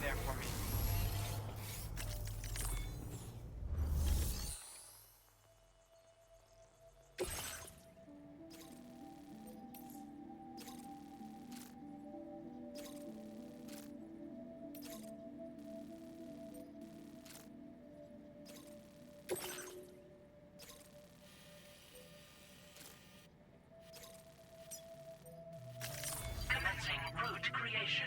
there for me. Commencing route creation.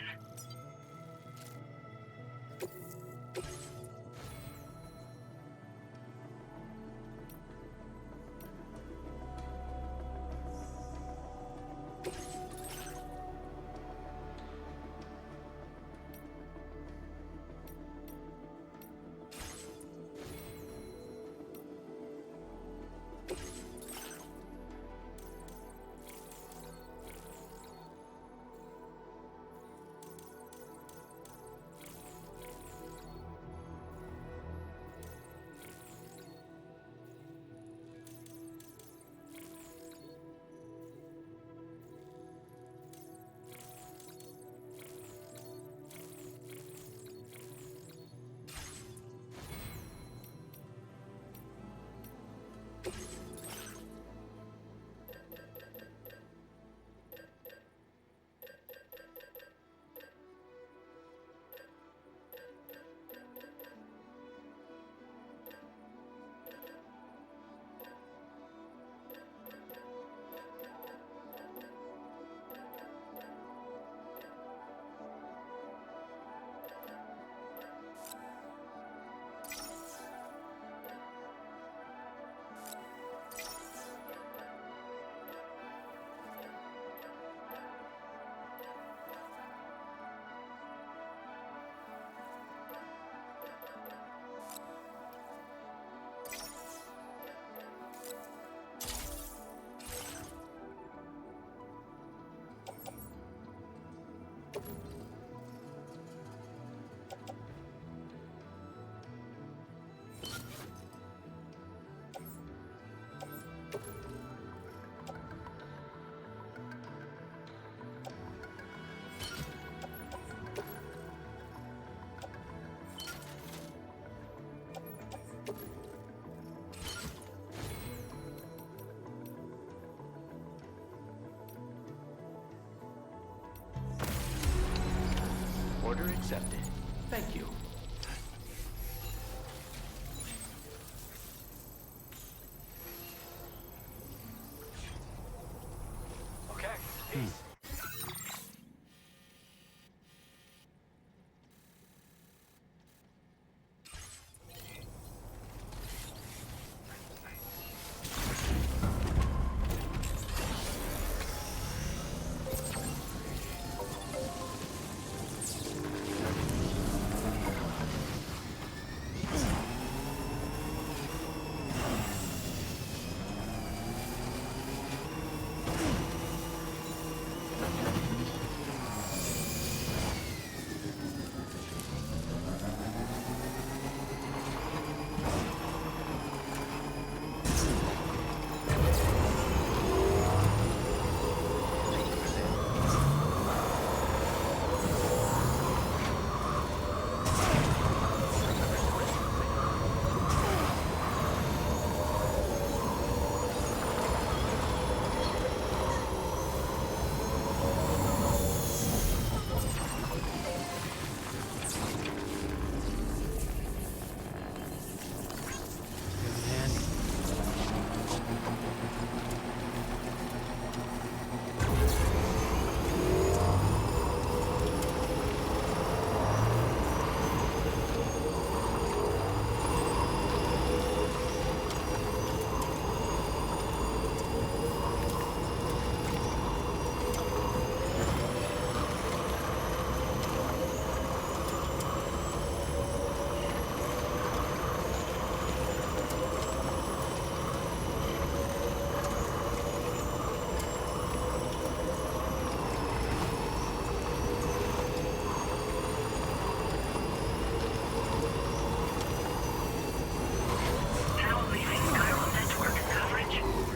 Order accepted. Thank you. Okay, peace.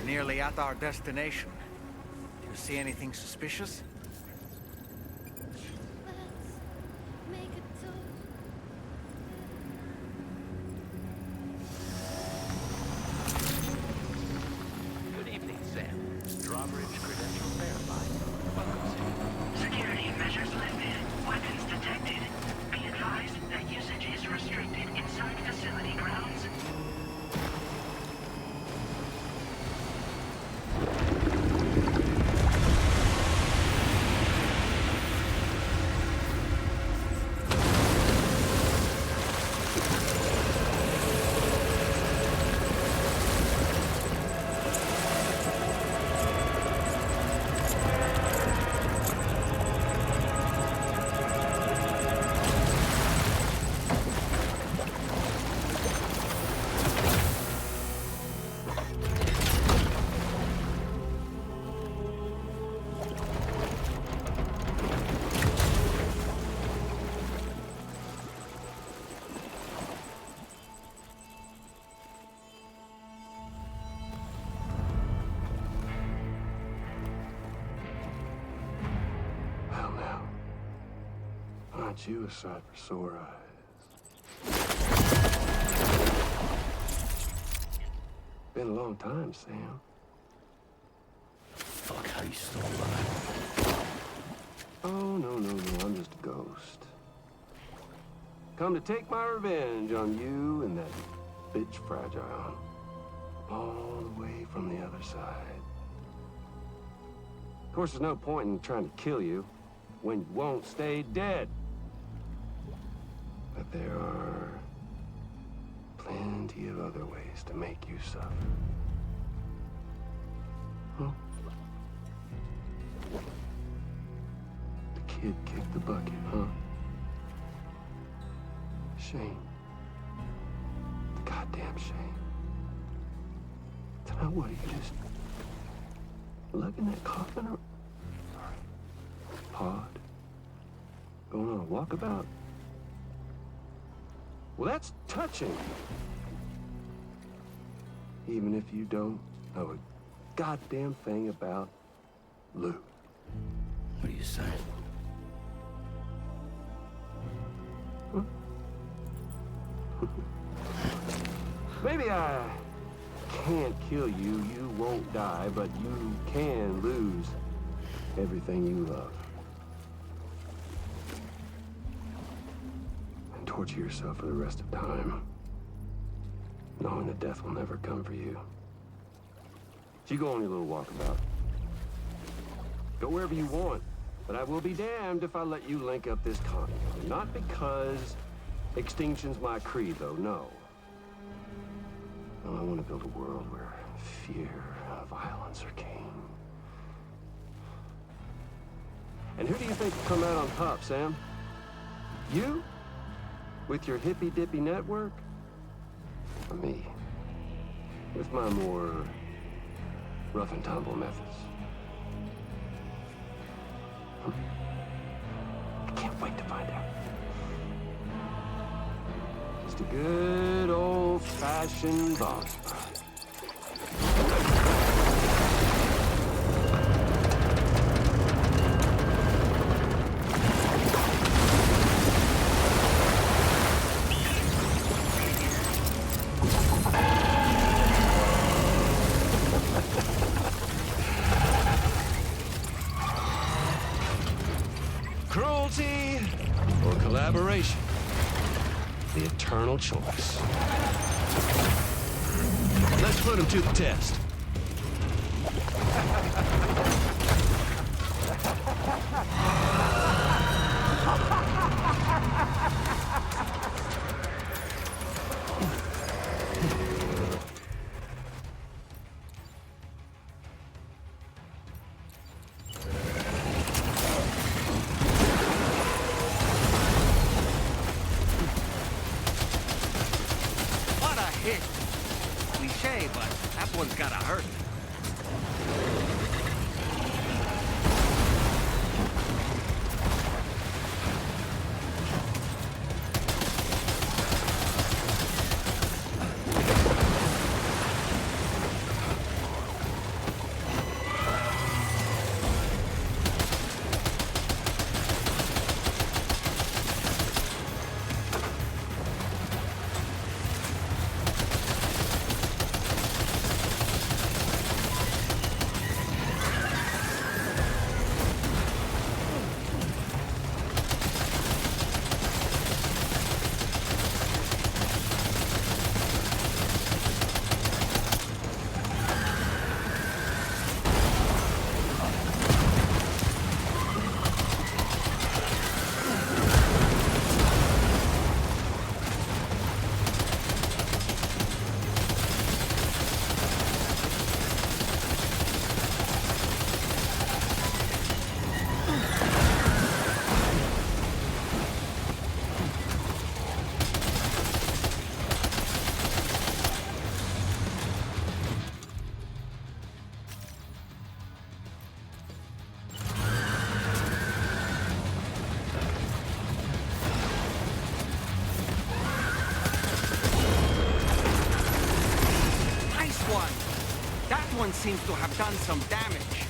Nearly at our destination. Do you see anything suspicious? Let's make a toast Aren't you a sight for sore eyes? Been a long time, Sam. Fuck, how you still alive? Oh, no, I'm just a ghost. Come to take my revenge on you and that bitch Fragile. All the way from the other side. Of course, there's no point in trying to kill you when you won't stay dead. But there are plenty of other ways to make you suffer. Huh? The kid kicked the bucket, huh? Shame. The goddamn shame. So now what, are you just lugging that coffin or pod? Going on a walkabout? Well, that's touching. Even if you don't know a goddamn thing about Lou. What are you saying? Huh? Maybe I can't kill you, you won't die, but you can lose everything you love. And torture yourself for the rest of time, knowing that death will never come for you. So you go on your little walkabout. Go wherever you want, but I will be damned if I let you link up this continent. Not because extinction's my creed, though, no. No, I want to build a world where fear and violence are king. And who do you think will come out on top, Sam? You? With your hippy-dippy network? Or me? With my more rough and tumble methods? I can't wait to find out. Just a good old-fashioned boss fight. Cruelty or collaboration? The eternal choice. Let's put him to the test. What a hit! Cliche, but that one's gotta hurt. That one seems to have done some damage.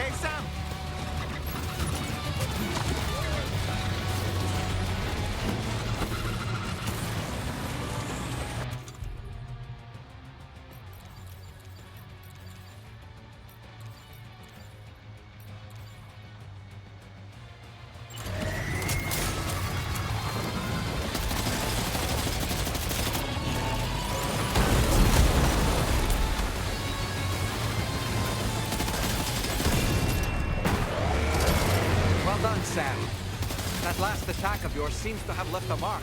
okay, Sam? Well done, Sam. That last attack of yours seems to have left a mark.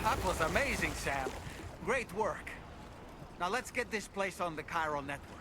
That was amazing, Sam. Great work. Now let's get this place on the chiral network.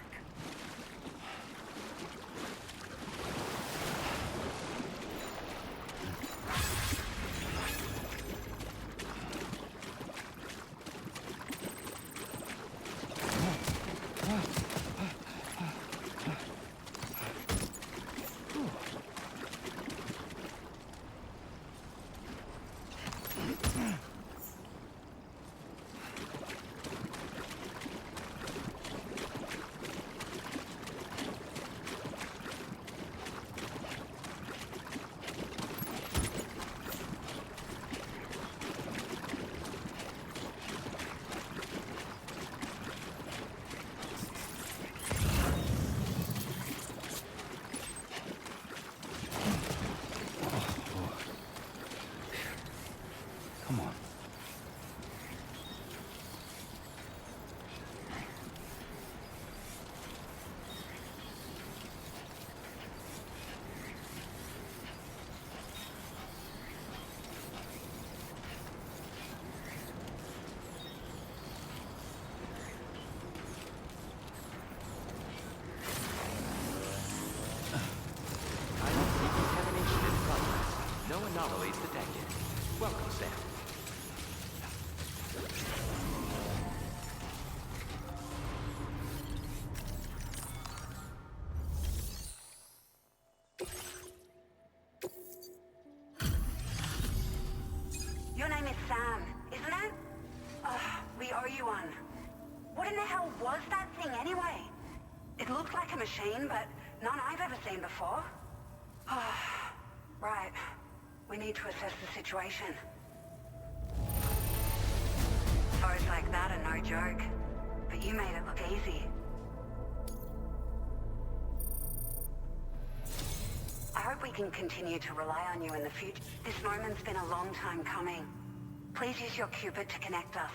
Come on. Decontamination in progress. No anomalies detected. Welcome, Sam. Your name is Sam, isn't it? We owe you one. What in the hell was that thing anyway? It looked like a machine, but none I've ever seen before. Right. We need to assess the situation. Foes like that are no joke, but you made it look easy. I hope we can continue to rely on you in the future. This moment's been a long time coming. Please use your Cupid to connect us.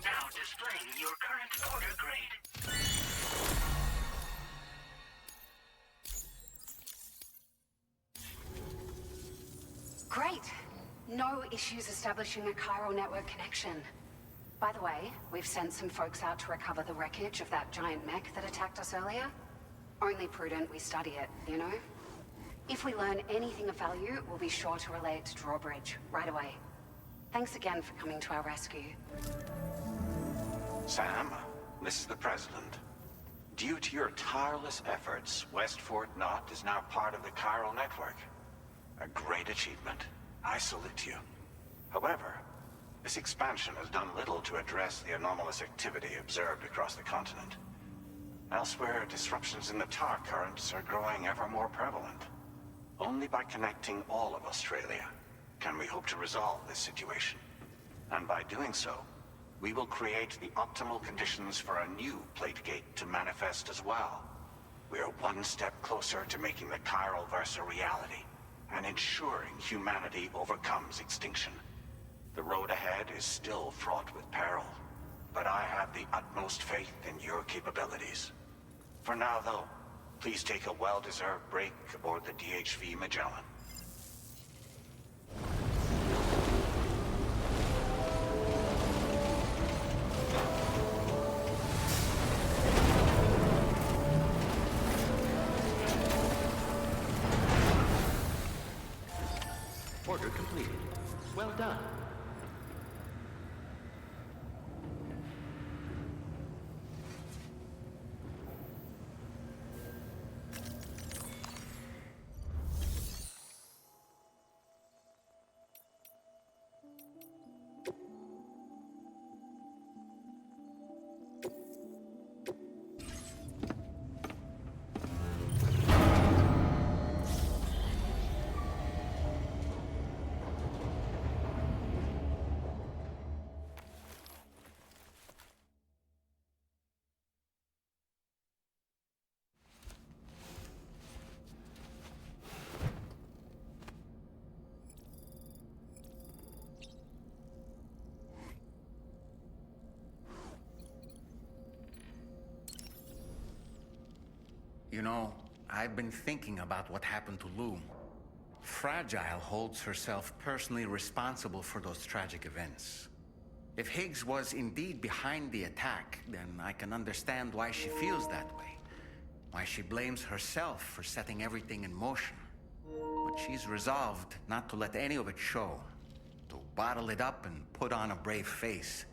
Now displaying your current order grade. Great. No issues establishing a chiral network connection. By the way, we've sent some folks out to recover the wreckage of that giant mech that attacked us earlier. Only prudent we study it, you know? If we learn anything of value, we'll be sure to relay it to Drawbridge right away. Thanks again for coming to our rescue. Sam, this is the President. Due to your tireless efforts, West Fort Knot is now part of the chiral network. A great achievement. I salute you. However, this expansion has done little to address the anomalous activity observed across the continent. Elsewhere, disruptions in the tar currents are growing ever more prevalent. Only by connecting all of Australia, can we hope to resolve this situation. And by doing so, we will create the optimal conditions for a new Plategate to manifest as well. We are one step closer to making the Chiral Verse a reality, and ensuring humanity overcomes extinction. The road ahead is still fraught with peril, but I have the utmost faith in your capabilities. For now, though, please take a well-deserved break aboard the DHV Magellan. Order completed. Well done. You know, I've been thinking about what happened to Lou. Fragile holds herself personally responsible for those tragic events. If Higgs was indeed behind the attack, then I can understand why she feels that way. Why she blames herself for setting everything in motion. But she's resolved not to let any of it show. To bottle it up and put on a brave face.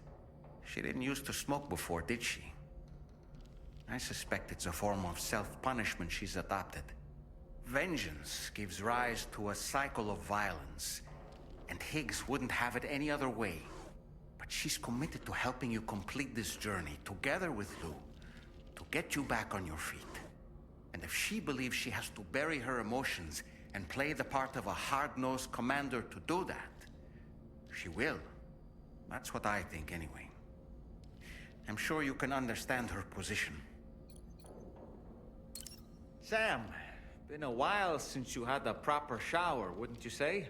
She didn't used to smoke before, did she? I suspect it's a form of self-punishment she's adopted. Vengeance gives rise to a cycle of violence, and Higgs wouldn't have it any other way. But she's committed to helping you complete this journey, together with Lou, to get you back on your feet. And if she believes she has to bury her emotions and play the part of a hard-nosed commander to do that, she will. That's what I think, anyway. I'm sure you can understand her position. Sam, been a while since you had a proper shower, wouldn't you say?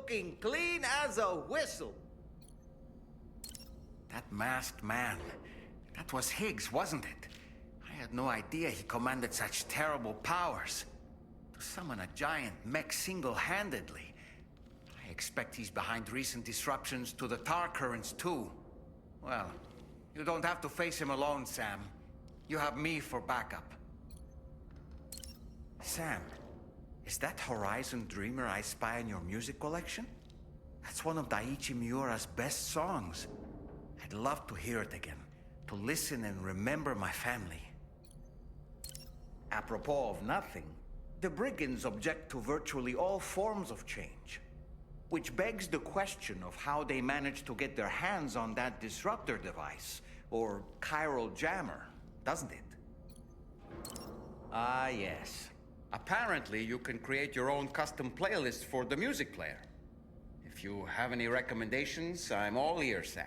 looking clean as a whistle. That masked man, that was Higgs, wasn't it? I had no idea he commanded such terrible powers. To summon a giant mech single-handedly. I expect he's behind recent disruptions to the tar currents too. Well, you don't have to face him alone, Sam. You have me for backup. Sam, is that Horizon Dreamer I spy in your music collection? That's one of Daiichi Miura's best songs. I'd love to hear it again, to listen and remember my family. Apropos of nothing, the brigands object to virtually all forms of change. Which begs the question of how they managed to get their hands on that disruptor device, or chiral jammer, doesn't it? Ah, yes. Apparently, you can create your own custom playlist for the music player. If you have any recommendations, I'm all ears, Sam.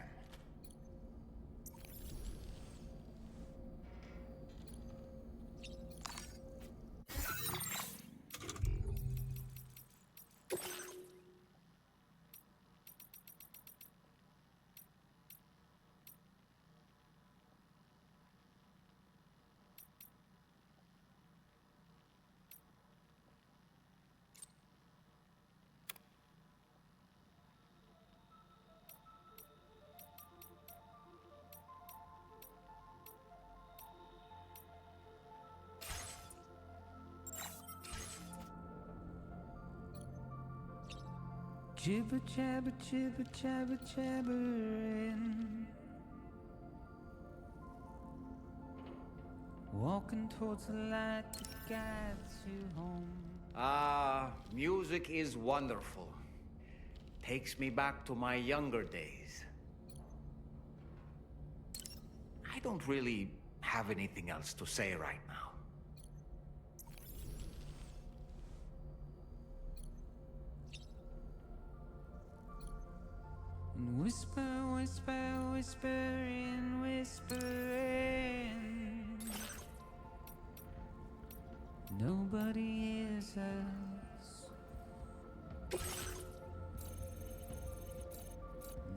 Jibber jabber, jibber jabber, jabbering. Walking towards the light that guides you home. Ah, music is wonderful. Takes me back to my younger days. I don't really have anything else to say right now. And whisper, whisper, whispering, whispering. Nobody hears us.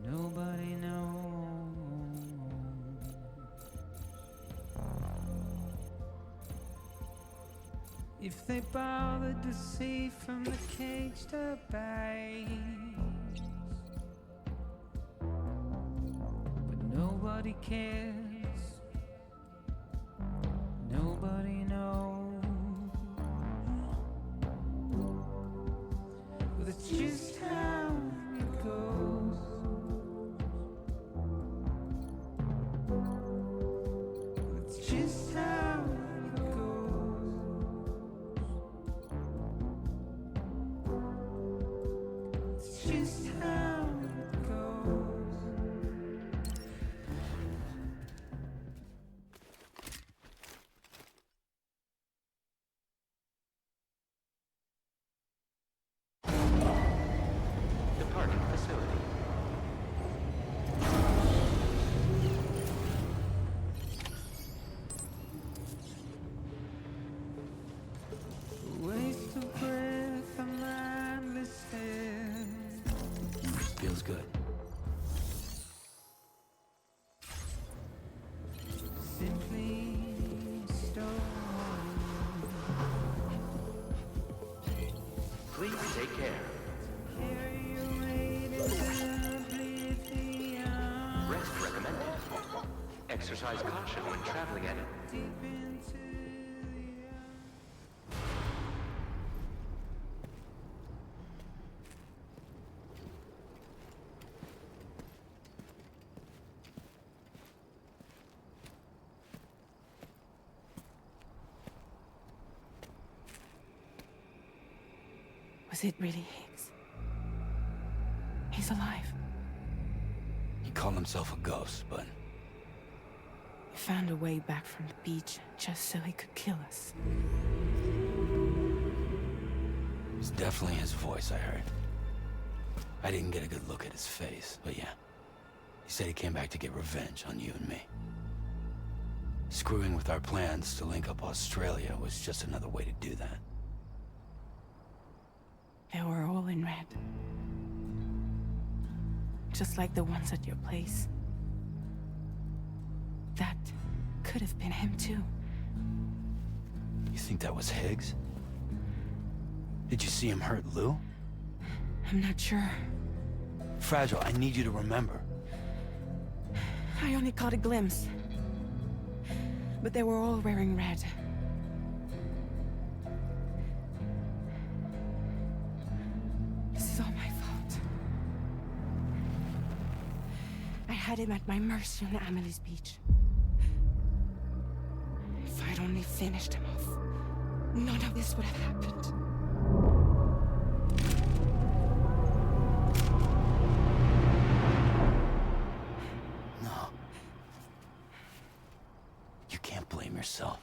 Nobody knows. If they bothered to see from the cage to base. Nobody cares. Nobody knows. But it's just how it goes. It's just how it goes. It's just how it goes. Departing facility. Waste of breath, a mindless stare. Feels good. Simply stolen. Please take care. Carry your weight into oblivion. Rest recommended. Exercise caution when traveling at Deep into the Was it really Higgs? He's alive. He called himself a ghost, but He found a way back from the beach just so he could kill us. it was definitely his voice I heard. I didn't get a good look at his face, but yeah. He said he came back to get revenge on you and me. Screwing with our plans to link up Australia was just another way to do that. They were all in red. just like the ones at your place. That could have been him too. You think that was Higgs? Did you see him hurt Lou? I'm not sure. Fragile, I need you to remember. I only caught a glimpse. But they were all wearing red. This is all my fault. I had him at my mercy on Amelie's beach. If I'd only finished him off, none of this would have happened. No. You can't blame yourself.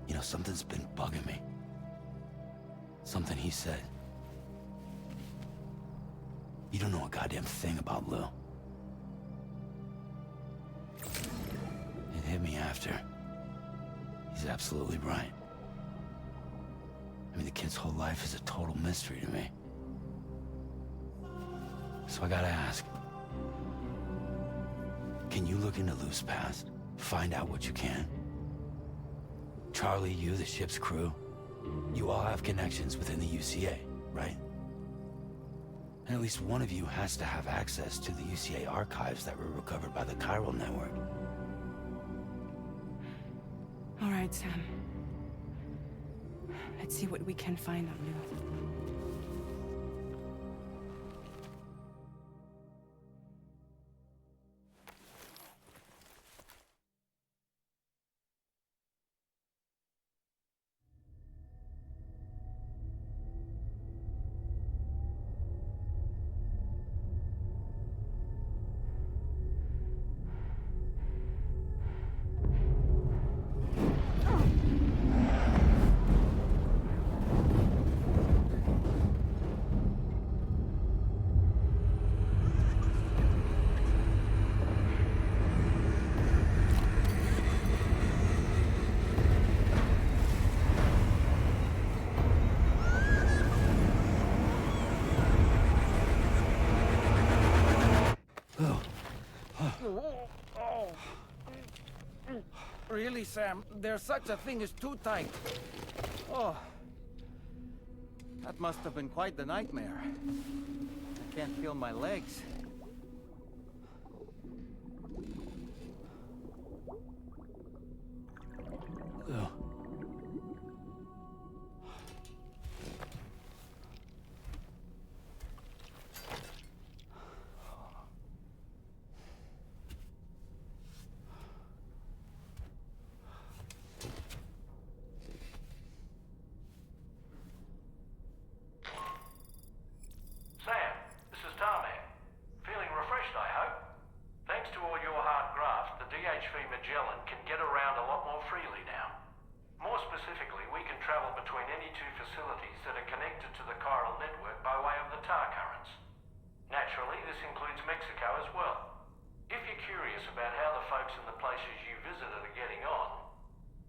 You know, something's been bugging me. Something he said. You don't know a goddamn thing about Lou. It hit me after. He's absolutely right. I mean, the kid's whole life is a total mystery to me. So I gotta ask. Can you look into Lou's past? Find out what you can? Charlie, you, the ship's crew, you all have connections within the UCA, right? And at least one of you has to have access to the UCA archives that were recovered by the chiral network. All right, Sam. Let's see what we can find on Lou. Really, Sam? There's such a thing as too tight. Oh. That must have been quite the nightmare. I can't feel my legs. Lou. Sam, this is Tarman. Feeling refreshed, I hope? Thanks to all your hard graft, the DHV Magellan can get around a lot more freely now. More specifically, we can travel between any two facilities that are connected to the chiral network by way of the tar currents. Naturally, this includes Mexico as well. If you're curious about how the folks in the places you visited are getting on,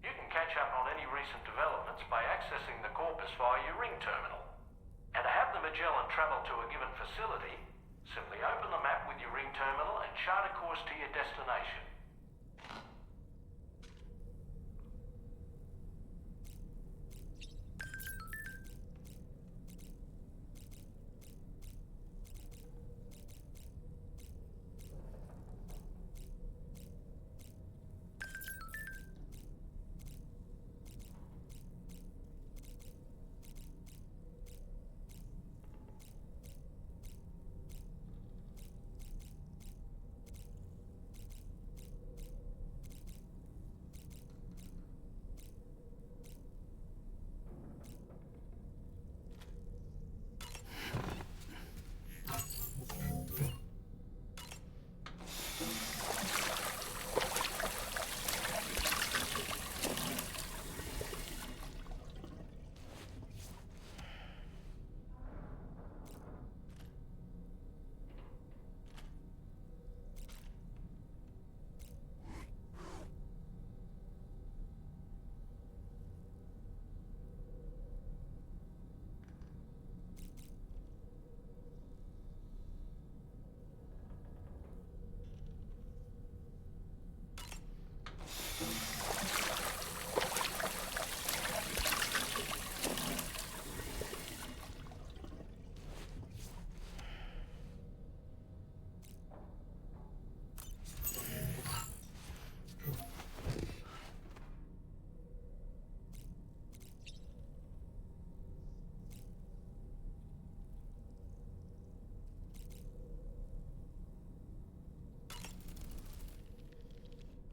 you can catch up on any recent developments by accessing the corpus via your ring terminal. And to have the Magellan travel to a given facility, simply open the map with your ring terminal and chart a course to your destination.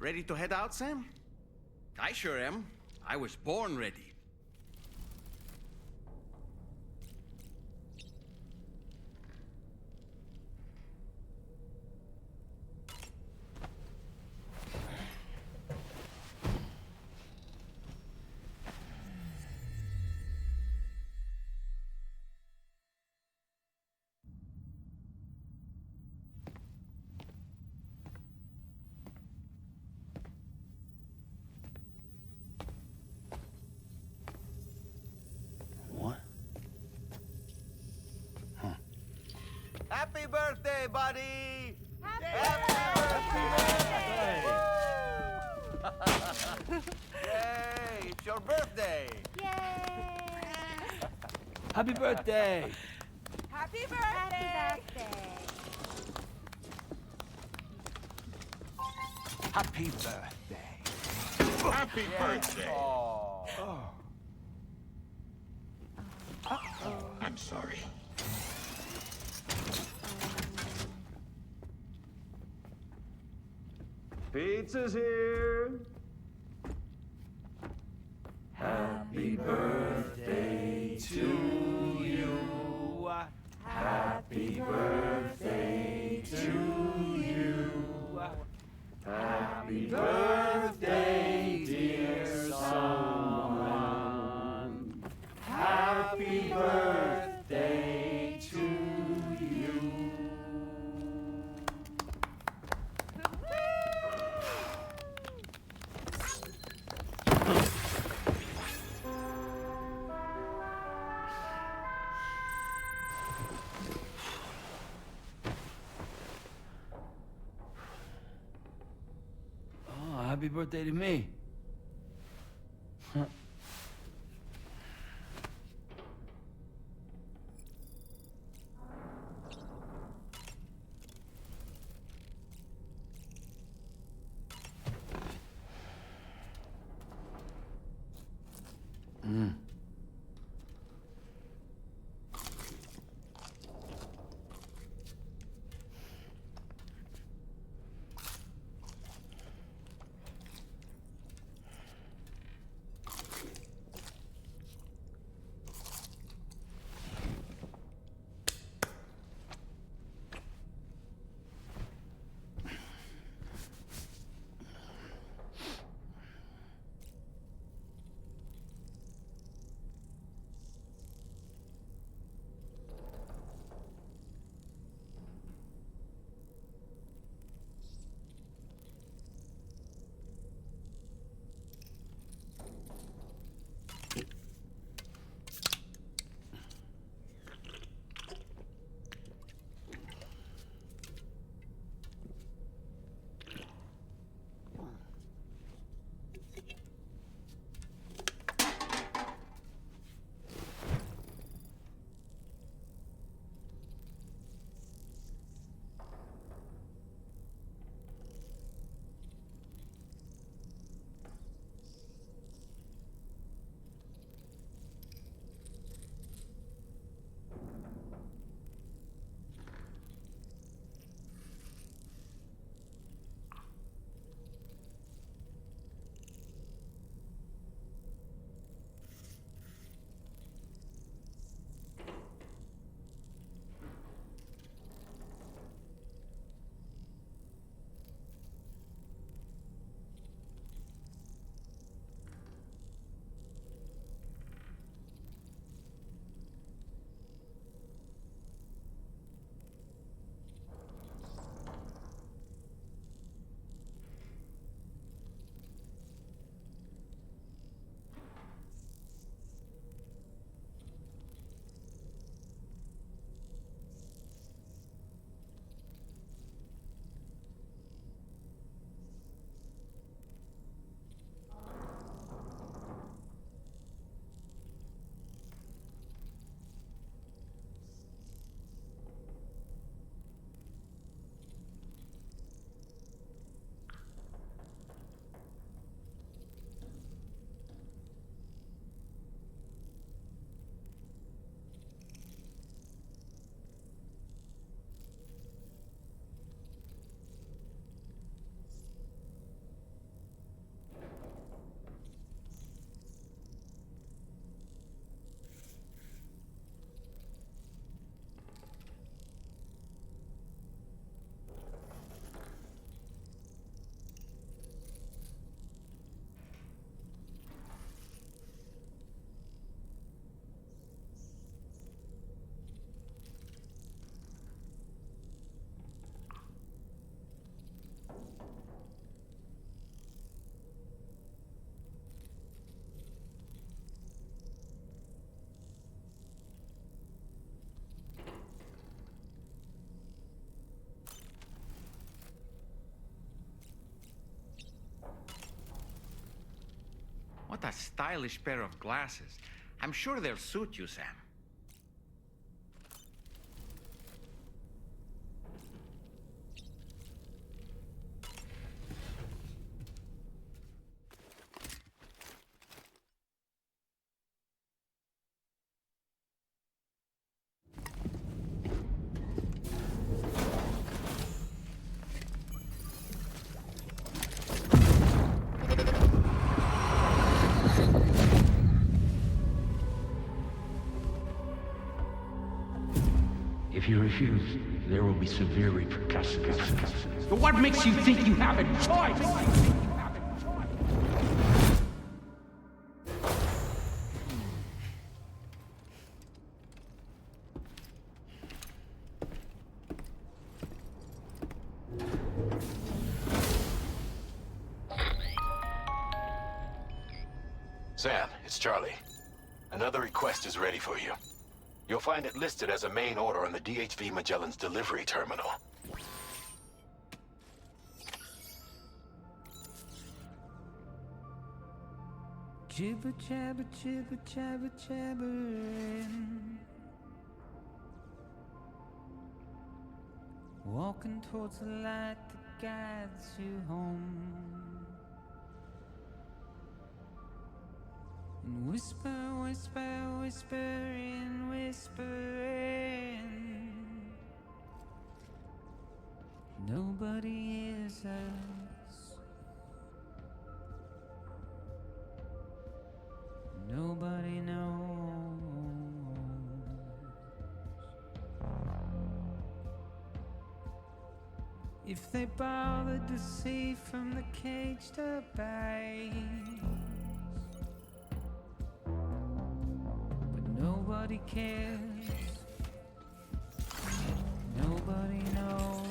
Ready to head out, Sam? I sure am. I was born ready. Happy birthday, buddy! Yay! It's your birthday! Happy birthday! Happy birthday! Happy birthday. Happy birthday! I'm sorry. Pizza's here. Happy birthday to you. Happy birthday to you. Happy birthday, dear someone. Happy birthday to you. Oh, happy birthday to me. What a stylish pair of glasses. I'm sure they'll suit you, Sam. If you refuse, there will be severe repercussions. But what makes you think you have a choice? Sam, it's Charlie. Another request is ready for you. You'll find it listed as a main order on the DHV Magellan's delivery terminal. Jibber jabber jibber jabber jabbering, walking towards the light that guides you home. And whisper, whisper, whispering, whispering. Nobody hears us. Nobody knows. If they bothered to see from the caged up eyes. Nobody cares. Nobody knows.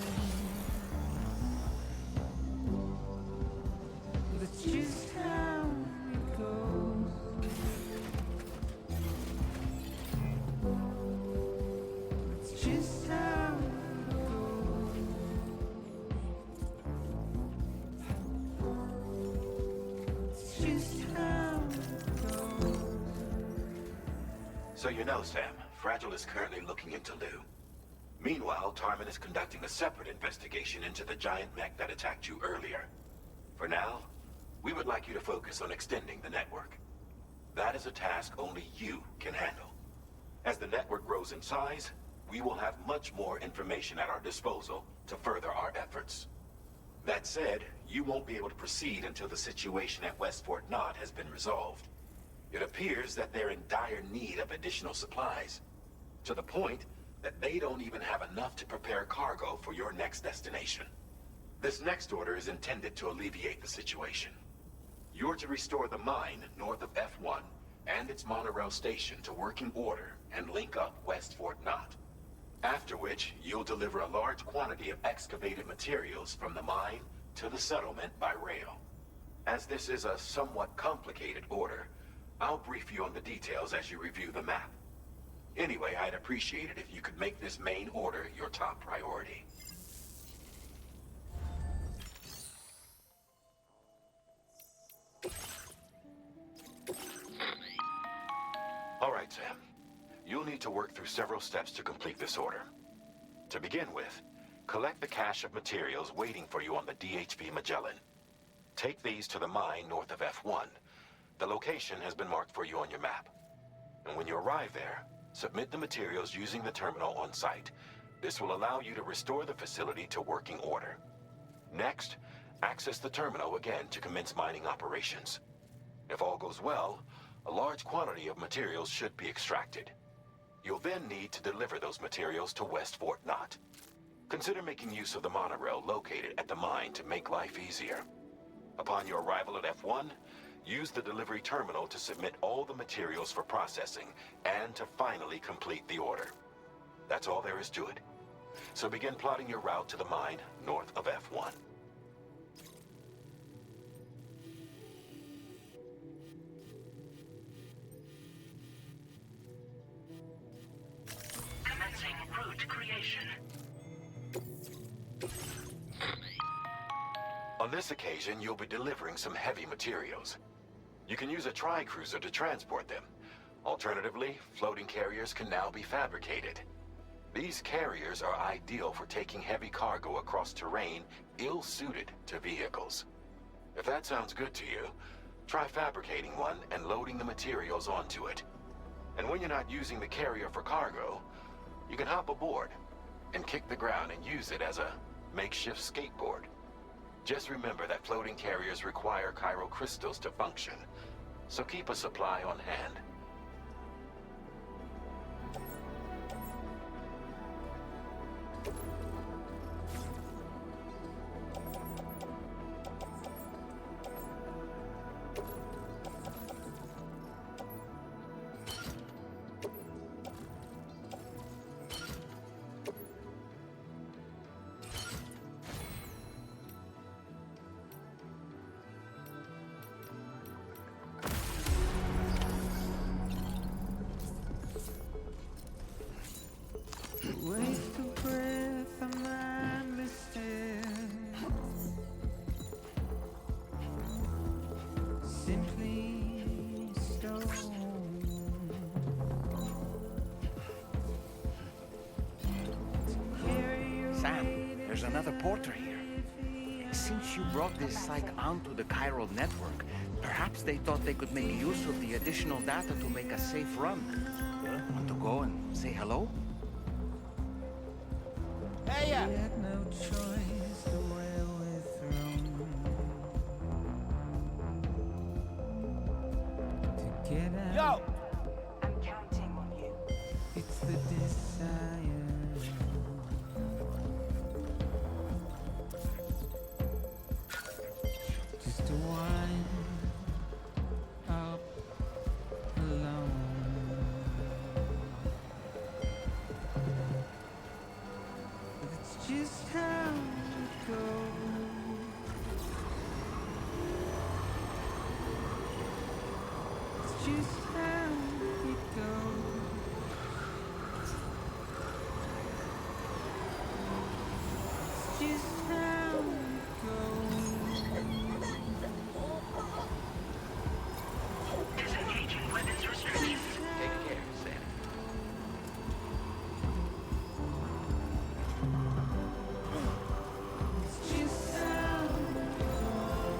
That's just how it goes. That's just how it goes. That's just how it goes. So you know, Sam, Fragile is currently looking into Lou. Meanwhile, Tarman is conducting a separate investigation into the giant mech that attacked you earlier. For now, we would like you to focus on extending the network. That is a task only you can handle. As the network grows in size, we will have much more information at our disposal to further our efforts. That said, you won't be able to proceed until the situation at West Fort Knott has been resolved. It appears that they're in dire need of additional supplies, to the point that they don't even have enough to prepare cargo for your next destination. This next order is intended to alleviate the situation. You're to restore the mine north of F1 and its monorail station to working order and link up West Fort Knott. After which, you'll deliver a large quantity of excavated materials from the mine to the settlement by rail. As this is a somewhat complicated order, I'll brief you on the details as you review the map. Anyway, I'd appreciate it if you could make this main order your top priority. All right, Sam. You'll need to work through several steps to complete this order. To begin with, collect the cache of materials waiting for you on the DHV Magellan. Take these to the mine north of F1. The location has been marked for you on your map. And when you arrive there, submit the materials using the terminal on site. This will allow you to restore the facility to working order. Next, access the terminal again to commence mining operations. If all goes well, a large quantity of materials should be extracted. You'll then need to deliver those materials to West Fort Knott. Consider making use of the monorail located at the mine to make life easier. Upon your arrival at F1, use the delivery terminal to submit all the materials for processing and to finally complete the order. That's all there is to it. So begin plotting your route to the mine north of F1. Commencing route creation. On this occasion, you'll be delivering some heavy materials. You can use a tri-cruiser to transport them. Alternatively, floating carriers can now be fabricated. These carriers are ideal for taking heavy cargo across terrain ill-suited to vehicles. If that sounds good to you, try fabricating one and loading the materials onto it. And when you're not using the carrier for cargo, you can hop aboard and kick the ground and use it as a makeshift skateboard. Just remember that floating carriers require chiral crystals to function, so keep a supply on hand. Waste of breath, I'm mindless simply stone. Sam, there's another porter here. Since you brought this site onto the chiral network, perhaps they thought they could make use of the additional data to make a safe run. Want to go and say hello? Hey, yeah. We had no choice, the well we're thrown to get out. Yo! I'm counting on you. It's the desire. Just to wind up alone. It's just how it goes. It's just how it goes. It's just how it goes. Disengaging weapons restrictions. Take care, Sam. It's just how it goes.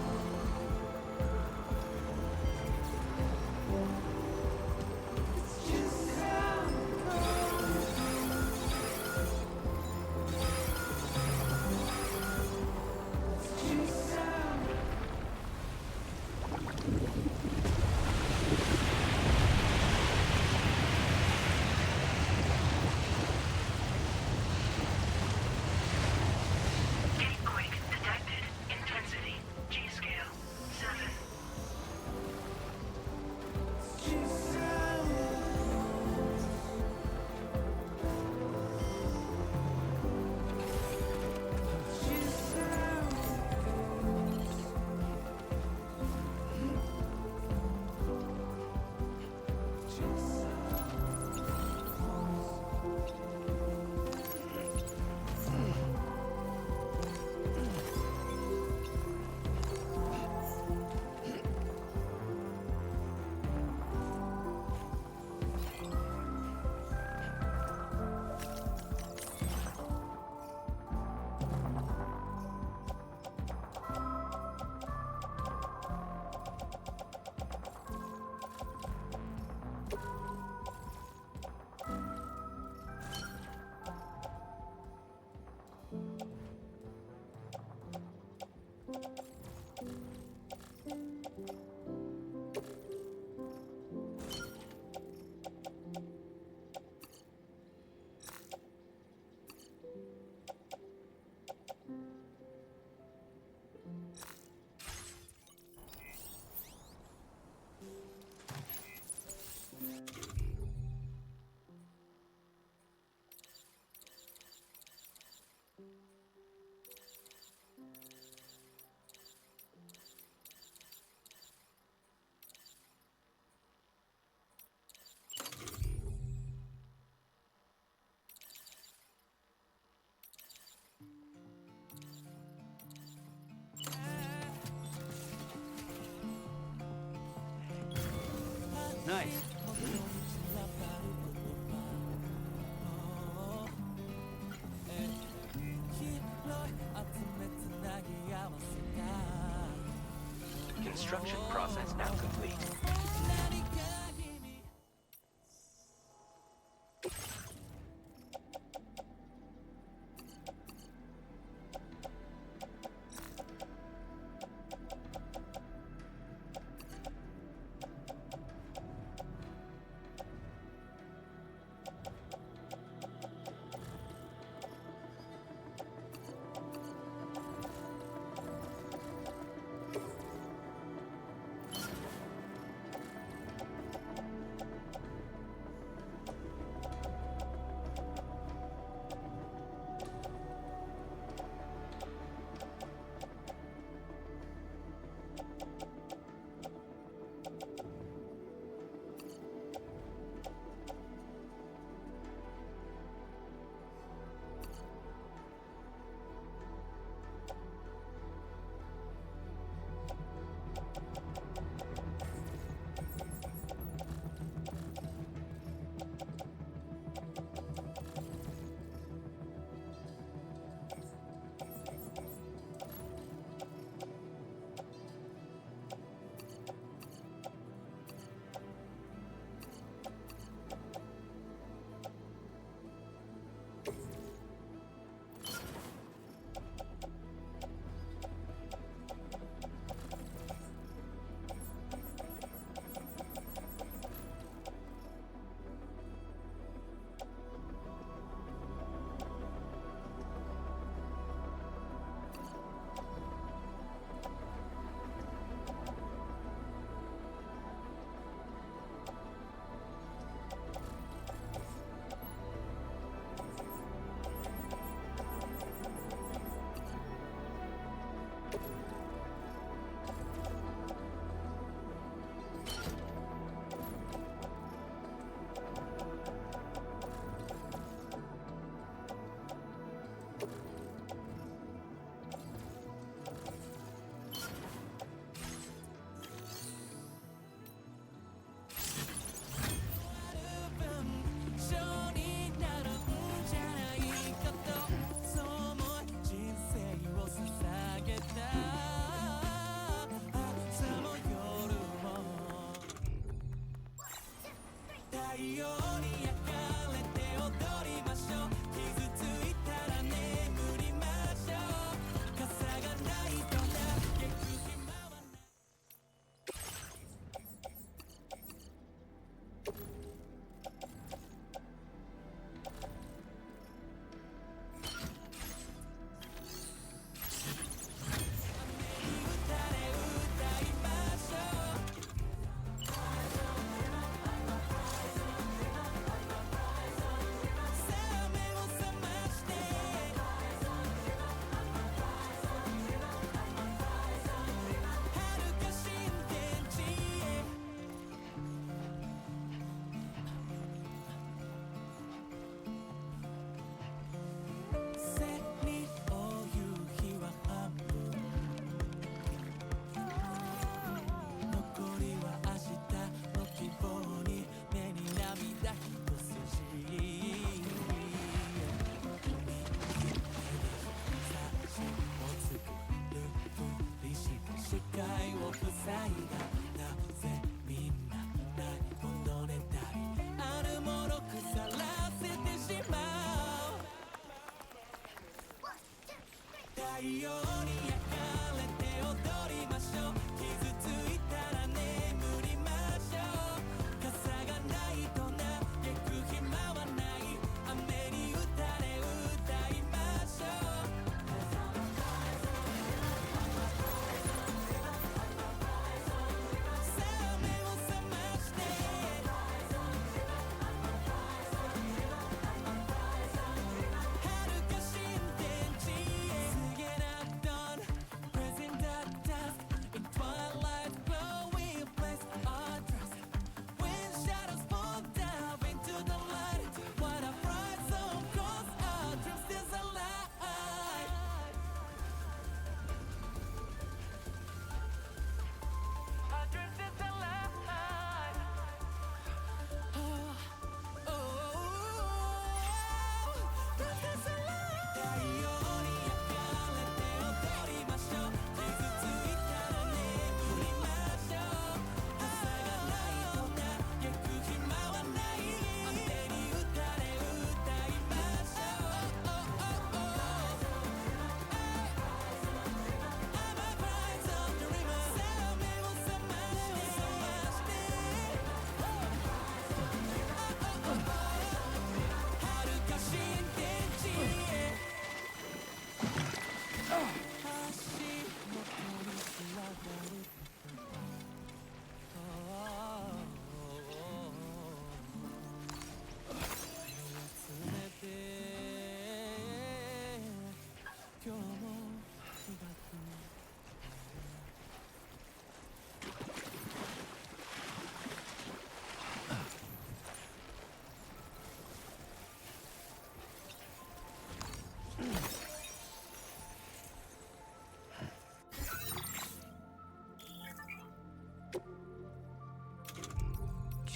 Nice. Construction process now complete.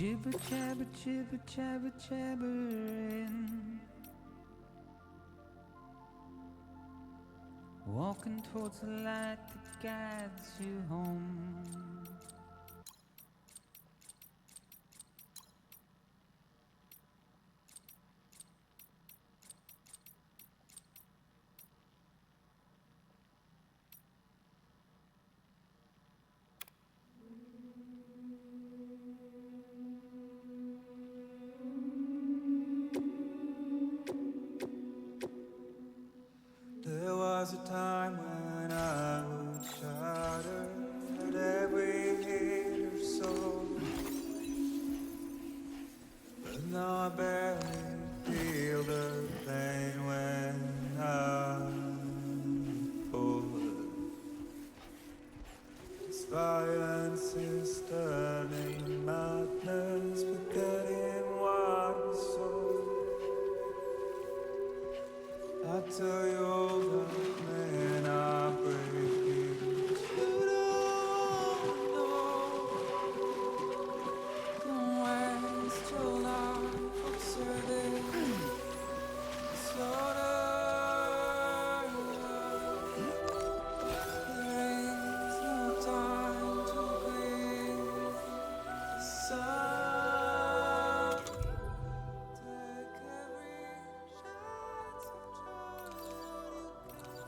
Jibber jabber, jibber jabber, jabbering. Walking towards the light that guides you home. There was a time when I would shatter at every hate or soul, but now I barely feel the pain when I'm forward. This violence is turning madness, forgetting what we saw. I tell you all the men are breaking, but you don't know the waste your life observing slaughter. There is no time to grieve the sun. Take every chance of joy you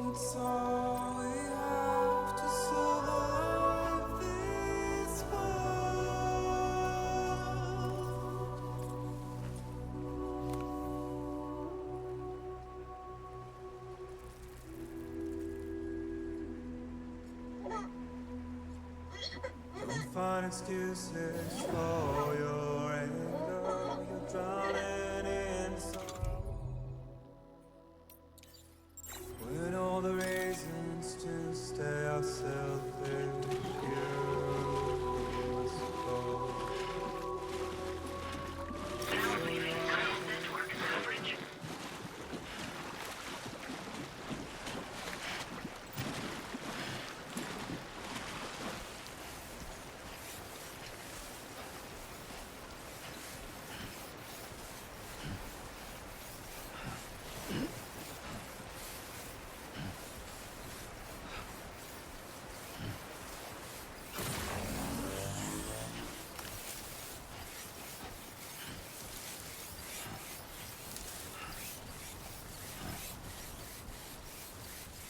It's all we have to survive this world. Don't find excuses for your anger. You're drowning in sorrow. When all the reasons to stay are selfish, you must go. Now leaving Chiral Network coverage.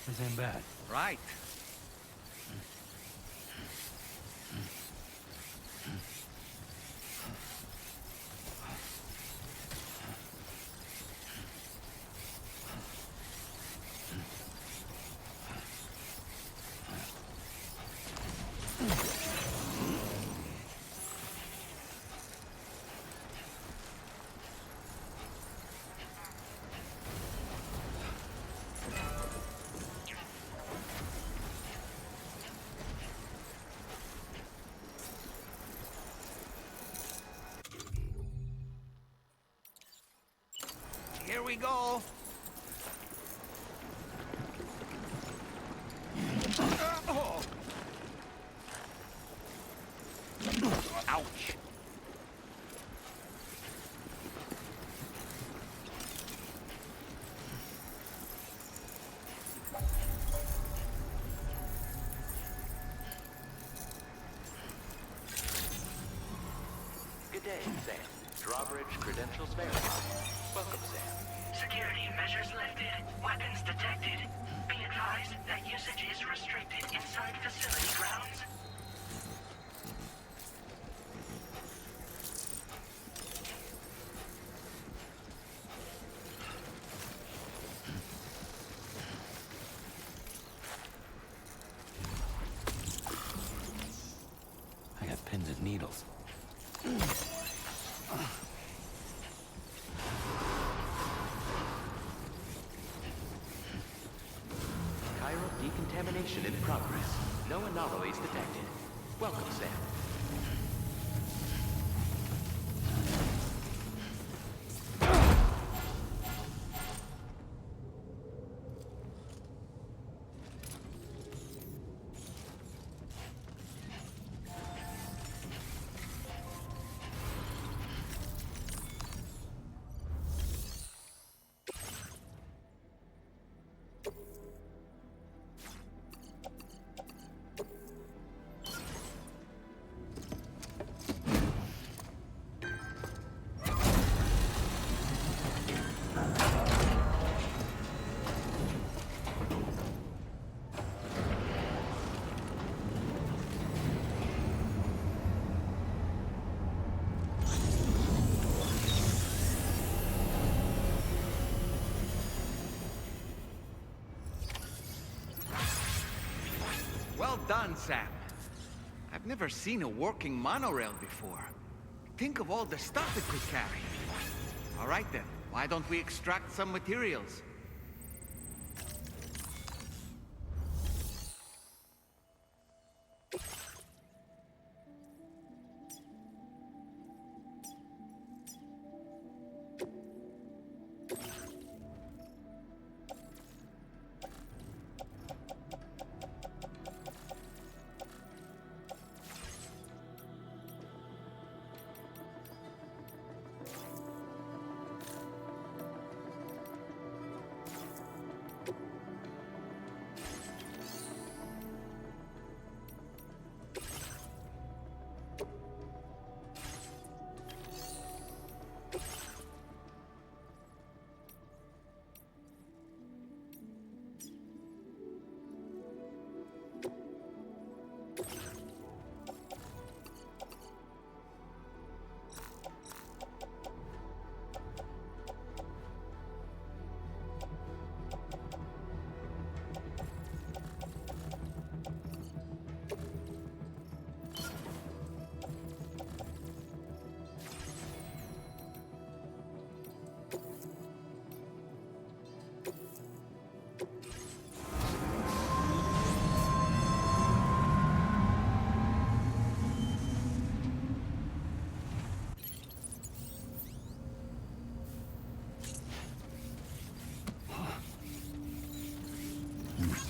This ain't bad. Right. Here we go. Oh. Ouch. Good day, Sam. Drawbridge credentials verified. Welcome, Sam. Security measures lifted. Weapons detected. Be advised that usage is restricted inside facility grounds. I got pins and needles. Contamination in progress. No anomalies detected. Welcome, Sam. Well done, Sam. I've never seen a working monorail before. Think of all the stuff it could carry. All right then, why don't we extract some materials?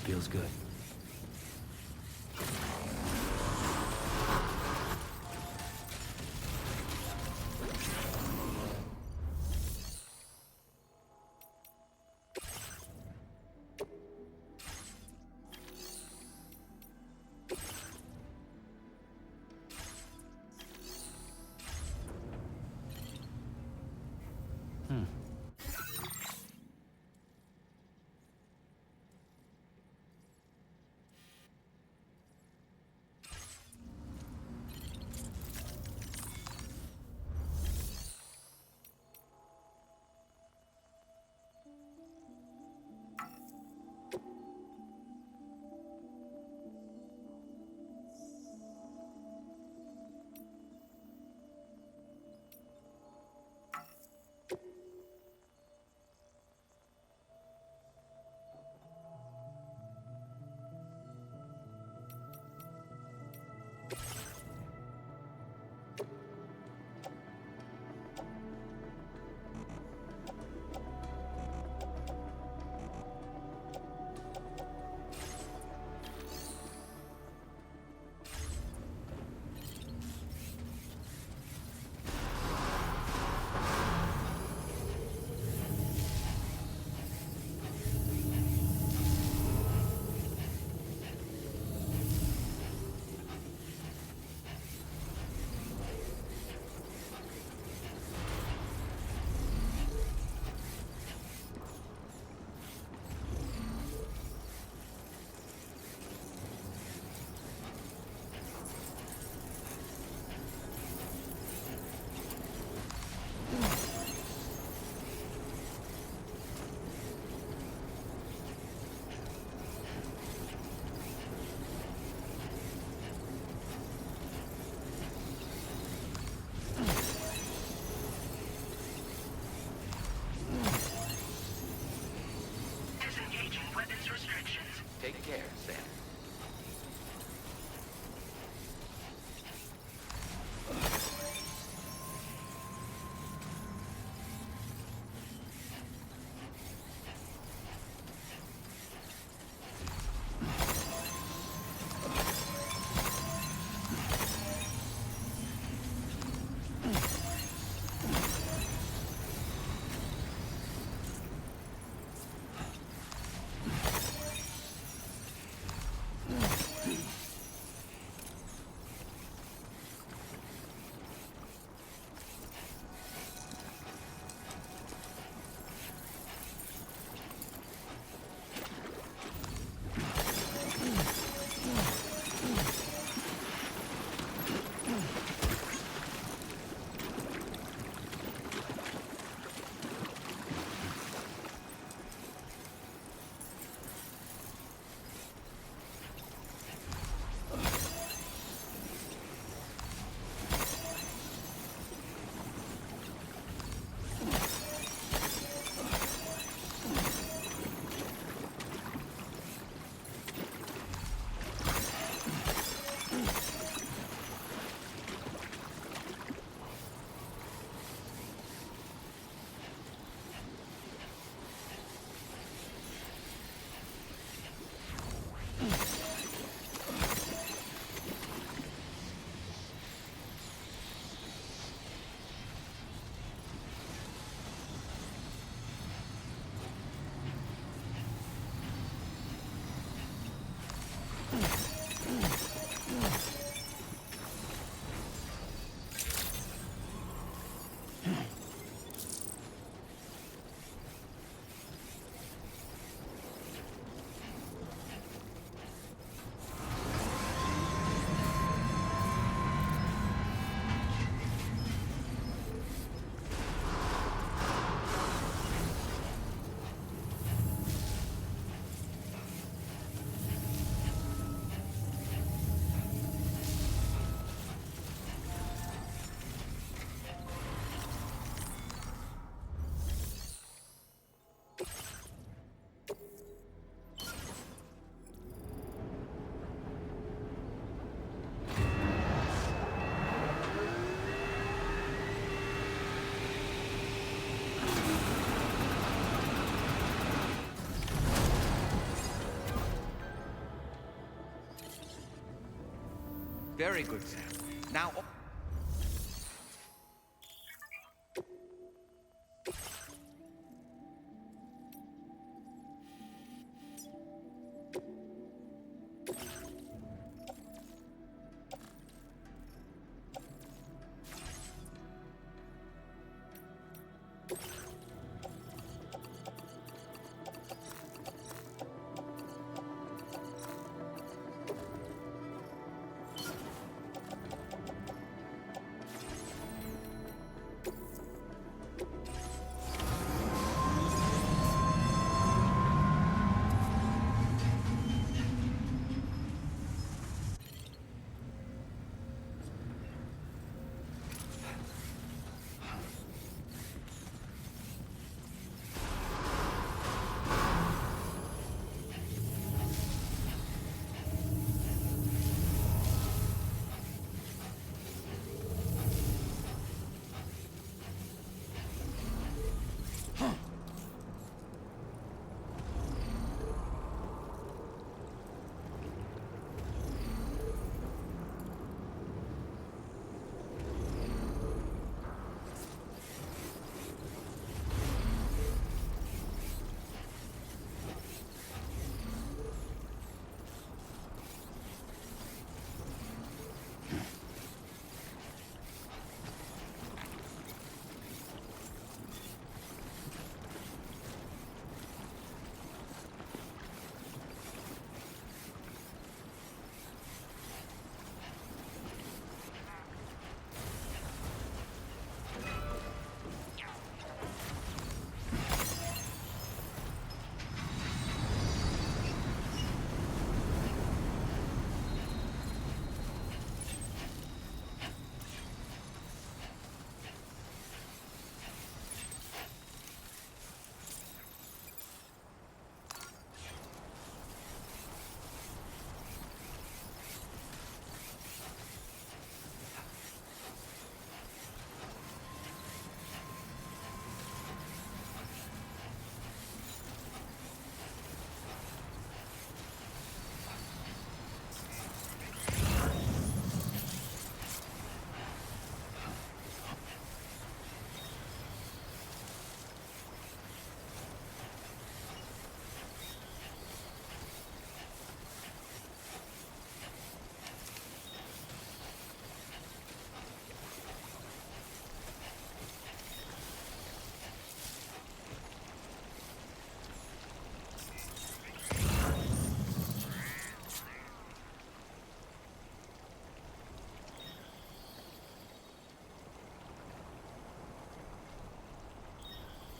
Feels good. Very good, Sam. Now...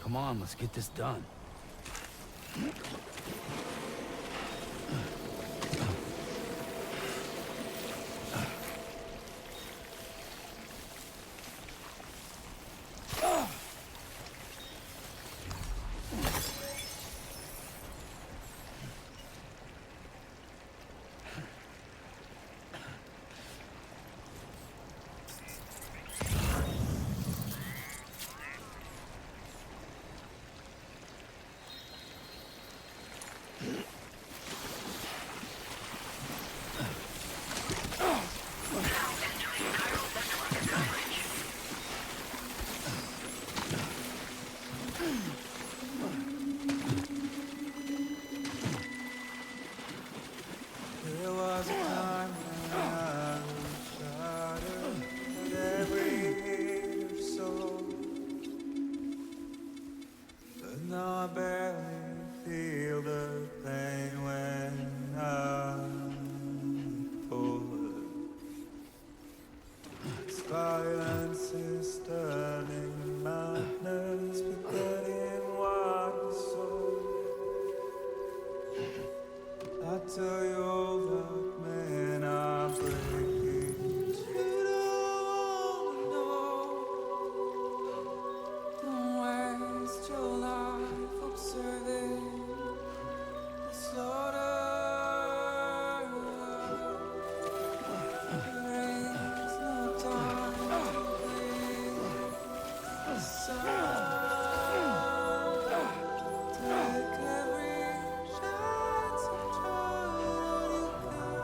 Come on, let's get this done. There was a time when I was shattered at every hit or soul, but now I barely feel the pain when I'm pulled. Silence is stunning madness, but that ain't what I saw. I tell you all that, man, I'm breaking. You don't know. Don't waste your life observing the slaughter. There is no time to bleed the sun. Take every chance of trying all you can.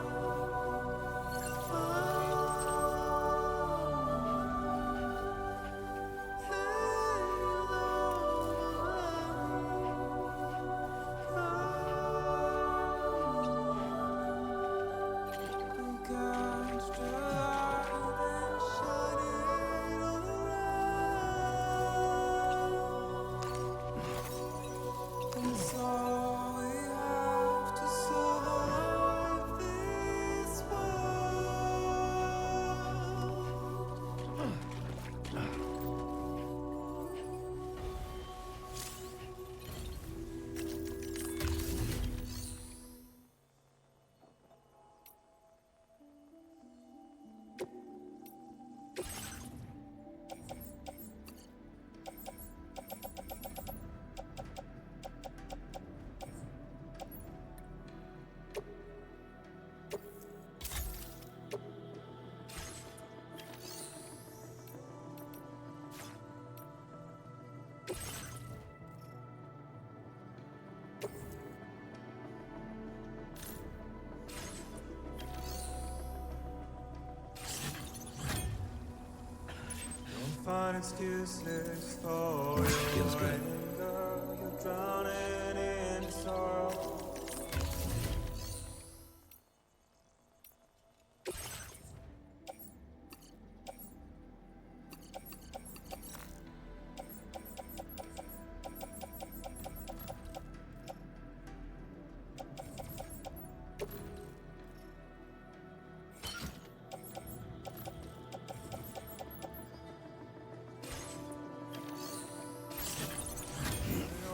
find excuses for your Feels good. anger. You're drowning in sorrow.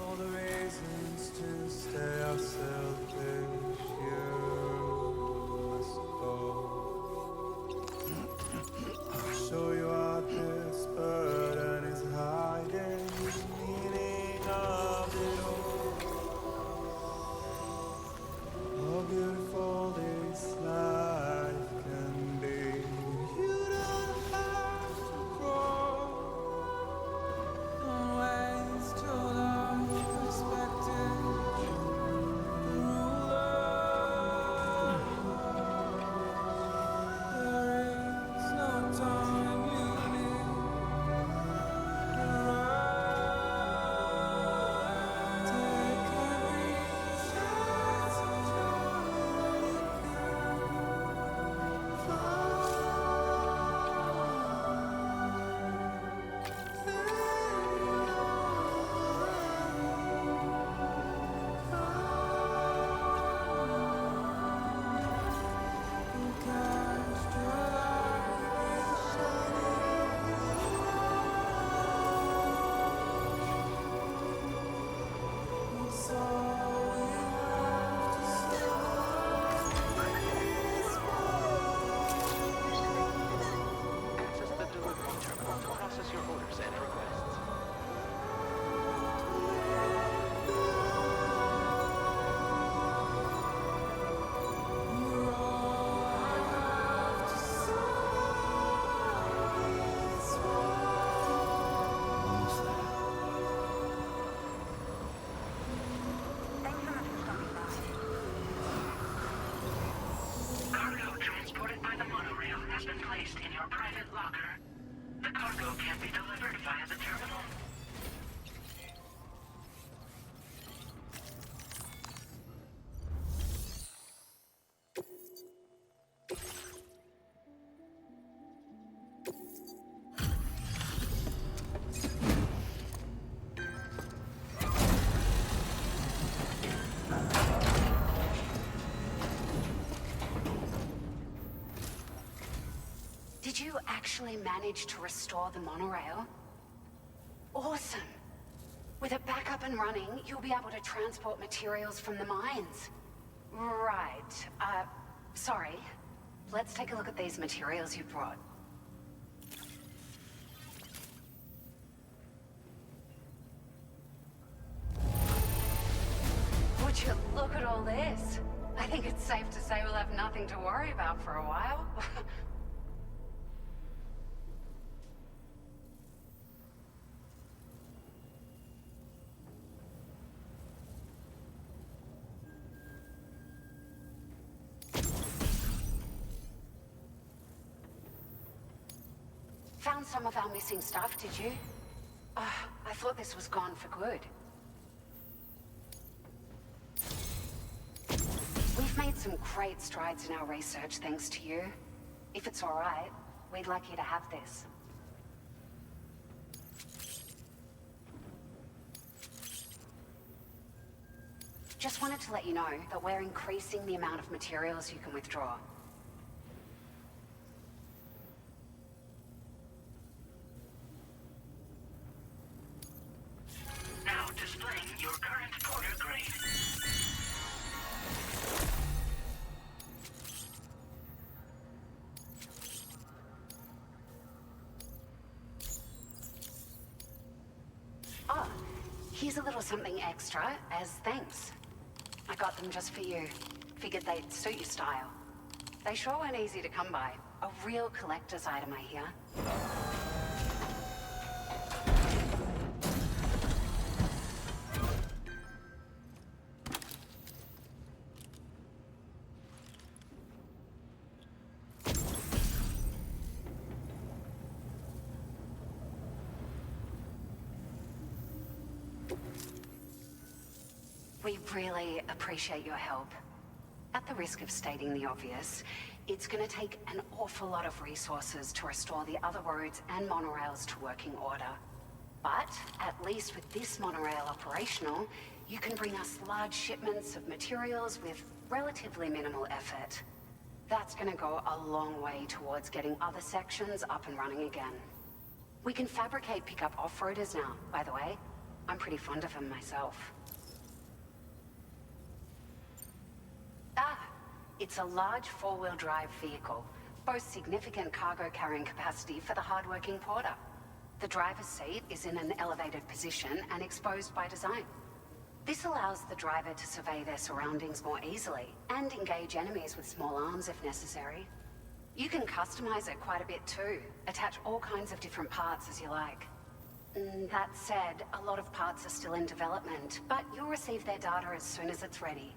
All the reasons to stay are selfish. You must go. Show you how this burden is hiding the meaning of it all. How beautiful this life can be. You don't have to grow. Don't waste your life expecting the ruler. There is no time you need to run. Take every chance of joy you can cast your light shining. It's all we have to Access the delivery terminal to process your orders and requests. Almost there. Thanks so much for stopping by. Cargo transported by the monorail has been placed in your private locker. The cargo can be delivered via the terminal. Did you actually manage to restore the monorail? Awesome! With it back up and running, you'll be able to transport materials from the mines. Right. Sorry. Let's take a look at these materials you brought. Would you look at all this? I think it's safe to say we'll have nothing to worry about for a while. Found some of our missing stuff, did you? I thought this was gone for good. We've made some great strides in our research thanks to you. If it's all right, we'd like you to have this. Just wanted to let you know that we're increasing the amount of materials you can withdraw. Now displaying your current order grade. Oh, here's a little something extra as thanks. I got them just for you. Figured they'd suit your style. They sure weren't easy to come by. A real collector's item, I hear. We really appreciate your help. At the risk of stating the obvious, it's gonna take an awful lot of resources to restore the other roads and monorails to working order. But at least with this monorail operational, you can bring us large shipments of materials with relatively minimal effort. That's gonna go a long way towards getting other sections up and running again. We can fabricate pickup off-roaders now, by the way. I'm pretty fond of them myself. It's a large four-wheel drive vehicle, boasts significant cargo carrying capacity for the hard-working porter. The driver's seat is in an elevated position and exposed by design. This allows the driver to survey their surroundings more easily and engage enemies with small arms if necessary. You can customize it quite a bit too, attach all kinds of different parts as you like. That said, a lot of parts are still in development, but you'll receive their data as soon as it's ready.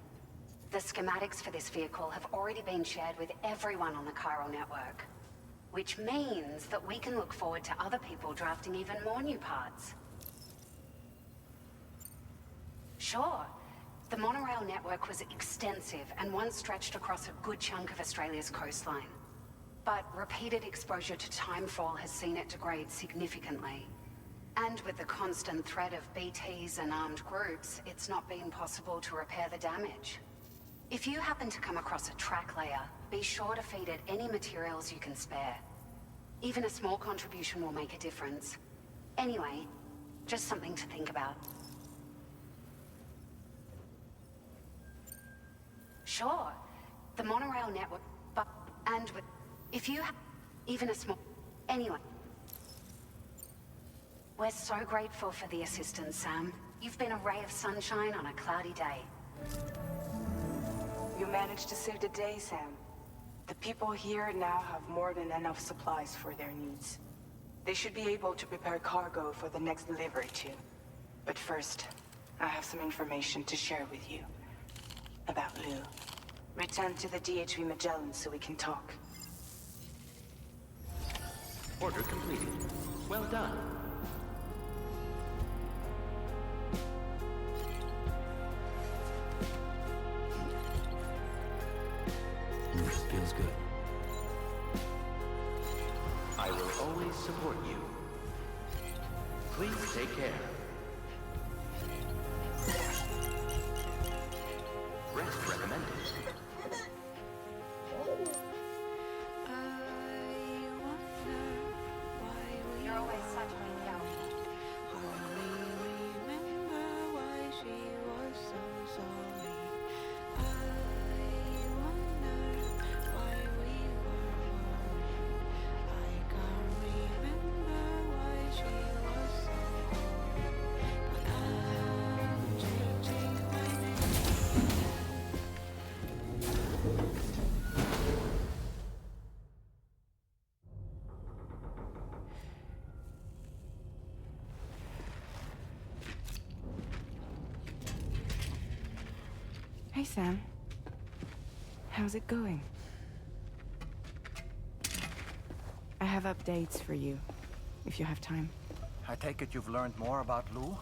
The schematics for this vehicle have already been shared with everyone on the Chiral network, which means that we can look forward to other people drafting even more new parts. Sure, the monorail network was extensive and once stretched across a good chunk of Australia's coastline. But repeated exposure to timefall has seen it degrade significantly. And with the constant threat of BTs and armed groups, it's not been possible to repair the damage. If you happen to come across a track layer, be sure to feed it any materials you can spare. Even a small contribution will make a difference. Anyway, just something to think about. Sure, the monorail network, if you have even a small... Anyway. We're so grateful for the assistance, Sam. You've been a ray of sunshine on a cloudy day. You managed to save the day, Sam. The people here now have more than enough supplies for their needs. They should be able to prepare cargo for the next delivery too. But first, I have some information to share with you. About Lou. Return to the DHV Magellan so we can talk. Order completed. Well done. Feels good. I will always support you. Please take care. Rest recommended. You're always such a big help. Hey, Sam. How's it going? I have updates for you, if you have time. I take it you've learned more about Lou?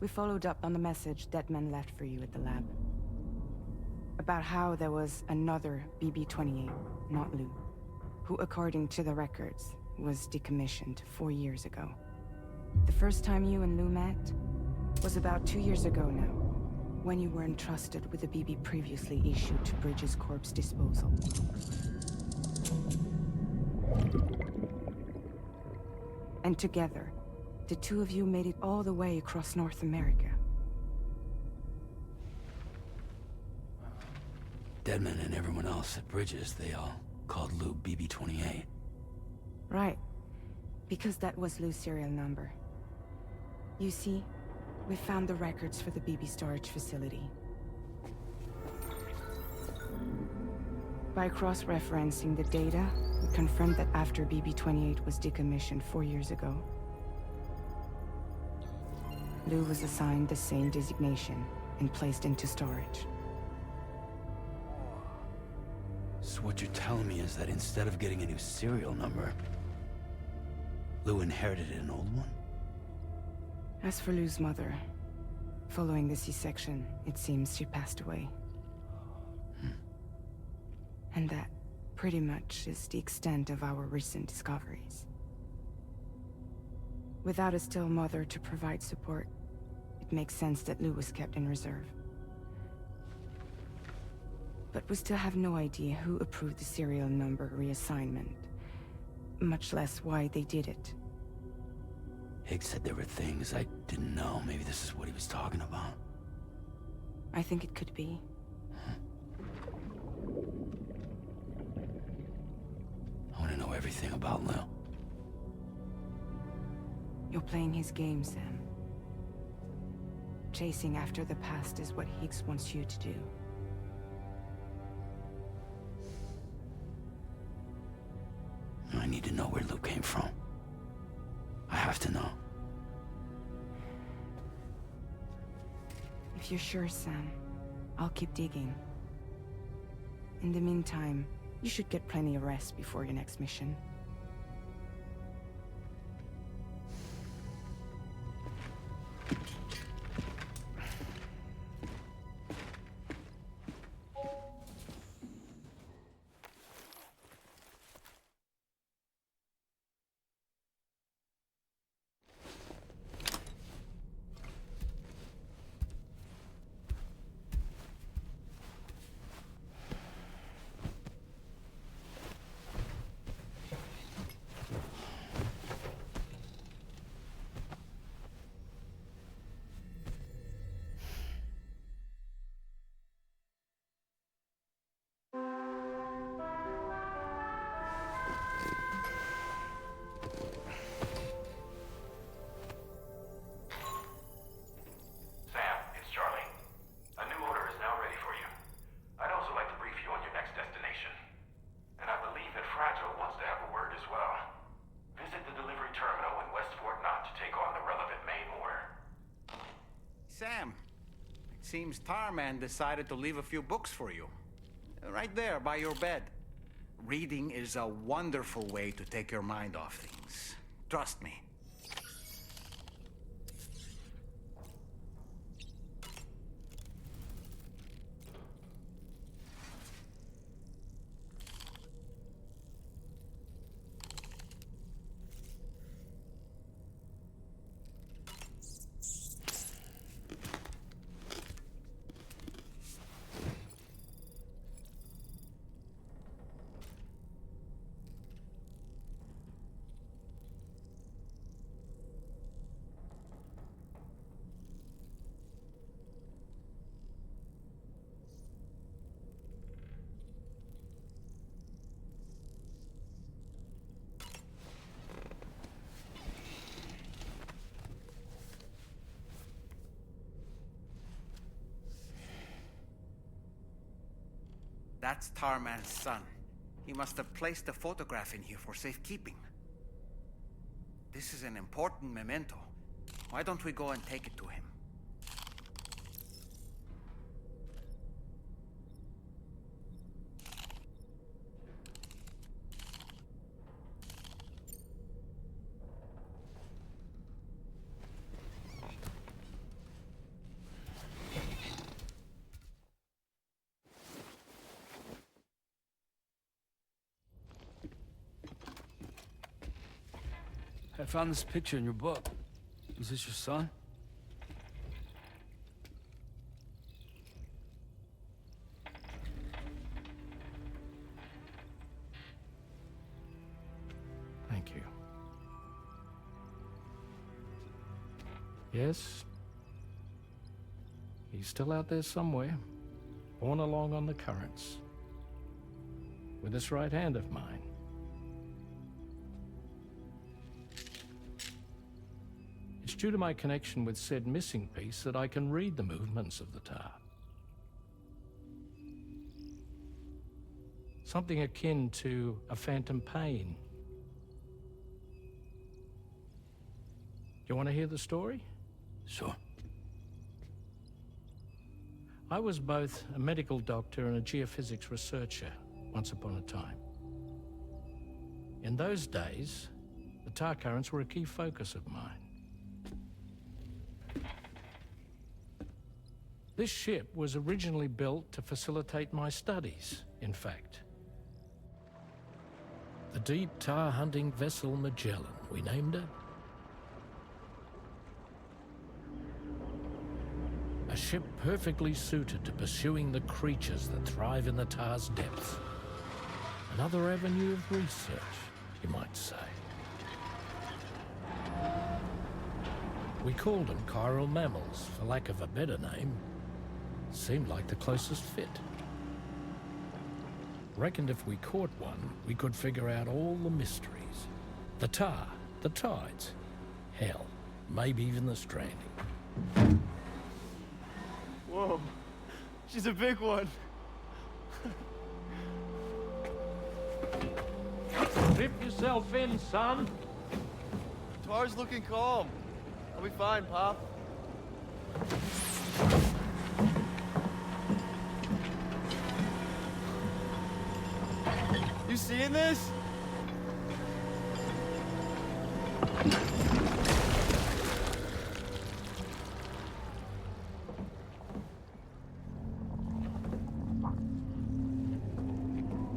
We followed up on the message Deadman left for you at the lab. About how there was another BB-28, not Lou, who, according to the records, was decommissioned 4 years ago. The first time you and Lou met was about 2 years ago now, when you were entrusted with the BB previously issued to Bridges Corp's disposal. And together, the two of you made it all the way across North America. Deadman and everyone else at Bridges, they all called Lou BB-28. Right. Because that was Lou's serial number. You see, we found the records for the BB storage facility. By cross-referencing the data, we confirmed that after BB-28 was decommissioned 4 years ago, Lou was assigned the same designation and placed into storage. So what you're telling me is that instead of getting a new serial number, Lou inherited an old one? As for Lou's mother, Following the C-section, it seems she passed away. And that pretty much is the extent of our recent discoveries. Without a still mother to provide support, it makes sense that Lou was kept in reserve. But we still have no idea who approved the serial number reassignment, much less why they did it. Higgs said there were things I didn't know. Maybe this is what he was talking about. I think it could be. I want to know everything about Lil. You're playing his game, Sam. Chasing after the past is what Higgs wants you to do. I need to know where Lou came from. I have to know. If you're sure, Sam, I'll keep digging. In the meantime, you should get plenty of rest before your next mission. Sam, it seems Tarman decided to leave a few books for you. Right there, by your bed. Reading is a wonderful way to take your mind off things. Trust me. That's Tarman's son. He must have placed a photograph in here for safekeeping. This is an important memento. Why don't we go and take it to him? I found this picture in your book. Is this your son? Thank you. Yes. He's still out there somewhere, borne along on the currents, with this right hand of mine. It's due to my connection with said missing piece that I can read the movements of the tar. Something akin to a phantom pain. You want to hear the story? Sure. I was both a medical doctor and a geophysics researcher once upon a time. In those days, the tar currents were a key focus of mine. This ship was originally built to facilitate my studies, in fact. The deep tar hunting vessel Magellan, we named it. A ship perfectly suited to pursuing the creatures that thrive in the tar's depths. Another avenue of research, you might say. We called them chiral mammals, for lack of a better name. Seemed like the closest fit. Reckoned if we caught one, we could figure out all the mysteries. The tar, the tides, hell, maybe even the stranding. Whoa, she's a big one. Strip yourself in, son. Tar's looking calm. I'll be fine, Pop. You seeing this?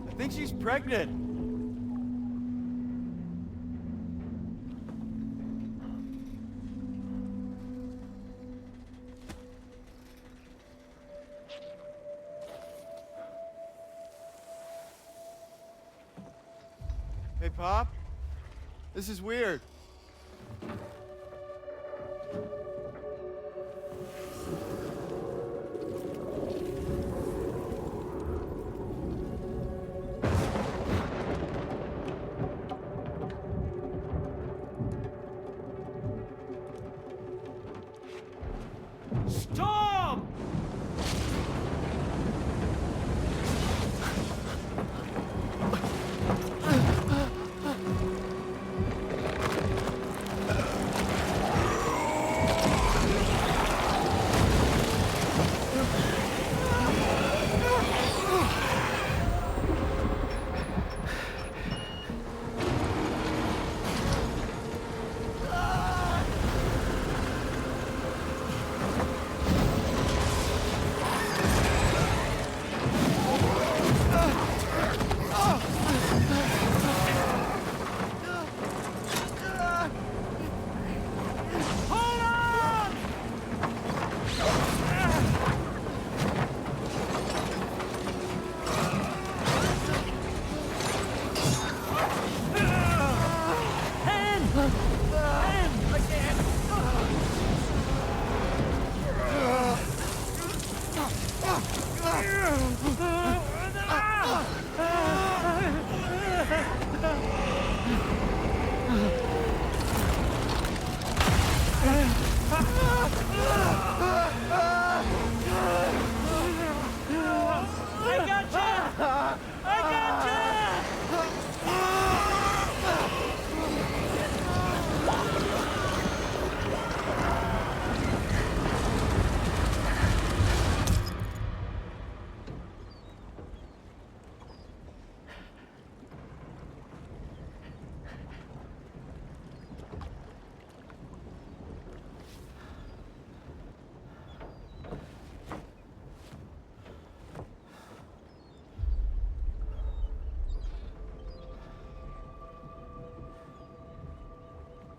I think she's pregnant. Hey, Pop. This is weird. Storm!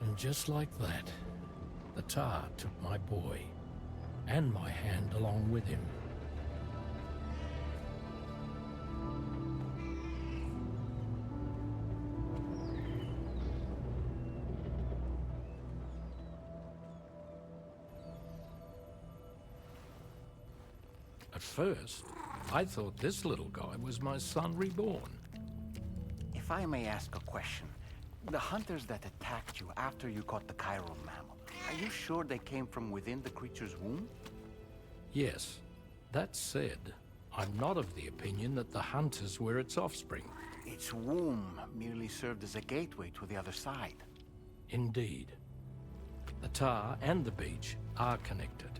And just like that, the tar took my boy, and my hand along with him. At first, I thought this little guy was my son reborn. If I may ask a question, the hunters that attacked you after you caught the chiral mammal, are you sure they came from within the creature's womb? Yes. That said, I'm not of the opinion that the hunters were its offspring. Its womb merely served as a gateway to the other side. Indeed. The tar and the beach are connected.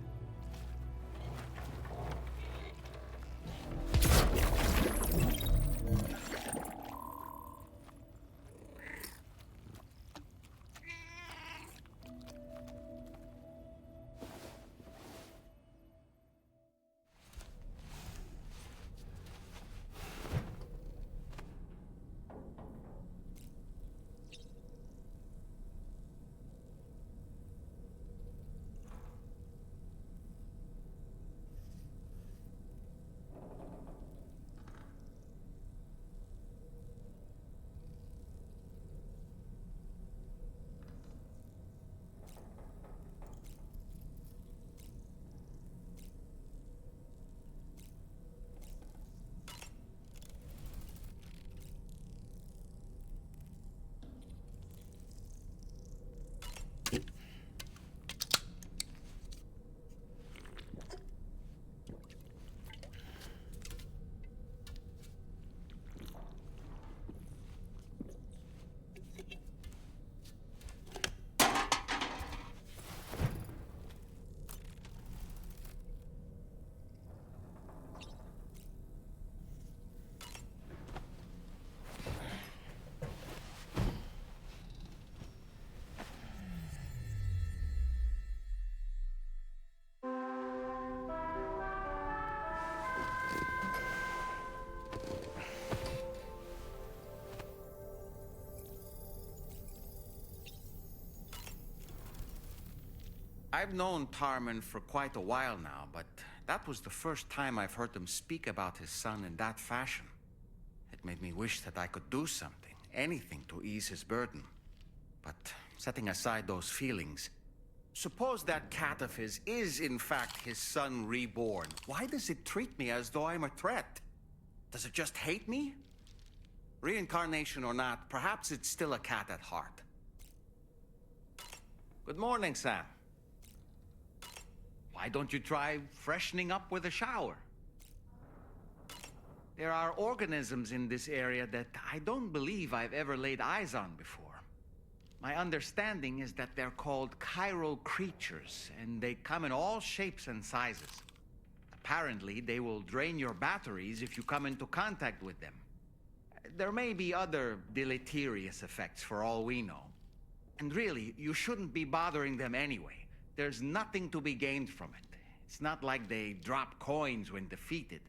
I've known Tarman for quite a while now, but that was the first time I've heard him speak about his son in that fashion. It made me wish that I could do something, anything to ease his burden. But setting aside those feelings, suppose that cat of his is in fact his son reborn. Why does it treat me as though I'm a threat? Does it just hate me? Reincarnation or not, perhaps it's still a cat at heart. Good morning, Sam. Why don't you try freshening up with a shower? There are organisms in this area that I don't believe I've ever laid eyes on before. My understanding is that they're called chiral creatures, and they come in all shapes and sizes. Apparently, they will drain your batteries if you come into contact with them. There may be other deleterious effects for all we know. And really, you shouldn't be bothering them anyway. There's nothing to be gained from it. It's not like they drop coins when defeated.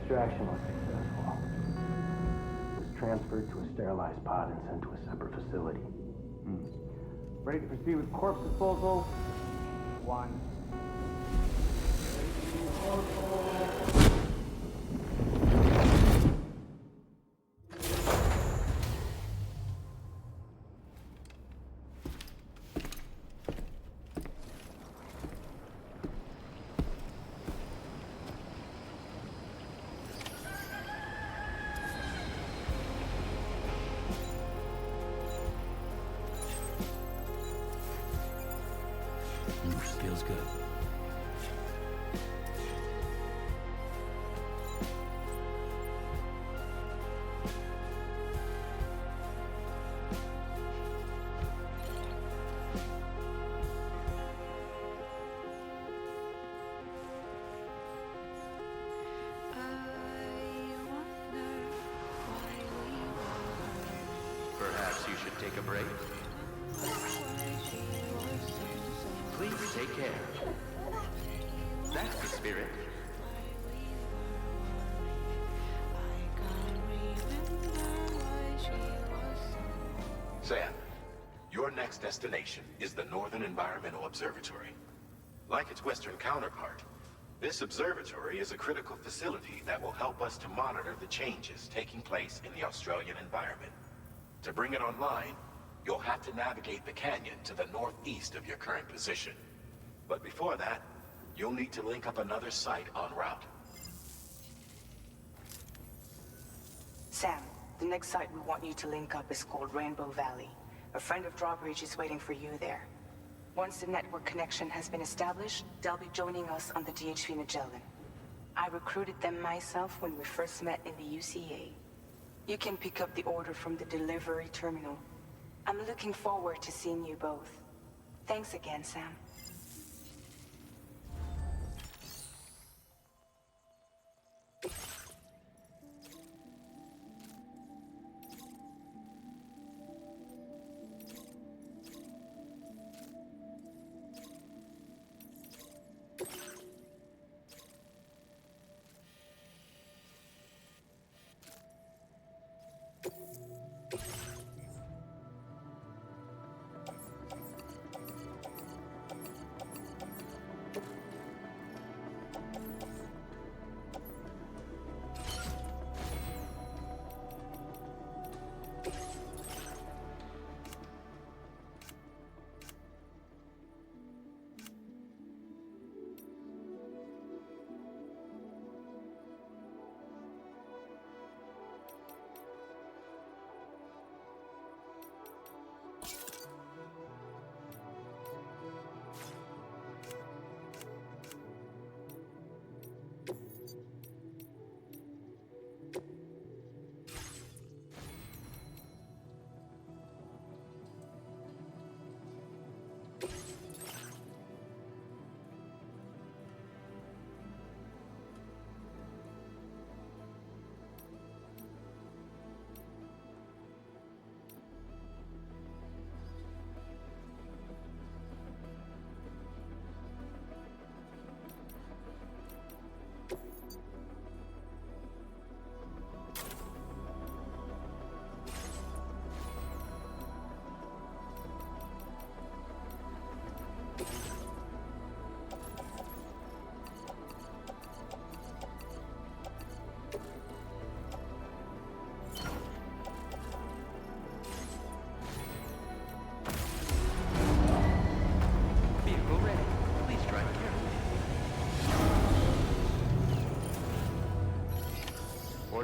Extraction was successful. It was transferred to a sterilized pod and sent to a separate facility. Ready to proceed with corpse disposal? 1. Feels good. Perhaps you should take a break? Please take care. That's the spirit. Sam, your next destination is the Northern Environmental Observatory. Like its Western counterpart, this observatory is a critical facility that will help us to monitor the changes taking place in the Australian environment. To bring it online, you'll have to navigate the canyon to the northeast of your current position. But before that, you'll need to link up another site en route. Sam, the next site we want you to link up is called Rainbow Valley. A friend of Drawbridge is waiting for you there. Once the network connection has been established, they'll be joining us on the DHV Magellan. I recruited them myself when we first met in the UCA. You can pick up the order from the delivery terminal. I'm looking forward to seeing you both. Thanks again, Sam.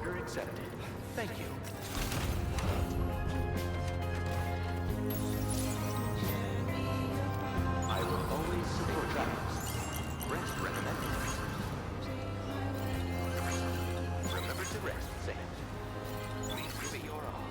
Order accepted. Thank you. I will always support others. Rest recommended. Remember to rest, Sam. Please give it your all.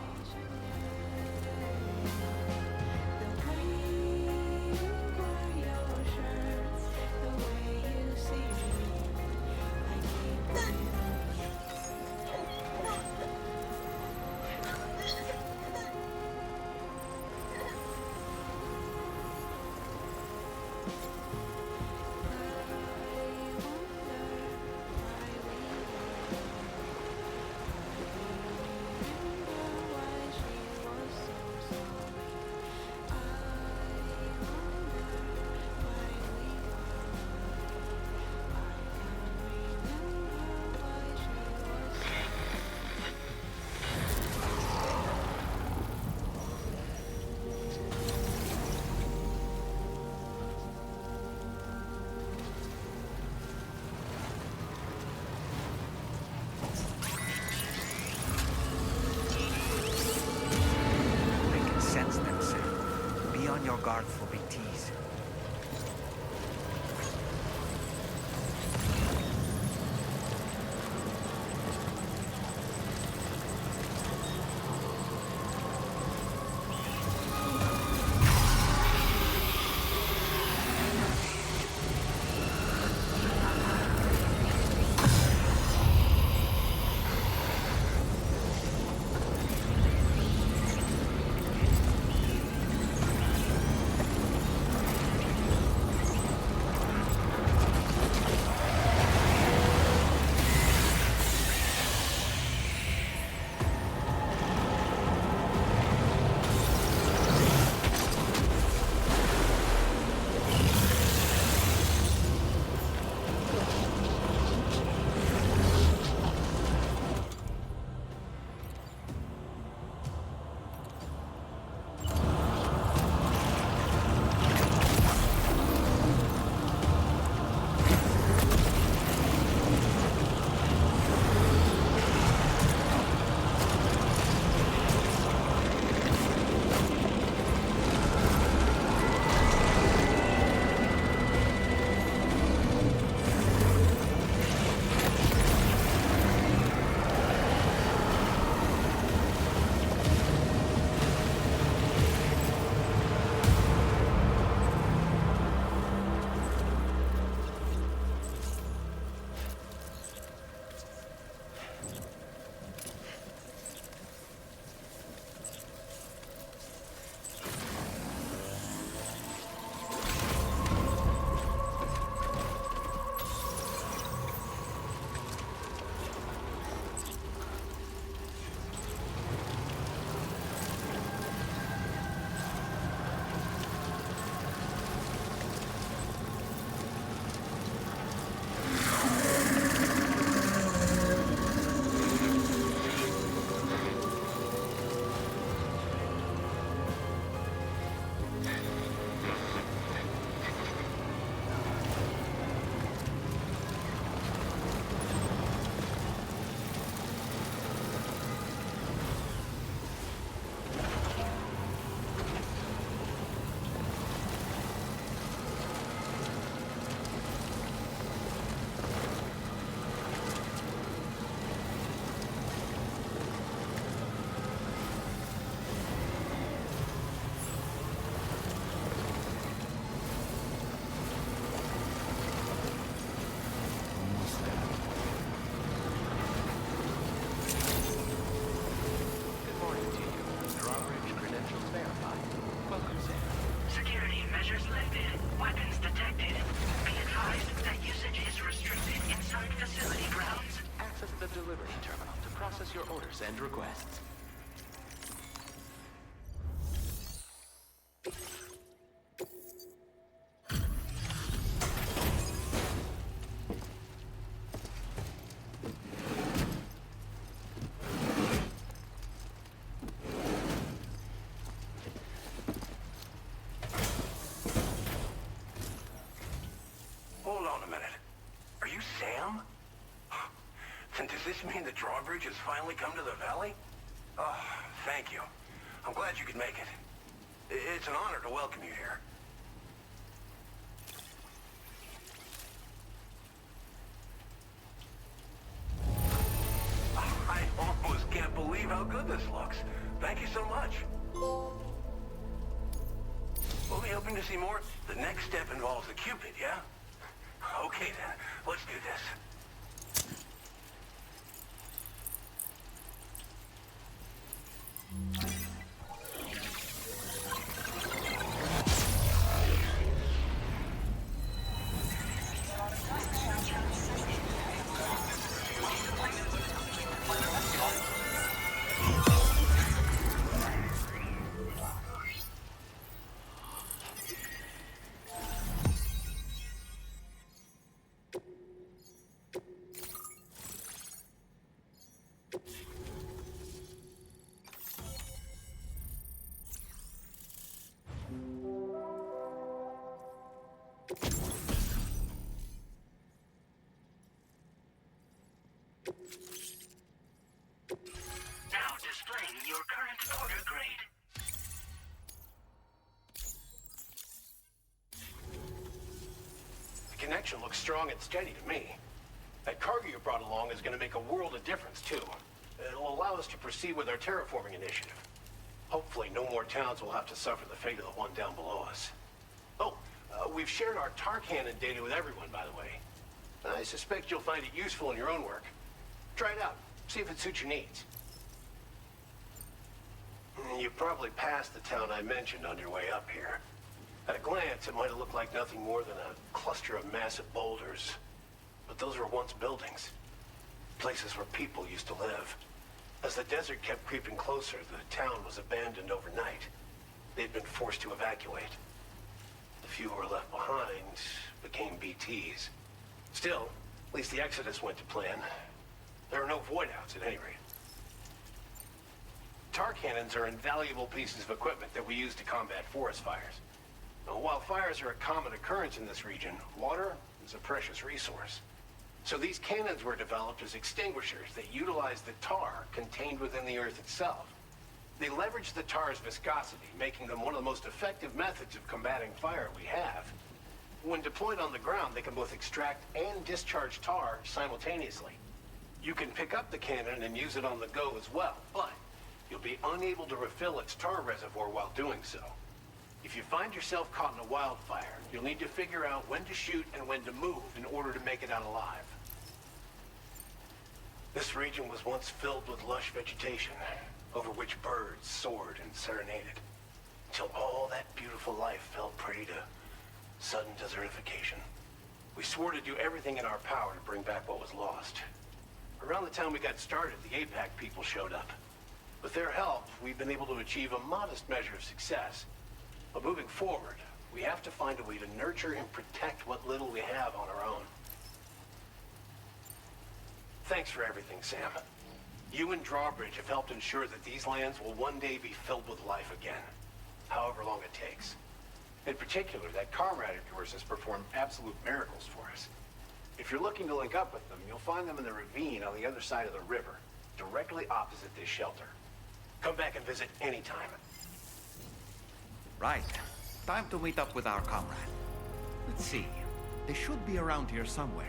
Your guard for BTs. Your orders and requests. Hold on a minute. Are you Sam? And does this mean the drawbridge has finally come to the valley? Oh, thank you. I'm glad you could make it. It's an honor to welcome you here. I almost can't believe how good this looks. Thank you so much. We'll be hoping to see more. The next step involves the Cupid, yeah? Okay then, let's do this. Now displaying your current order grade. The connection looks strong and steady to me. That cargo you brought along is going to make a world of difference, too. It'll allow us to proceed with our terraforming initiative. Hopefully, no more towns will have to suffer the fate of the one down below us. Oh, we've shared our tar cannon data with everyone, by the way. I suspect you'll find it useful in your own work. Try it out. See if it suits your needs. You probably passed the town I mentioned on your way up here. At a glance, it might have looked like nothing more than a cluster of massive boulders. But those were once buildings. Places where people used to live. As the desert kept creeping closer, the town was abandoned overnight. They'd been forced to evacuate. The few who were left behind became BTs. Still, at least the exodus went to plan. There are no void-outs at any rate. Tar cannons are invaluable pieces of equipment that we use to combat forest fires. Now, while fires are a common occurrence in this region, water is a precious resource. So these cannons were developed as extinguishers that utilize the tar contained within the earth itself. They leverage the tar's viscosity, making them one of the most effective methods of combating fire we have. When deployed on the ground, they can both extract and discharge tar simultaneously. You can pick up the cannon and use it on the go as well, but you'll be unable to refill its tar reservoir while doing so. If you find yourself caught in a wildfire, you'll need to figure out when to shoot and when to move in order to make it out alive. This region was once filled with lush vegetation, over which birds soared and serenaded, until all that beautiful life fell prey to sudden desertification. We swore to do everything in our power to bring back what was lost. Around the time we got started, the APAC people showed up. With their help, we've been able to achieve a modest measure of success. But moving forward, we have to find a way to nurture and protect what little we have on our own. Thanks for everything, Sam. You and Drawbridge have helped ensure that these lands will one day be filled with life again, however long it takes. In particular, that comrade of yours has performed absolute miracles for us. If you're looking to link up with them, you'll find them in the ravine on the other side of the river, directly opposite this shelter. Come back and visit anytime. Right. Time to meet up with our comrade. Let's see. They should be around here somewhere.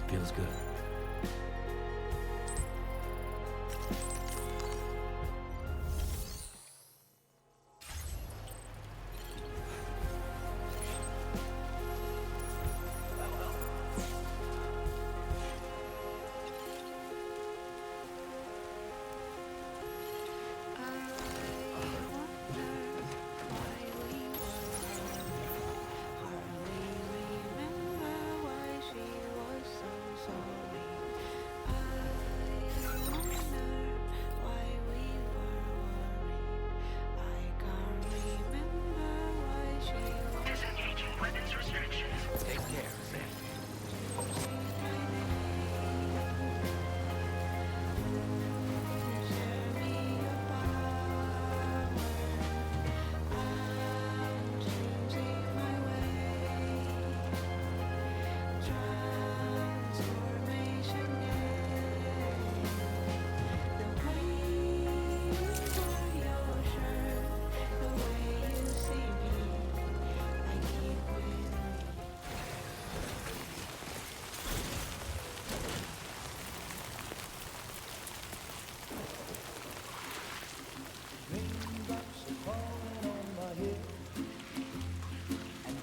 Feels good. Remember why she was so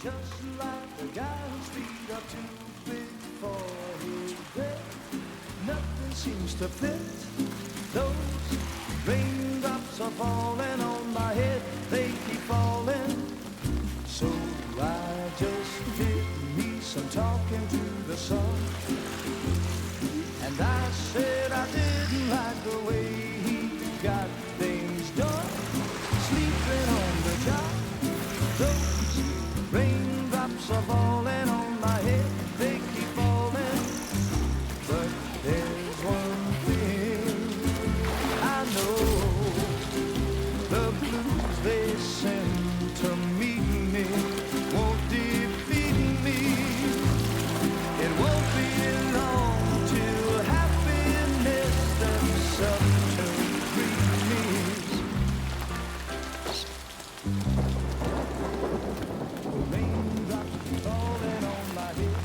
just like the guy whose feet are too big for his bed. Nothing seems to fit. Those raindrops are falling on my head, they keep falling. So I just did me some talking to the sun. And I said I didn't like the way he got things done. Sleeping on the job, those raindrops are falling on my head, they keep falling. But there's one thing I know, the blues they send to meet me won't defeat me. It won't be long till happiness steps up to greet me. The raindrops falling on my head,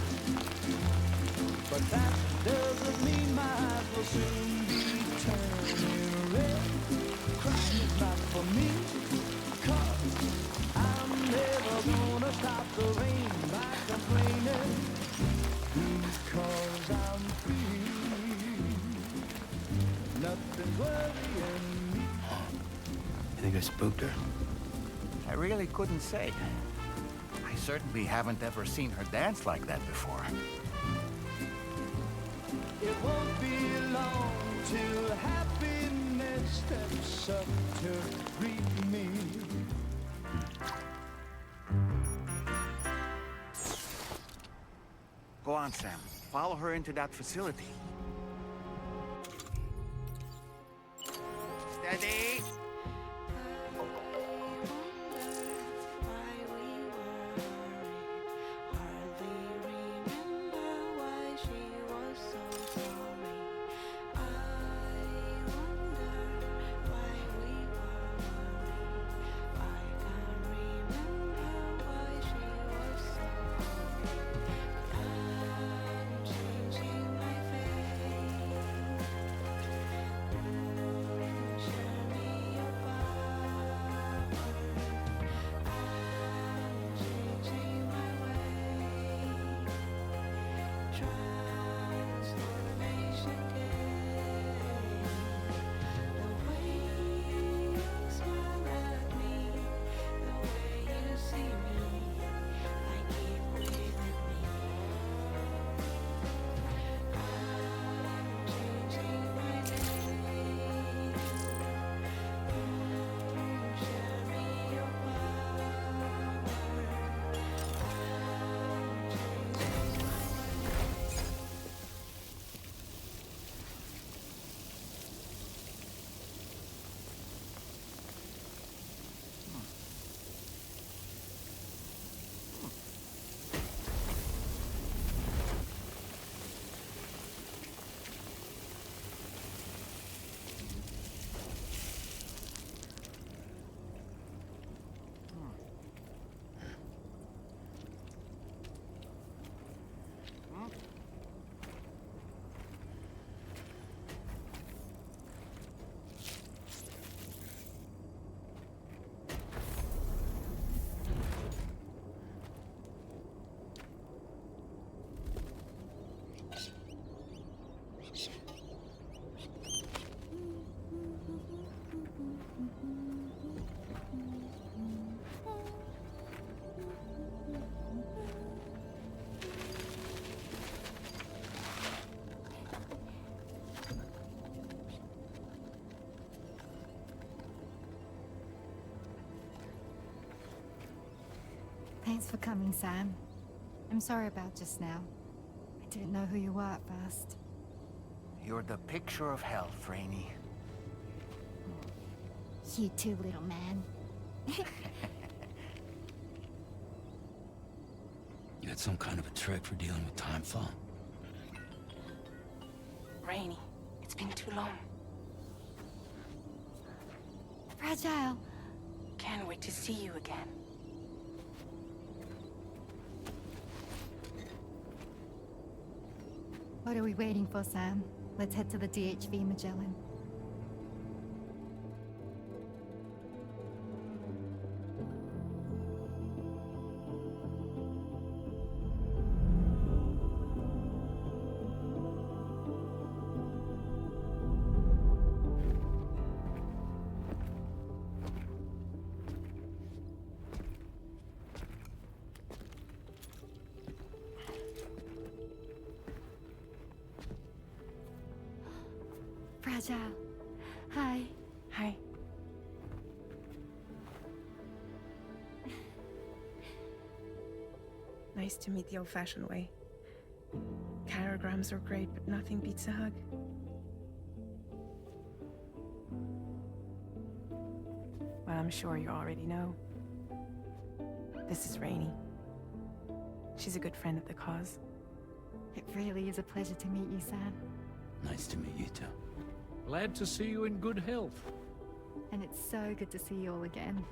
but that doesn't mean my eyes will soon be turning red. Crying is not for me, 'cause I'm never gonna stop the rain by complaining, because I'm free. Nothing's worrying me. You think I spooked her? I really couldn't say. I certainly haven't ever seen her dance like that before. It won't be long till happiness steps up to greet me. Go on, Sam. Follow her into that facility. Steady! Thanks for coming, Sam. I'm sorry about just now. I didn't know who you were at first. You're the picture of health, Rainey. You too, little man. You had some kind of a trick for dealing with time fall? Rainey, it's been too long. Fragile. Can't wait to see you again. What are we waiting for, Sam? Let's head to the DHV Magellan. Fragile. Hi. Hi. Nice to meet the old-fashioned way. Carograms are great, but nothing beats a hug. Well, I'm sure you already know. This is Rainey. She's a good friend of the cause. It really is a pleasure to meet you, Sam. Nice to meet you too. Glad to see you in good health. And it's so good to see you all again.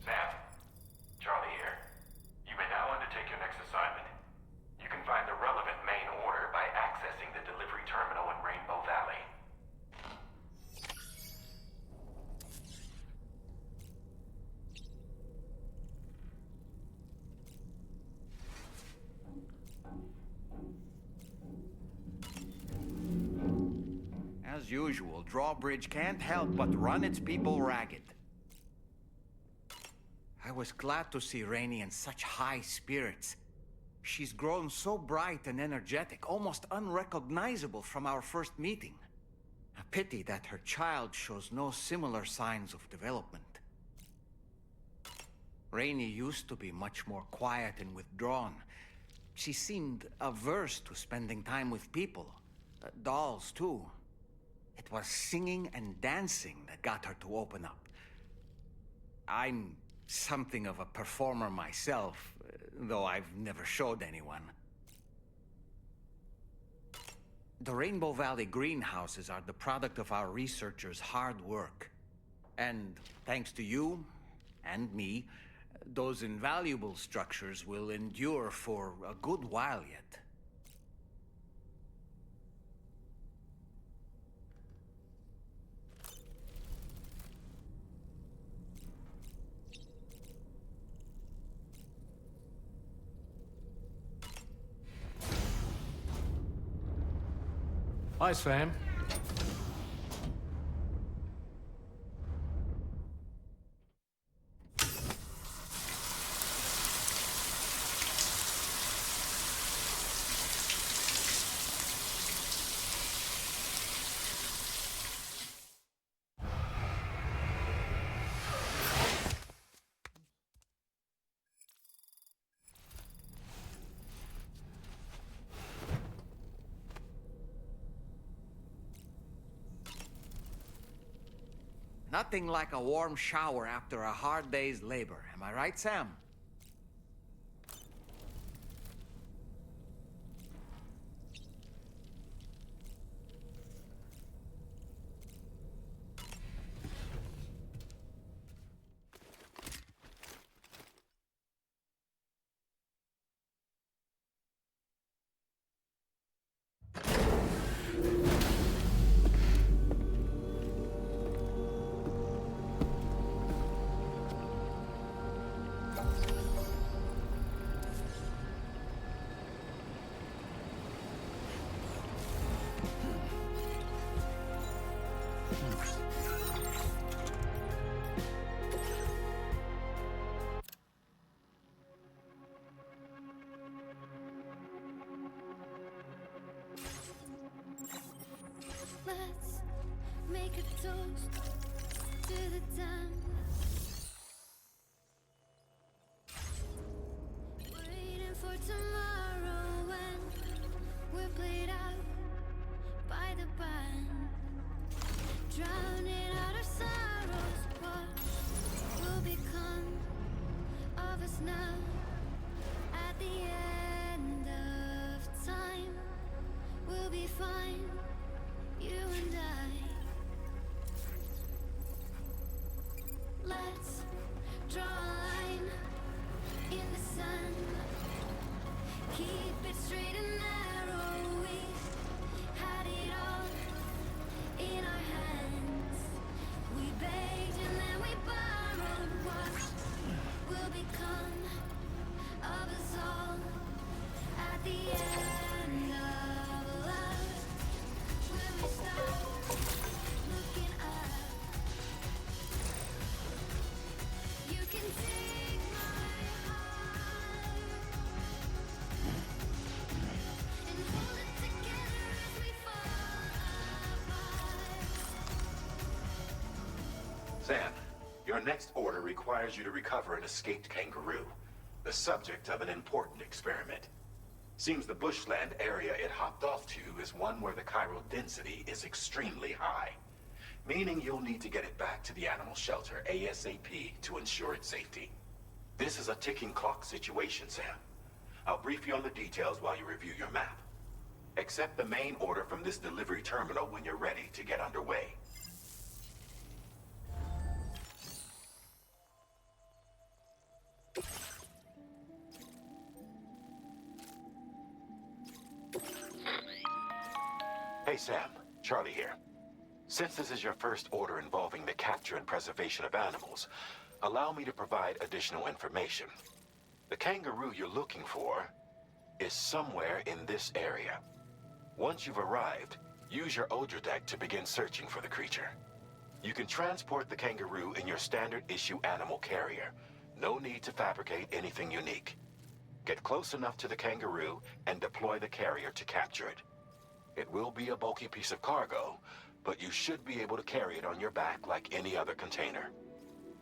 Sam, Charlie here. You may now undertake your next assignment. You can find the relevant main order by accessing the delivery terminal in Rainbow Valley. As usual, Drawbridge can't help but run its people ragged. I was glad to see Rainey in such high spirits. She's grown so bright and energetic, almost unrecognizable from our first meeting. A pity that her child shows no similar signs of development. Rainey used to be much more quiet and withdrawn. She seemed averse to spending time with people. Dolls, too. It was singing and dancing that got her to open up. I'm something of a performer myself, though I've never showed anyone. The Rainbow Valley greenhouses are the product of our researchers' hard work. And thanks to you and me, those invaluable structures will endure for a good while yet. Hi, Sam. Nothing like a warm shower after a hard day's labor. Am I right, Sam? Let's make a toast to the time. Waiting for tomorrow when we're played out by the band. Drowning out our sorrows, what will become of us now? At the end of time, we'll be fine. You and I. Sam, your next order requires you to recover an escaped kangaroo, the subject of an important experiment. Seems the bushland area it hopped off to is one where the chiral density is extremely high, meaning you'll need to get it back to the animal shelter ASAP to ensure its safety. This is a ticking clock situation, Sam. I'll brief you on the details while you review your map. Accept the main order from this delivery terminal when you're ready to get underway. Hey Sam, Charlie here. Since this is your first order involving the capture and preservation of animals, allow me to provide additional information. The kangaroo you're looking for is somewhere in this area. Once you've arrived, use your Odradek to begin searching for the creature. You can transport the kangaroo in your standard issue animal carrier. No need to fabricate anything unique. Get close enough to the kangaroo and deploy the carrier to capture it. It will be a bulky piece of cargo, but you should be able to carry it on your back like any other container.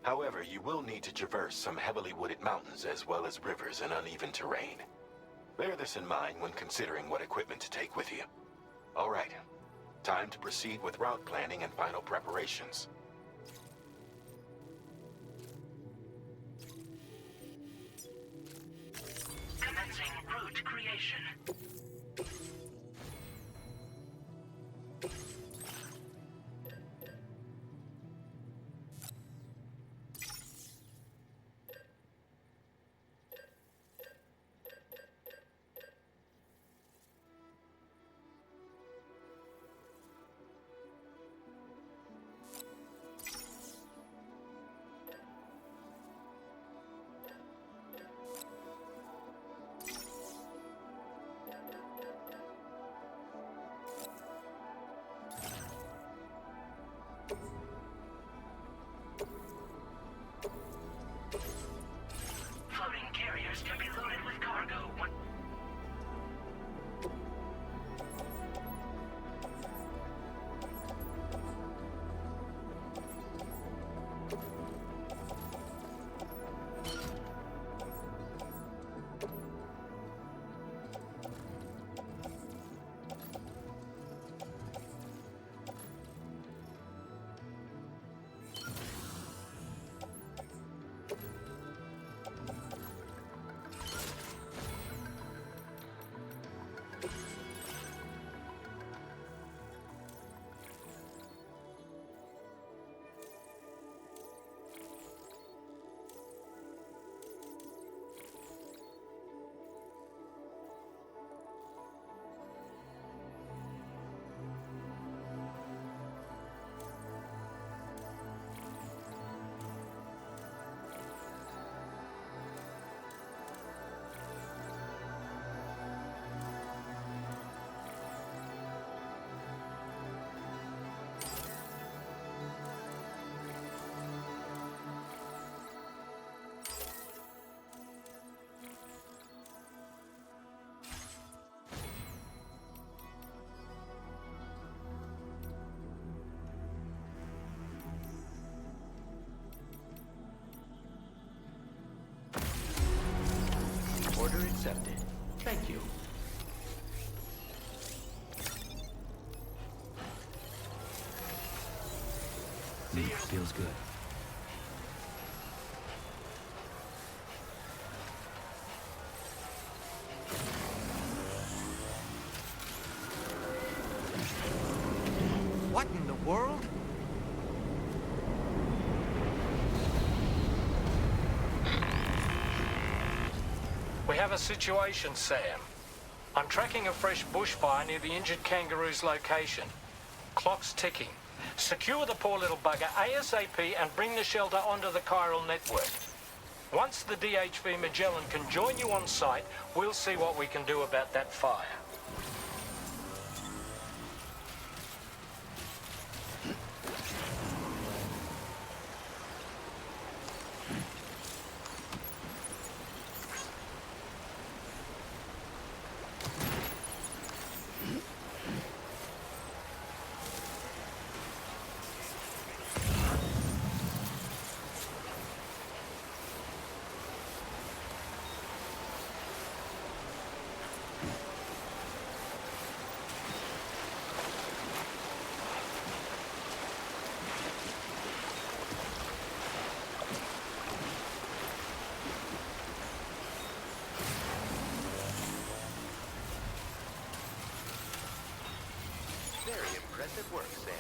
However, you will need to traverse some heavily wooded mountains as well as rivers and uneven terrain. Bear this in mind when considering what equipment to take with you. All right, time to proceed with route planning and final preparations. Commencing route creation. Floating carriers can be loaded with cargo. Order accepted. Thank you. Feels good. What in the world? We have a situation, Sam. I'm tracking a fresh bushfire near the injured kangaroo's location. Clock's ticking. Secure the poor little bugger ASAP and bring the shelter onto the chiral network. Once the DHV Magellan can join you on site, we'll see what we can do about that fire. Very impressive work, Sam.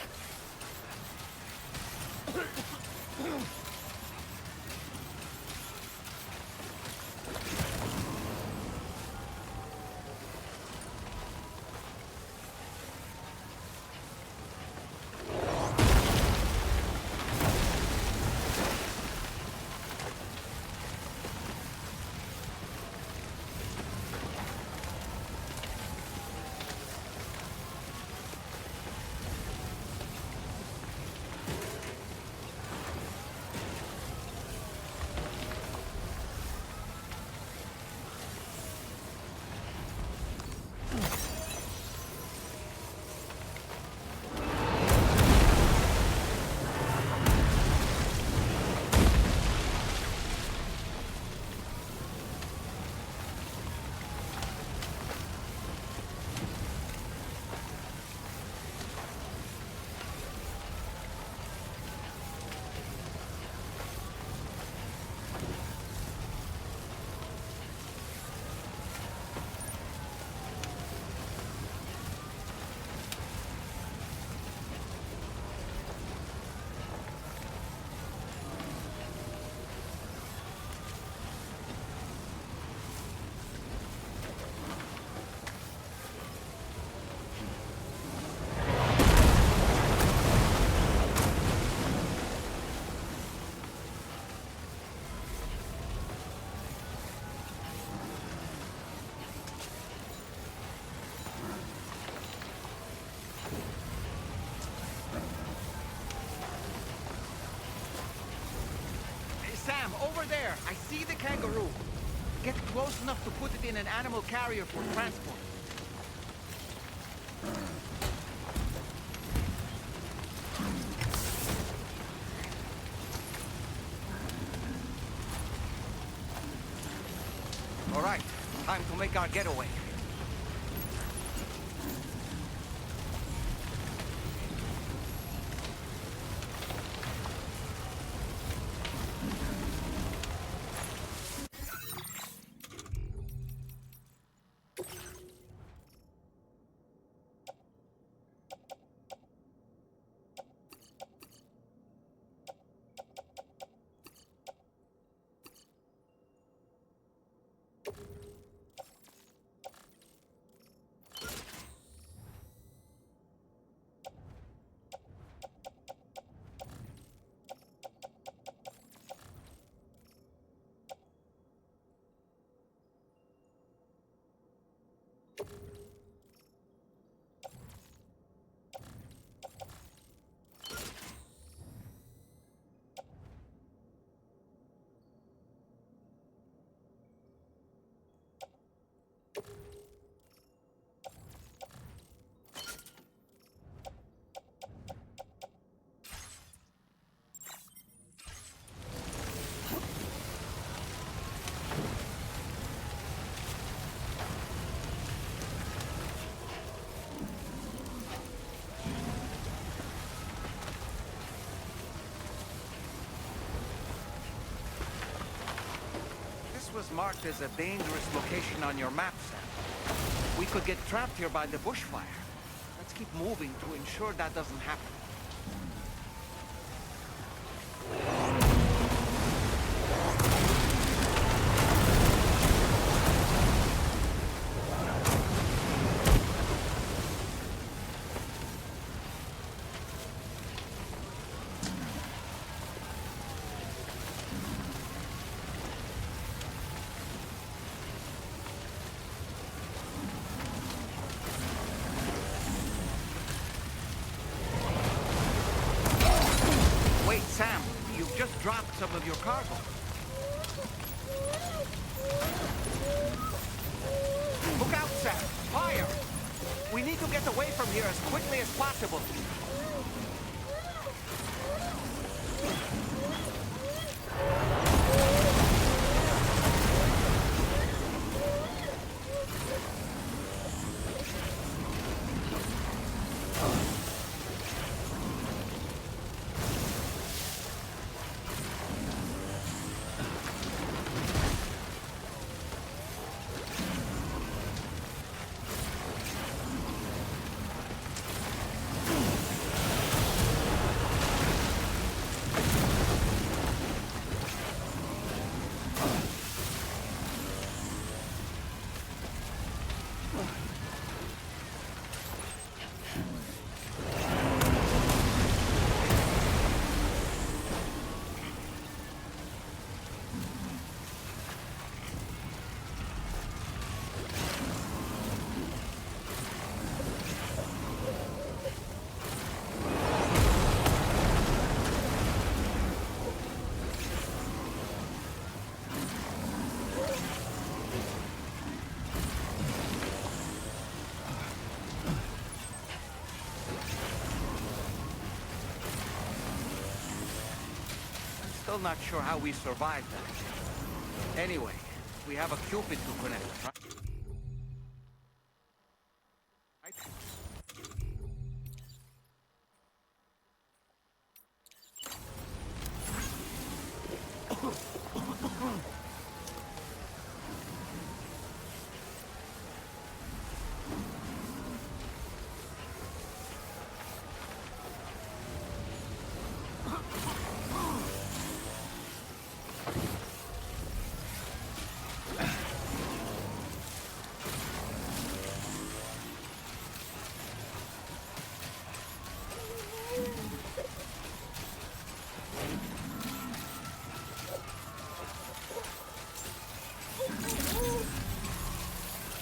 Sam, over there! I see the kangaroo! Get close enough to put it in an animal carrier for transport. All right, time to make our getaway. Was marked as a dangerous location on your map, Sam. We could get trapped here by the bushfire. Let's keep moving to ensure that doesn't happen. Sam, you've just dropped some of your cargo. Look out, Sam! Fire! We need to get away from here as quickly as possible. Still not sure how we survived that. Anyway, we have a Cupid to connect, right?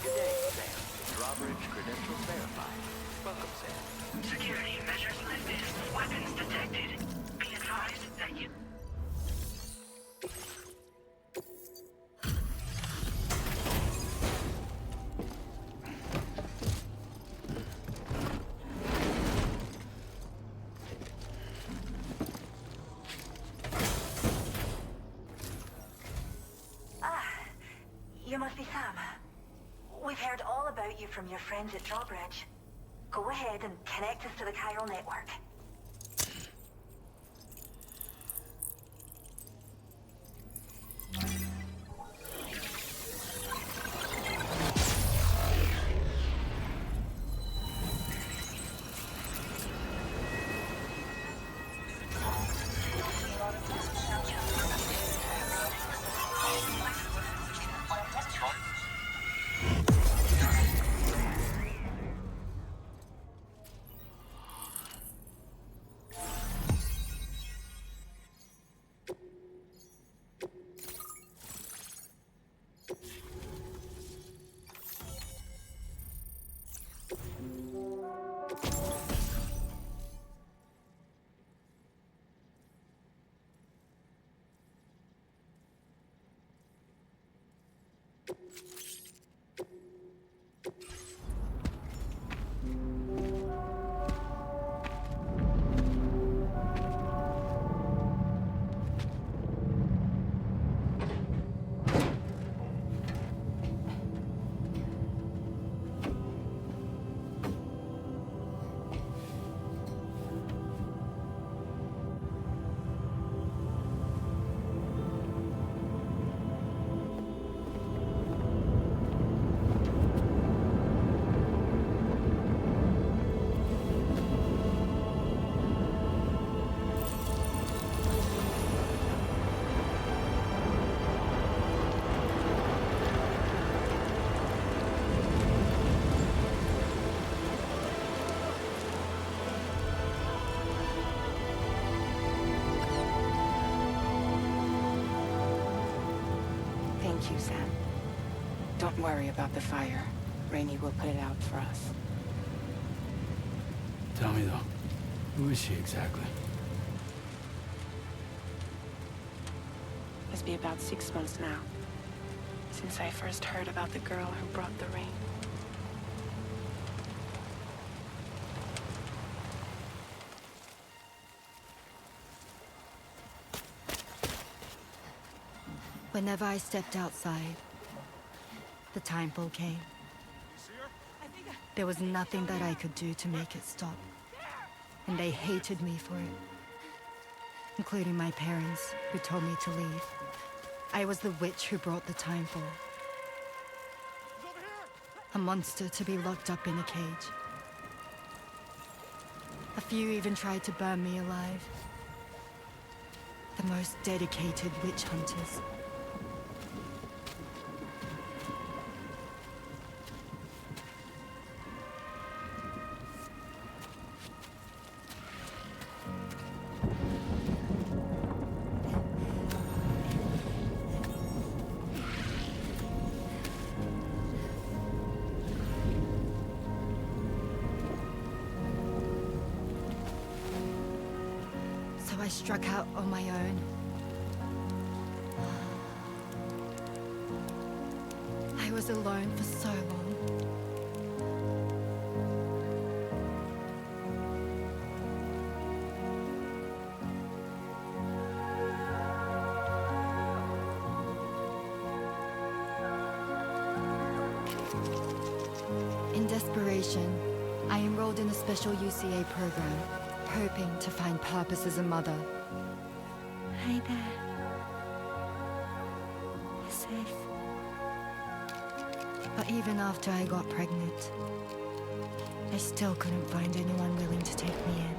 Good day, Sam. Drawbridge credentials verified. Welcome, Sam. Security measures lifted. Weapons detected. Be advised that you... You must be Sam. We've heard all about you from your friends at Drawbridge. Go ahead and connect us to the chiral network. Thank you, Sam. Don't worry about the fire. Rainey will put it out for us. Tell me, though, who is she exactly? Must be about 6 months now, since I first heard about the girl who brought the rain. Whenever I stepped outside, the timefall came. There was nothing that I could do to make it stop. And they hated me for it. Including my parents, who told me to leave. I was the witch who brought the timefall. A monster to be locked up in a cage. A few even tried to burn me alive. The most dedicated witch hunters. I struck out on my own. I was alone for so long. In desperation, I enrolled in a special UCA program, hoping to find purpose as a mother. Hi there. You're safe. But even after I got pregnant, I still couldn't find anyone willing to take me in.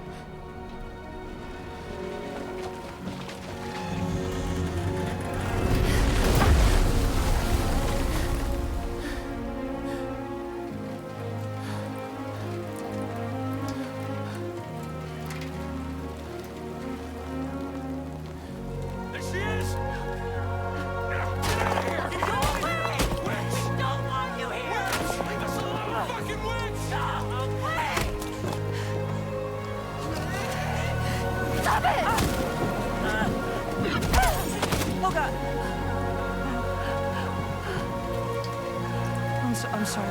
I'm sorry.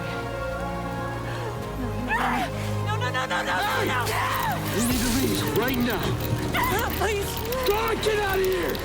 No! We need to leave right now. Please. God, get out of here!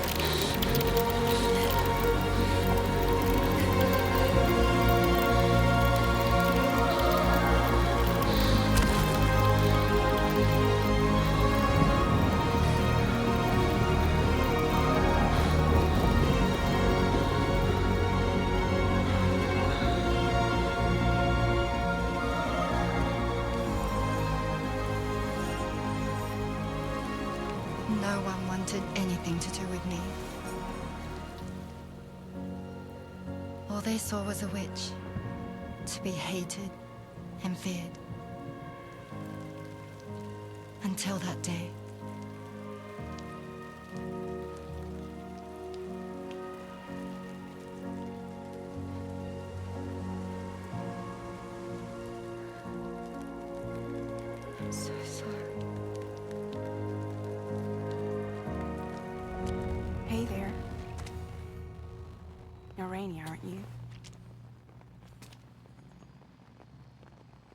No one wanted anything to do with me. All they saw was a witch, to be hated and feared. Until that day. I'm so sorry. Hey there. You're Rainy, aren't you?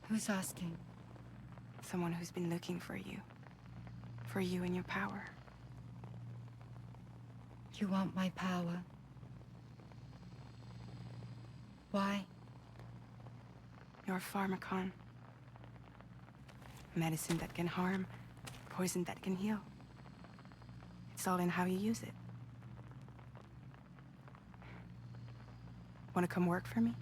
Who's asking? Someone who's been looking for you. For you and your power. You want my power? Why? You're a pharmacon. Medicine that can harm, poison that can heal. It's all in how you use it. Want to come work for me?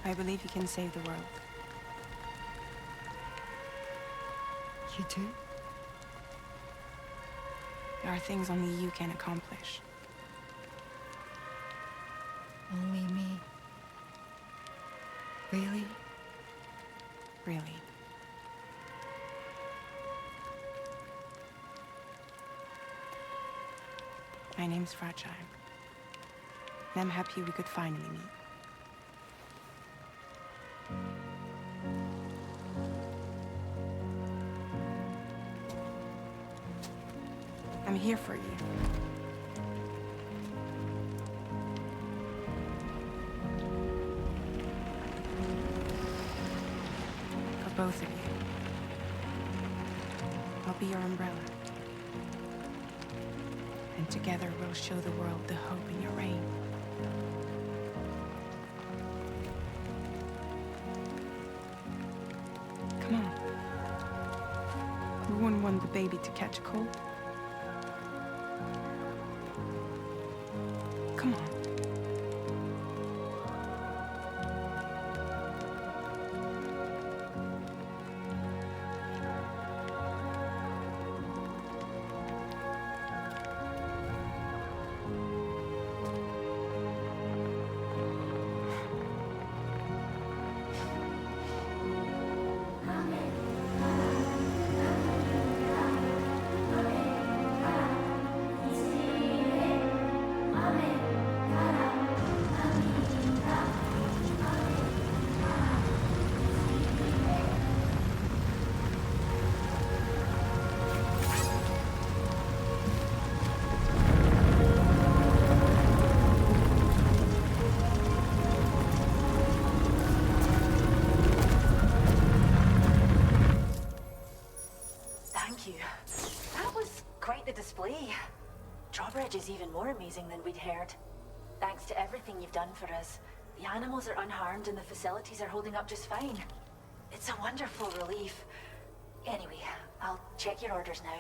I believe you can save the world. You do? There are things only you can accomplish. Only me. Really? Really. My name's Fragile. And I'm happy we could finally meet. I'm here for you. For both of you. I'll be your umbrella. And together we'll show the world the hope in your reign. Come on. We wouldn't want the baby to catch a cold. Come on. display. Drawbridge is even more amazing than we'd heard. Thanks to everything you've done for us, the animals are unharmed and the facilities are holding up just fine. It's a wonderful relief. Anyway, I'll check your orders now.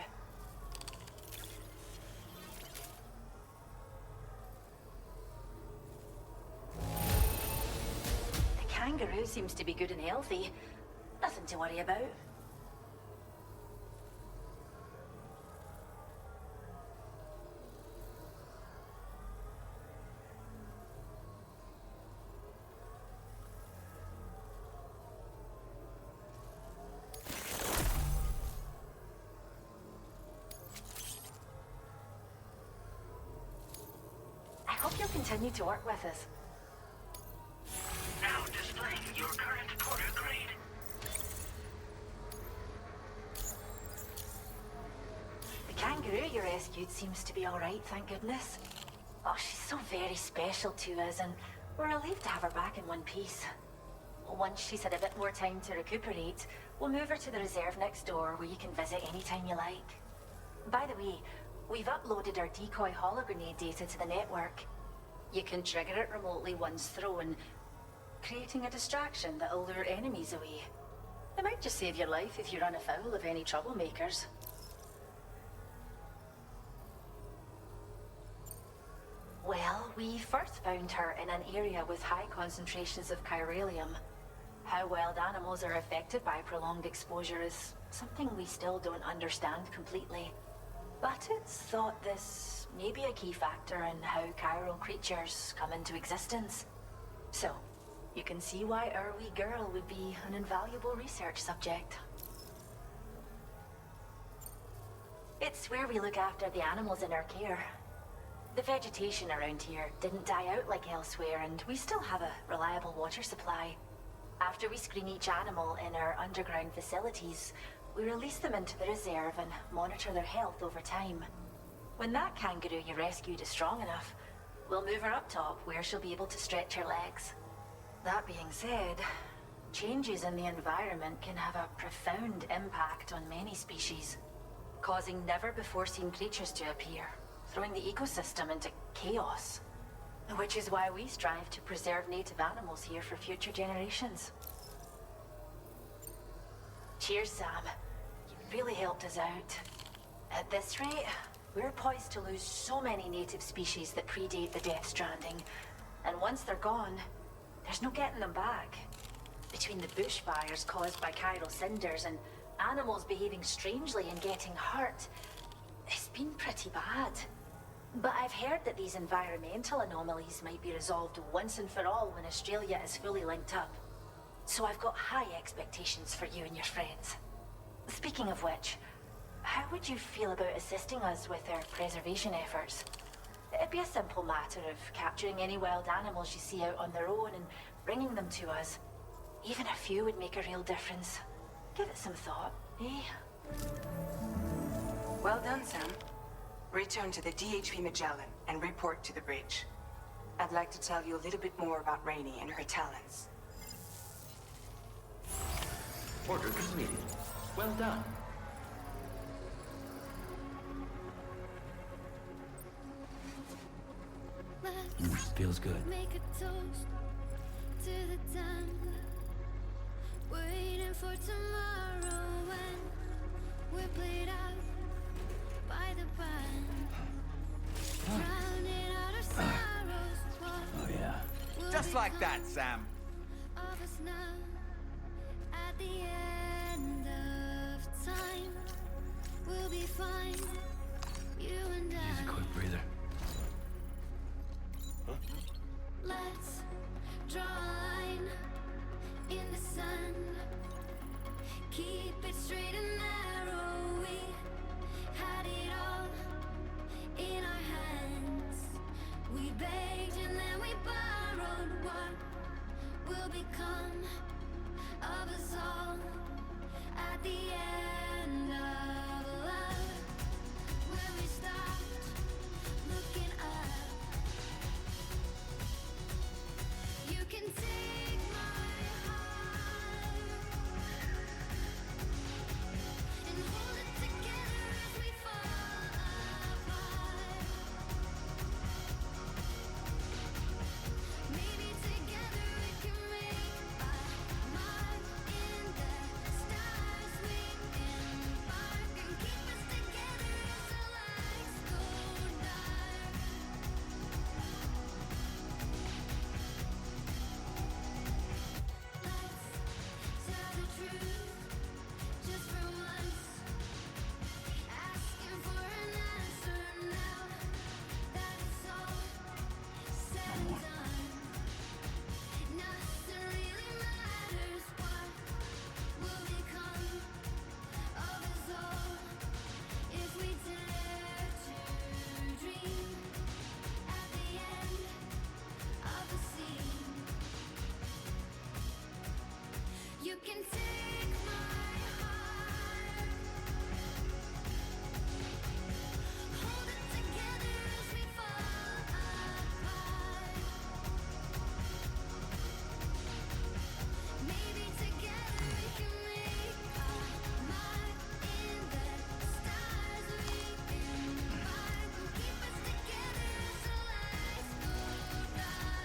The kangaroo seems to be good and healthy. Nothing to worry about. I hope you'll continue to work with us. Now displaying your current porter grade. The kangaroo you rescued seems to be alright, thank goodness. Oh, she's so very special to us, and we're relieved to have her back in one piece. Once she's had a bit more time to recuperate, we'll move her to the reserve next door where you can visit anytime you like. By the way, we've uploaded our decoy hologrenade data to the network. You can trigger it remotely once thrown, creating a distraction that'll lure enemies away. It might just save your life if you run afoul of any troublemakers. Well, we first found her in an area with high concentrations of chiralium. How wild animals are affected by prolonged exposure is something we still don't understand completely. But it's thought this may be a key factor in how chiral creatures come into existence. So, you can see why our wee girl would be an invaluable research subject. It's where we look after the animals in our care. The vegetation around here didn't die out like elsewhere, and we still have a reliable water supply. After we screen each animal in our underground facilities, we release them into the reserve and monitor their health over time. When that kangaroo you rescued is strong enough, we'll move her up top where she'll be able to stretch her legs. That being said, changes in the environment can have a profound impact on many species, causing never-before-seen creatures to appear, throwing the ecosystem into chaos. Which is why we strive to preserve native animals here for future generations. Cheers, Sam. You really helped us out. At this rate, we're poised to lose so many native species that predate the death stranding. And once they're gone, there's no getting them back. Between the bushfires caused by chiral cinders and animals behaving strangely and getting hurt, it's been pretty bad. But I've heard that these environmental anomalies might be resolved once and for all when Australia is fully linked up. So I've got high expectations for you and your friends. Speaking of which, how would you feel about assisting us with our preservation efforts? It'd be a simple matter of capturing any wild animals you see out on their own and bringing them to us. Even a few would make a real difference. Give it some thought, eh? Well done, Sam. Return to the DHV Magellan and report to the bridge. I'd like to tell you a little bit more about Rainey and her talents. Order completed. Well done. Feels good. Make a toast to the time, waiting for tomorrow when we're played out by the band, drowning out our sorrows. Oh yeah. Just like that, Sam. Of us now, at the end of time, we'll be fine. You and I. Use a quick breather. Let's draw a line in the sun. Keep it straight and narrow. We had it all in our hands. We begged and then we borrowed. What will become of us all at the end of love? When we stopped looking up. You can take my heart and hold it together as we fall can take my heart, hold it together as we fall apart. Maybe together we can make a mark in the stars we embark. Will keep us together as the lights go dark.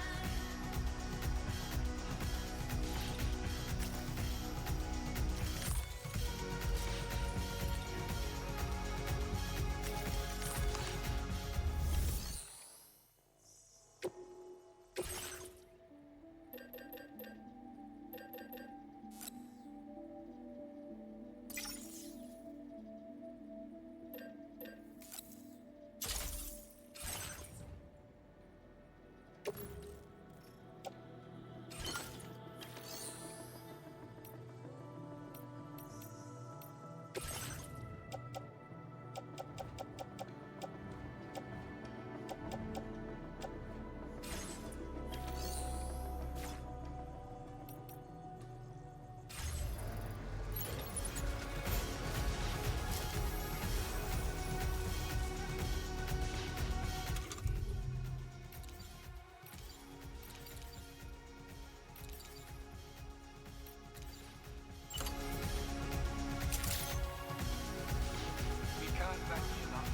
We can't back you up.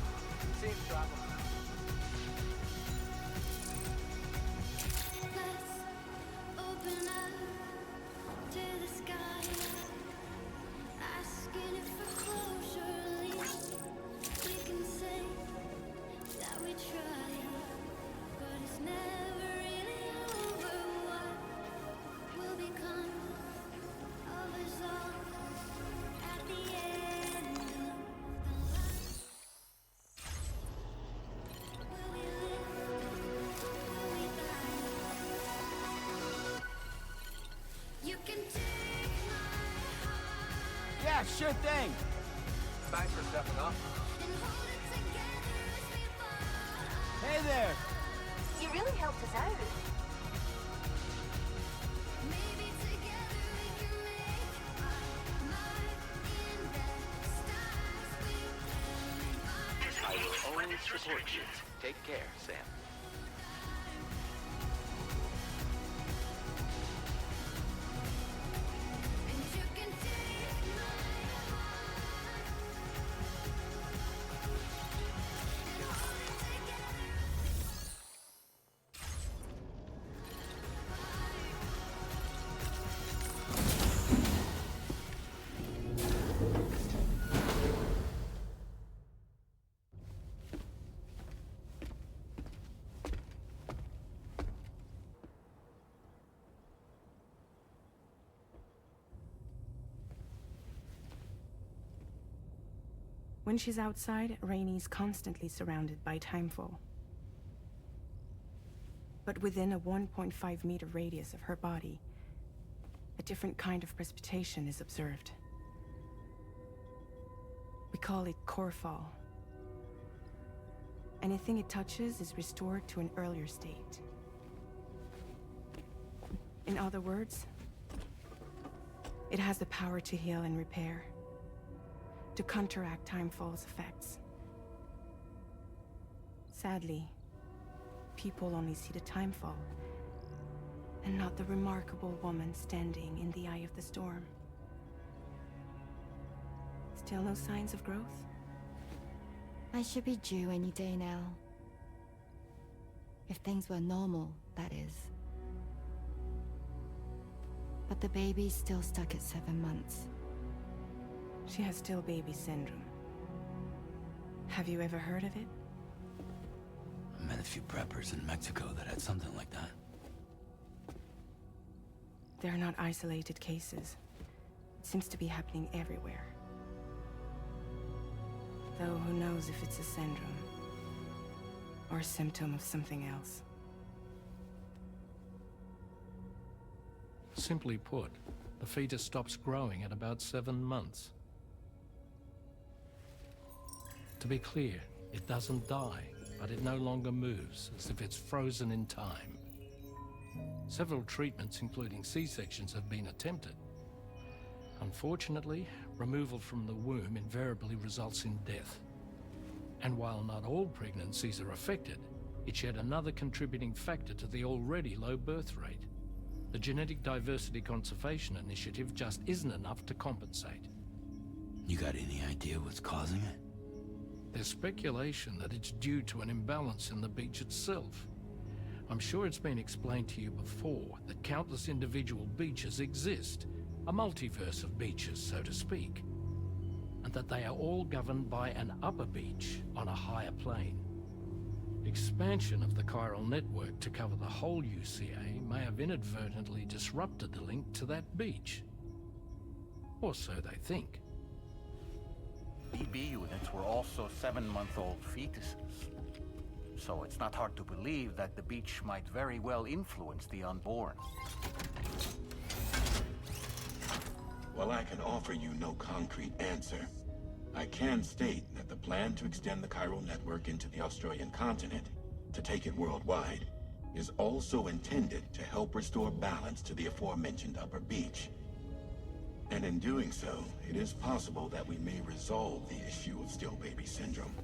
Safe travel. Let's open up to the sky, asking if for closure. At least we can say that we tried, but it's never really over. What will become of us all at the end of the line? Will we live? Will we die? You can take my heart Yeah, sure thing. Thanks for stepping up. and hold it together as we fall. Hey there. You really helped us out. Maybe together we can make a mark in the stars we embark. I will always support you. Take care, Sam. And you can take my heart and hold it together. When she's outside, Rainie's constantly surrounded by timefall. But within a 1.5 meter radius of her body, a different kind of precipitation is observed. We call it core fall. Anything it touches is restored to an earlier state. In other words, it has the power to heal and repair, to counteract timefall's effects. Sadly, people only see the timefall, and not the remarkable woman standing in the eye of the storm. Still no signs of growth? I should be due any day now. If things were normal, that is. But the baby's still stuck at 7 months. She has still baby syndrome. Have you ever heard of it? I met a few preppers in Mexico that had something like that. They're not isolated cases. It seems to be happening everywhere. Though who knows if it's a syndrome or a symptom of something else. Simply put, the fetus stops growing at about 7 months. To be clear, it doesn't die, but it no longer moves, as if it's frozen in time. Several treatments, including C-sections, have been attempted, Unfortunately, removal from the womb invariably results in death. And while not all pregnancies are affected, it's yet another contributing factor to the already low birth rate. The Genetic Diversity Conservation Initiative just isn't enough to compensate. You got any idea what's causing it? There's speculation that it's due to an imbalance in the beach itself. I'm sure it's been explained to you before that countless individual beaches exist, a multiverse of beaches, so to speak, and that they are all governed by an upper beach on a higher plane. Expansion of the chiral network to cover the whole UCA may have inadvertently disrupted the link to that beach. Or so they think. BB units were also 7-month-old fetuses. So it's not hard to believe that the beach might very well influence the unborn. While I can offer you no concrete answer, I can state that the plan to extend the chiral network into the Australian continent, to take it worldwide, is also intended to help restore balance to the aforementioned upper beach. And in doing so, it is possible that we may resolve the issue of still baby syndrome.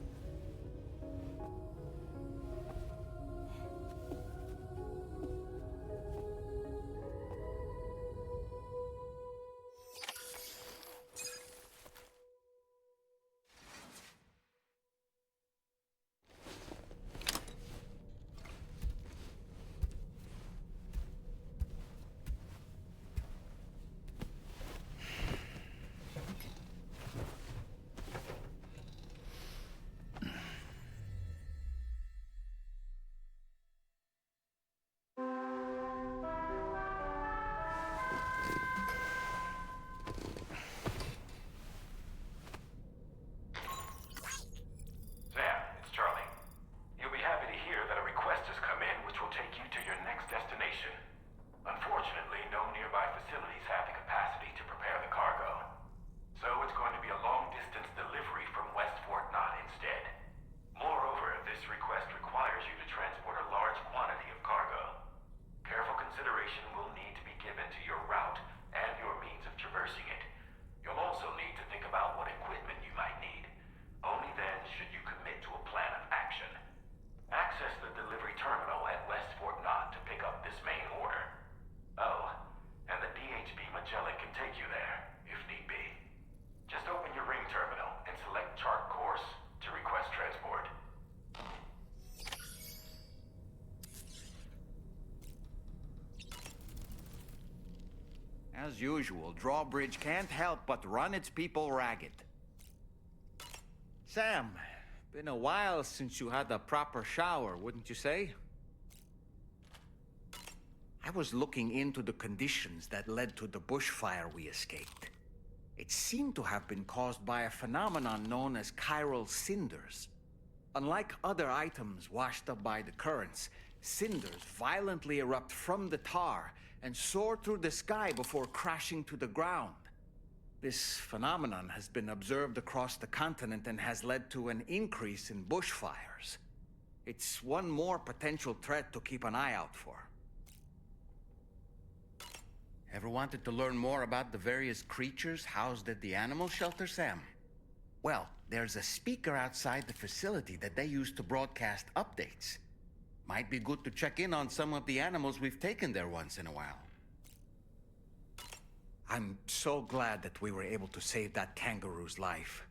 As usual, Drawbridge can't help but run its people ragged. Sam, been a while since you had a proper shower, wouldn't you say? I was looking into the conditions that led to the bushfire we escaped. It seemed to have been caused by a phenomenon known as chiral cinders. Unlike other items washed up by the currents, cinders violently erupt from the tar and soar through the sky before crashing to the ground. This phenomenon has been observed across the continent and has led to an increase in bushfires. It's one more potential threat to keep an eye out for. Ever wanted to learn more about the various creatures housed at the animal shelter, Sam? Well, there's a speaker outside the facility that they use to broadcast updates. Might be good to check in on some of the animals we've taken there once in a while. I'm so glad that we were able to save that kangaroo's life.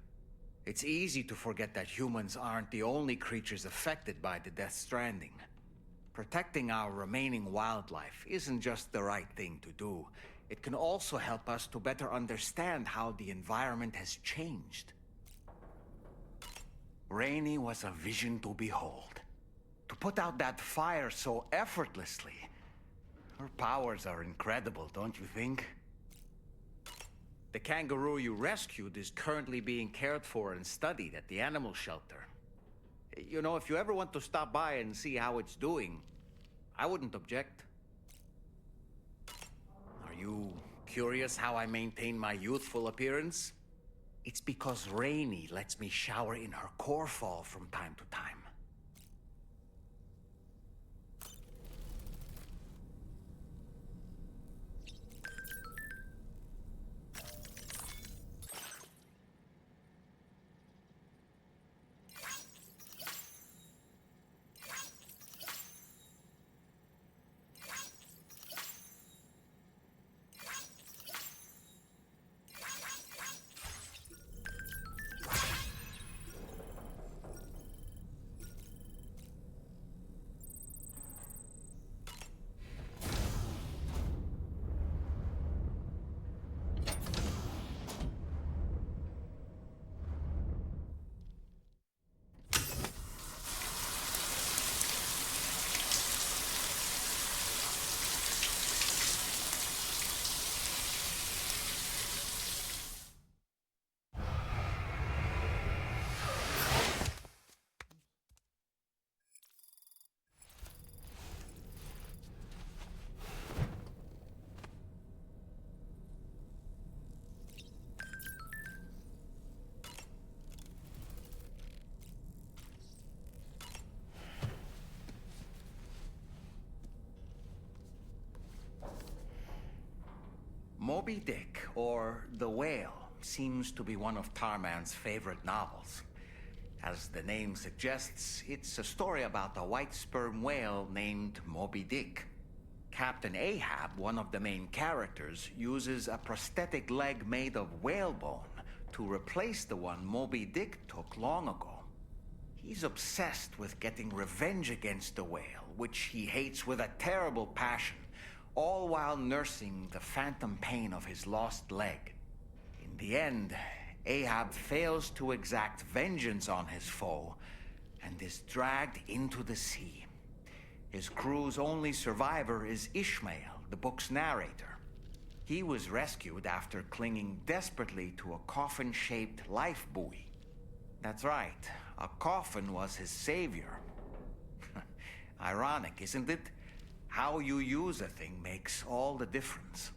It's easy to forget that humans aren't the only creatures affected by the Death Stranding. Protecting our remaining wildlife isn't just the right thing to do. It can also help us to better understand how the environment has changed. Rainey was a vision to behold. To put out that fire so effortlessly. Her powers are incredible, don't you think? The kangaroo you rescued is currently being cared for and studied at the animal shelter. You know, if you ever want to stop by and see how it's doing, I wouldn't object. Are you curious how I maintain my youthful appearance? It's because Rainey lets me shower in her core fall from time to time. Moby Dick, or The Whale, seems to be one of Tarman's favorite novels. As the name suggests, it's a story about a white sperm whale named Moby Dick. Captain Ahab, one of the main characters, uses a prosthetic leg made of whalebone to replace the one Moby Dick took long ago. He's obsessed with getting revenge against the whale, which he hates with a terrible passion, all while nursing the phantom pain of his lost leg. In the end, Ahab fails to exact vengeance on his foe and is dragged into the sea. His crew's only survivor is Ishmael, the book's narrator. He was rescued after clinging desperately to a coffin-shaped life buoy. That's right, a coffin was his savior. Ironic, isn't it? How you use a thing makes all the difference.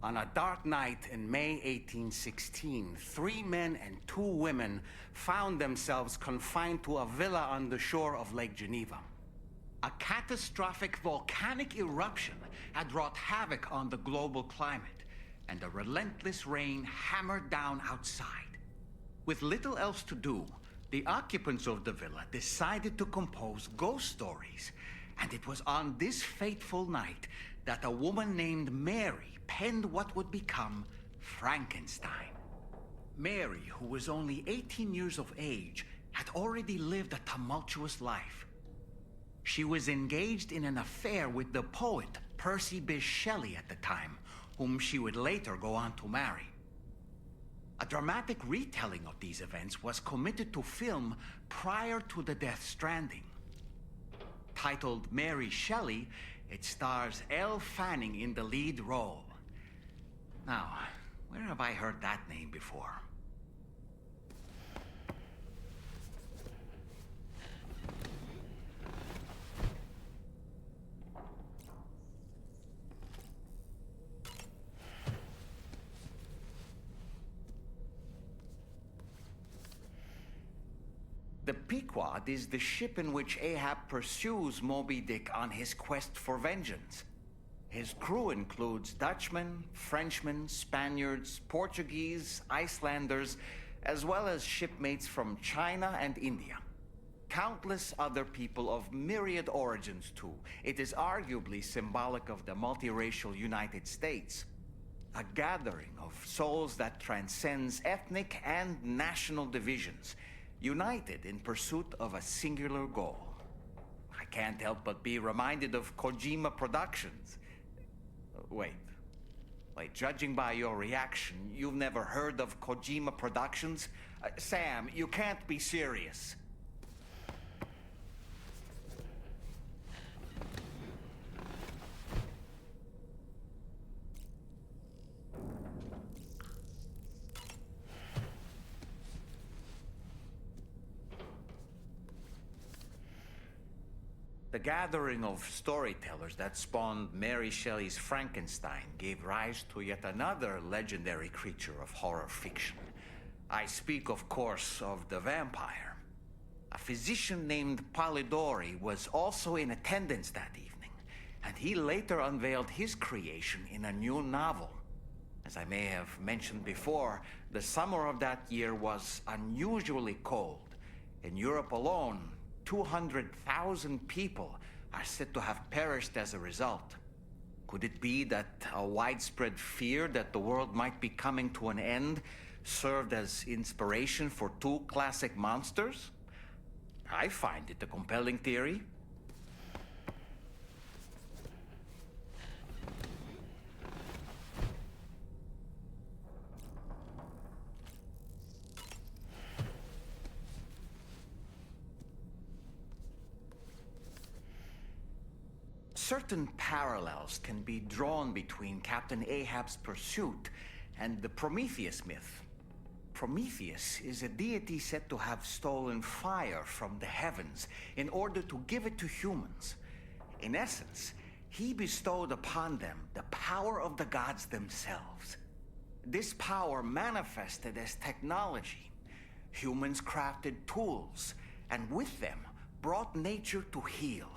On a dark night in May 1816, 3 men and 2 women found themselves confined to a villa on the shore of Lake Geneva. A catastrophic volcanic eruption had wrought havoc on the global climate, and a relentless rain hammered down outside. With little else to do, the occupants of the villa decided to compose ghost stories, and it was on this fateful night that a woman named Mary penned what would become Frankenstein. Mary, who was only 18 years of age, had already lived a tumultuous life. She was engaged in an affair with the poet Percy Bysshe Shelley at the time, whom she would later go on to marry. A dramatic retelling of these events was committed to film prior to the Death Stranding. Titled Mary Shelley, it stars Elle Fanning in the lead role. Now, where have I heard that name before? The Pequod is the ship in which Ahab pursues Moby Dick on his quest for vengeance. His crew includes Dutchmen, Frenchmen, Spaniards, Portuguese, Icelanders, as well as shipmates from China and India. Countless other people of myriad origins, too. It is arguably symbolic of the multiracial United States. A gathering of souls that transcends ethnic and national divisions, united in pursuit of a singular goal. I can't help but be reminded of Kojima Productions. Wait, judging by your reaction, you've never heard of Kojima Productions? Sam, you can't be serious. The gathering of storytellers that spawned Mary Shelley's Frankenstein gave rise to yet another legendary creature of horror fiction. I speak, of course, of the vampire. A physician named Polidori was also in attendance that evening, and he later unveiled his creation in a new novel. As I may have mentioned before, the summer of that year was unusually cold. In Europe alone, 200,000 people are said to have perished as a result. Could it be that a widespread fear that the world might be coming to an end served as inspiration for 2 classic monsters? I find it a compelling theory. Certain parallels can be drawn between Captain Ahab's pursuit and the Prometheus myth. Prometheus is a deity said to have stolen fire from the heavens in order to give it to humans. In essence, he bestowed upon them the power of the gods themselves. This power manifested as technology. Humans crafted tools, and with them brought nature to heal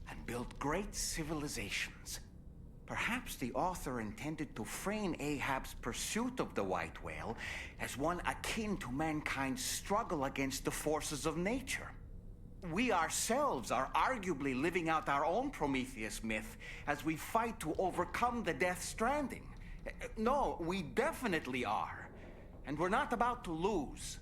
and built great civilizations. Perhaps the author intended to frame Ahab's pursuit of the white whale as one akin to mankind's struggle against the forces of nature. We ourselves are arguably living out our own Prometheus myth as we fight to overcome the Death Stranding. No, we definitely are. And we're not about to lose.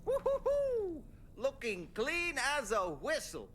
Woo-hoo-hoo! Looking clean as a whistle.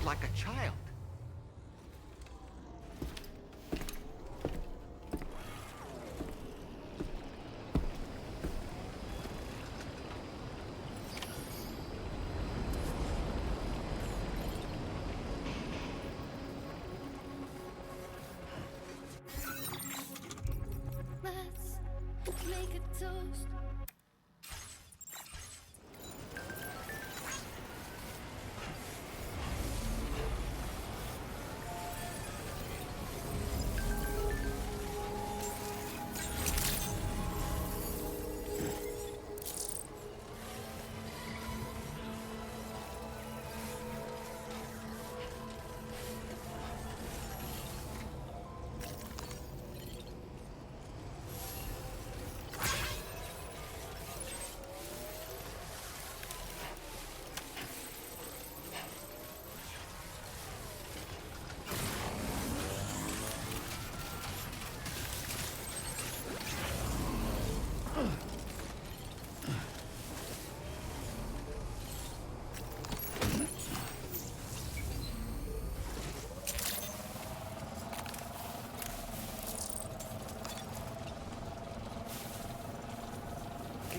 Like a child. Let's make a toast.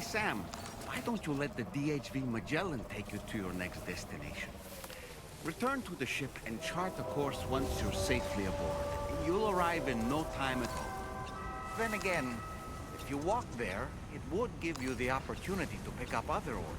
Sam, why don't you let the DHV Magellan take you to your next destination? Return to the ship and chart a course once you're safely aboard. You'll arrive in no time at all. Then again, if you walk there, it would give you the opportunity to pick up other orders.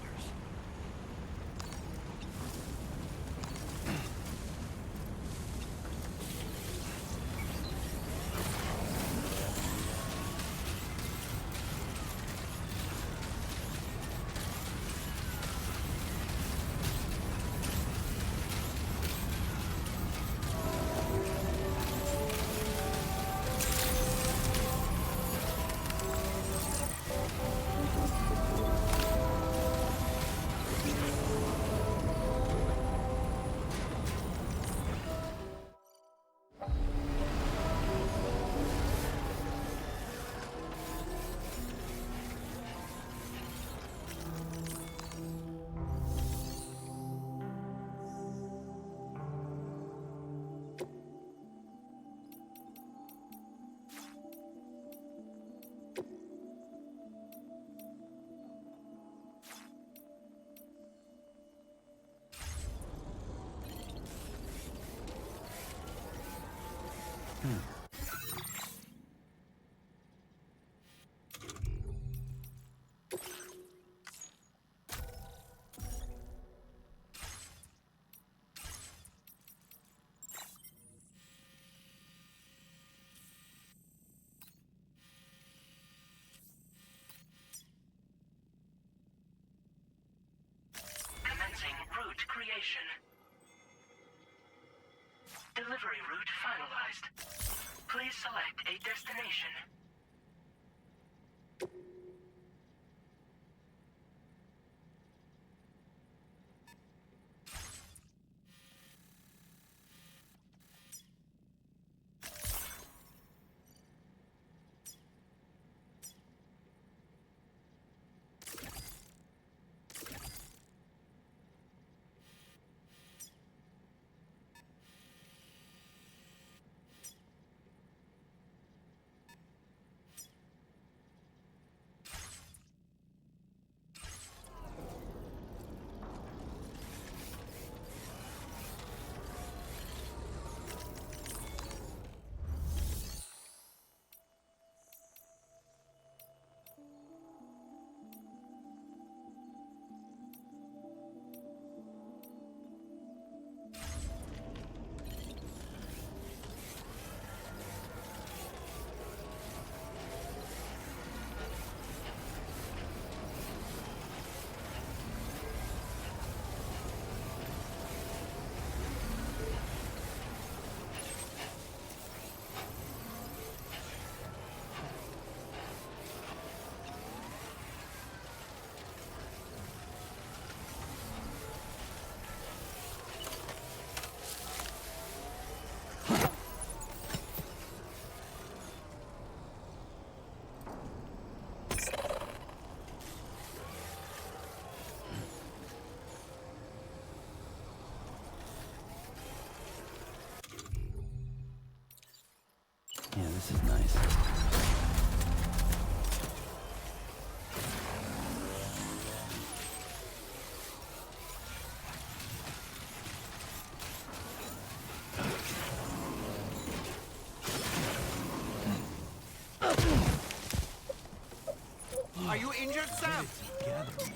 advised. Please select a destination. Yeah, this is nice. Are you injured, Sam? Okay.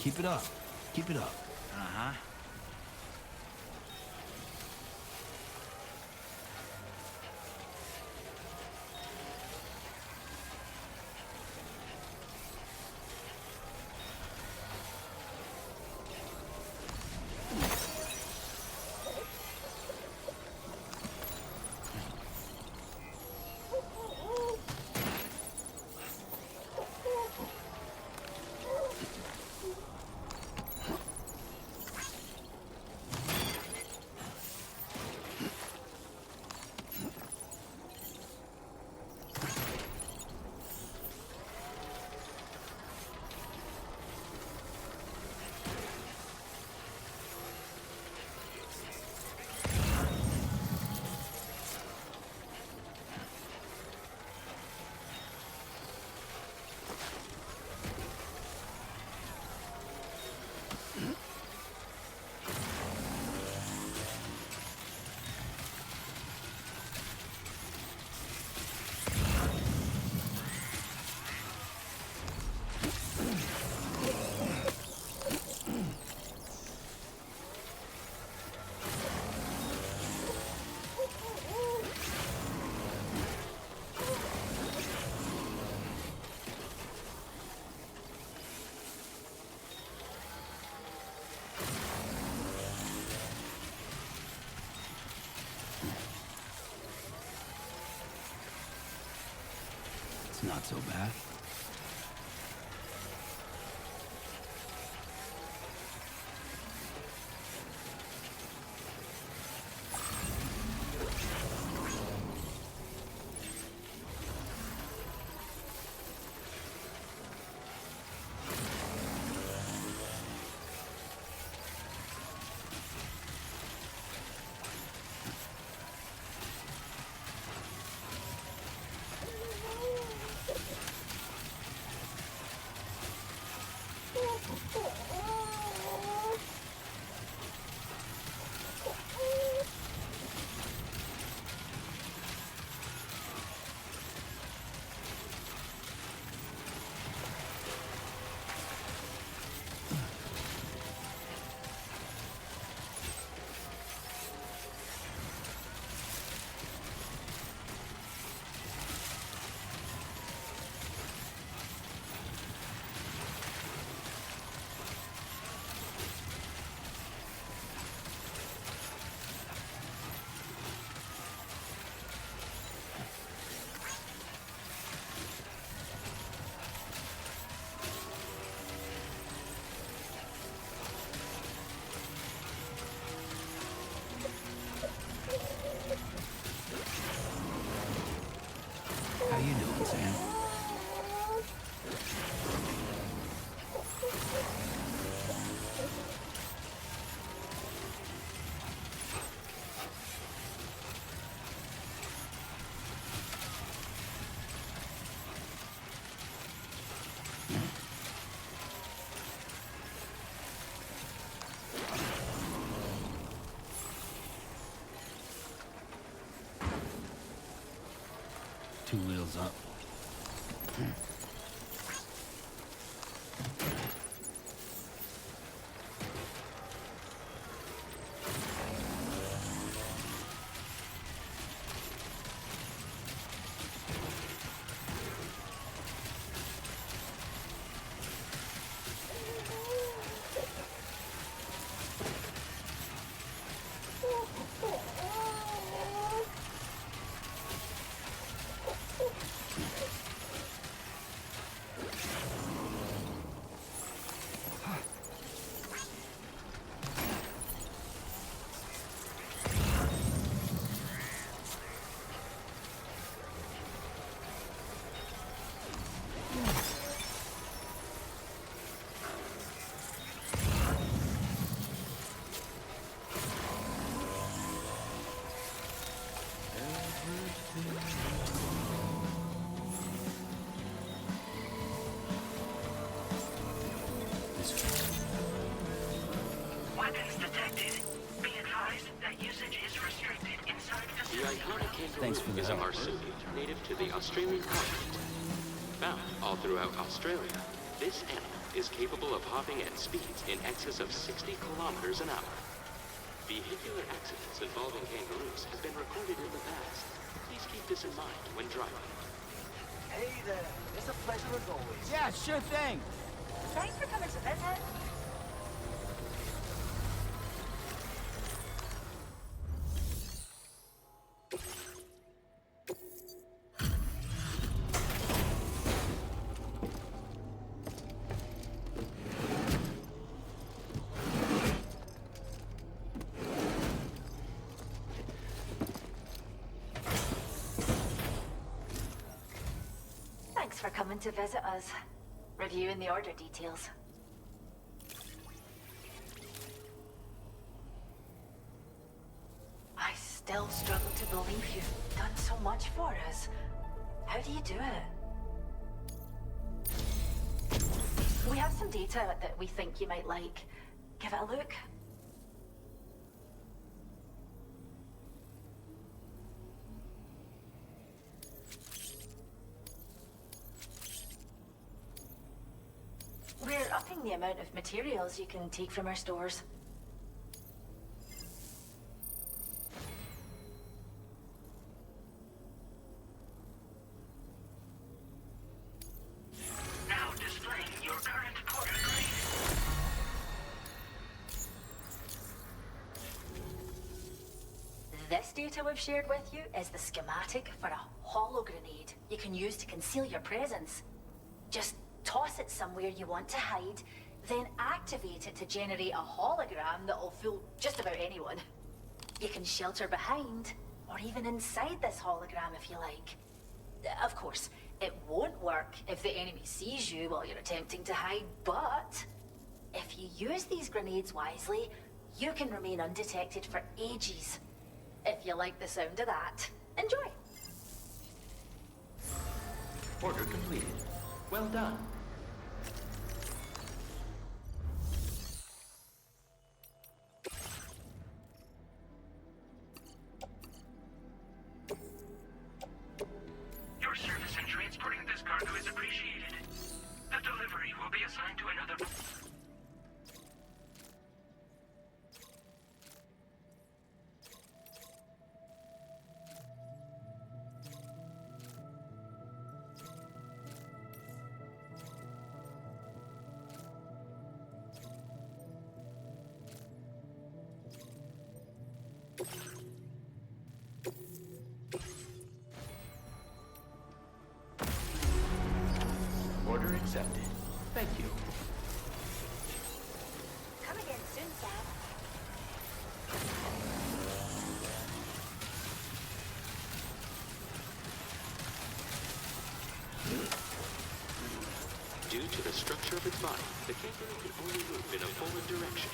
Keep it up. Keep it up. Uh-huh. Not so bad. How you doing, Sam? Two wheels up. Weapons detected. Be advised that usage is restricted inside The facility. iconic kangaroo Thanks for the is a help. marsupial native to the Australian continent. Found all throughout Australia, this animal is capable of hopping at speeds in excess of 60 kilometers an hour. Vehicular accidents involving kangaroos have been recorded in the past. Please keep this in mind when driving. Hey there. It's a pleasure as always. Yeah, sure thing. Thanks for coming to visit. Thanks for coming to visit us. Reviewing the order details. I still struggle to believe you've done so much for us. How do you do it? We have some data that we think you might like. Give it a look. We're upping the amount of materials you can take from our stores. Now displaying your current quarter grade. This data we've shared with you is the schematic for a holo grenade you can use to conceal your presence. Just toss it somewhere you want to hide, then activate it to generate a hologram that'll fool just about anyone. You can shelter behind, or even inside this hologram if you like. Of course, it won't work if the enemy sees you while you're attempting to hide, but if you use these grenades wisely, you can remain undetected for ages. If you like the sound of that, enjoy. Order completed. Well done. Your service in transporting this cargo is appreciated. The delivery will be assigned to another... Order accepted. Thank you. Come again soon, Sam. Due to the structure of its body, the kangaroo can only move in a forward direction.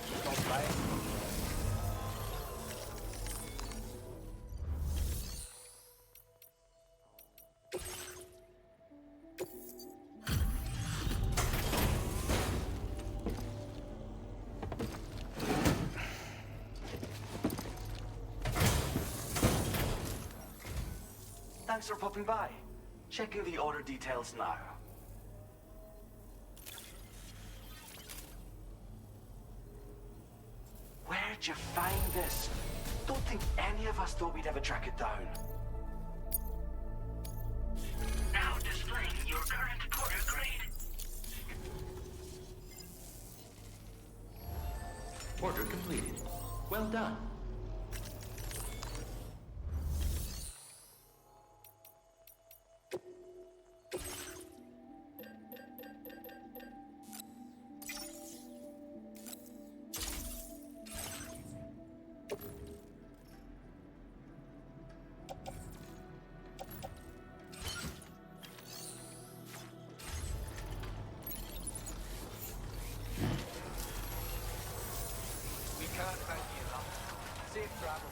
Stop by. Thanks for popping by. Checking the order details now. Where'd you find this? Don't think any of us thought we'd ever track it down. Now displaying your current porter grade. Order completed. Well done. We can't thank you enough. Safe travel.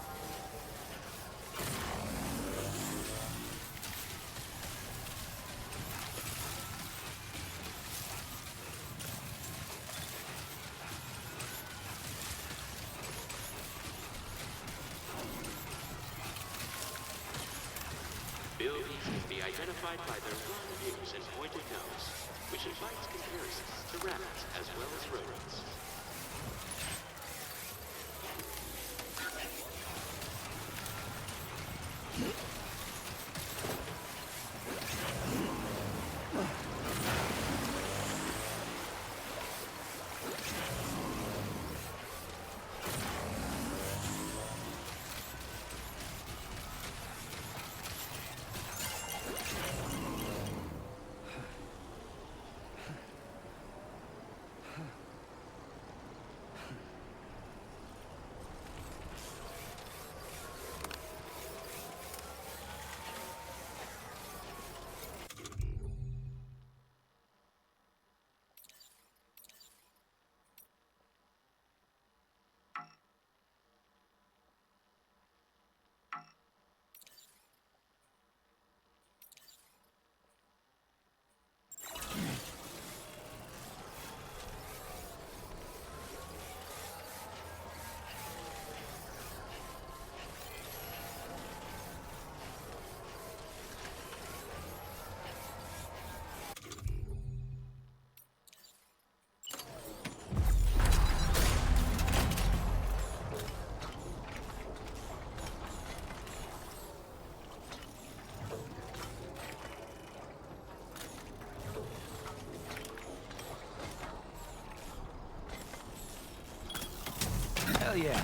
Buildings can be identified by their long ears and pointed nose, which invites comparisons to rabbits as well as rodents. Hell yeah.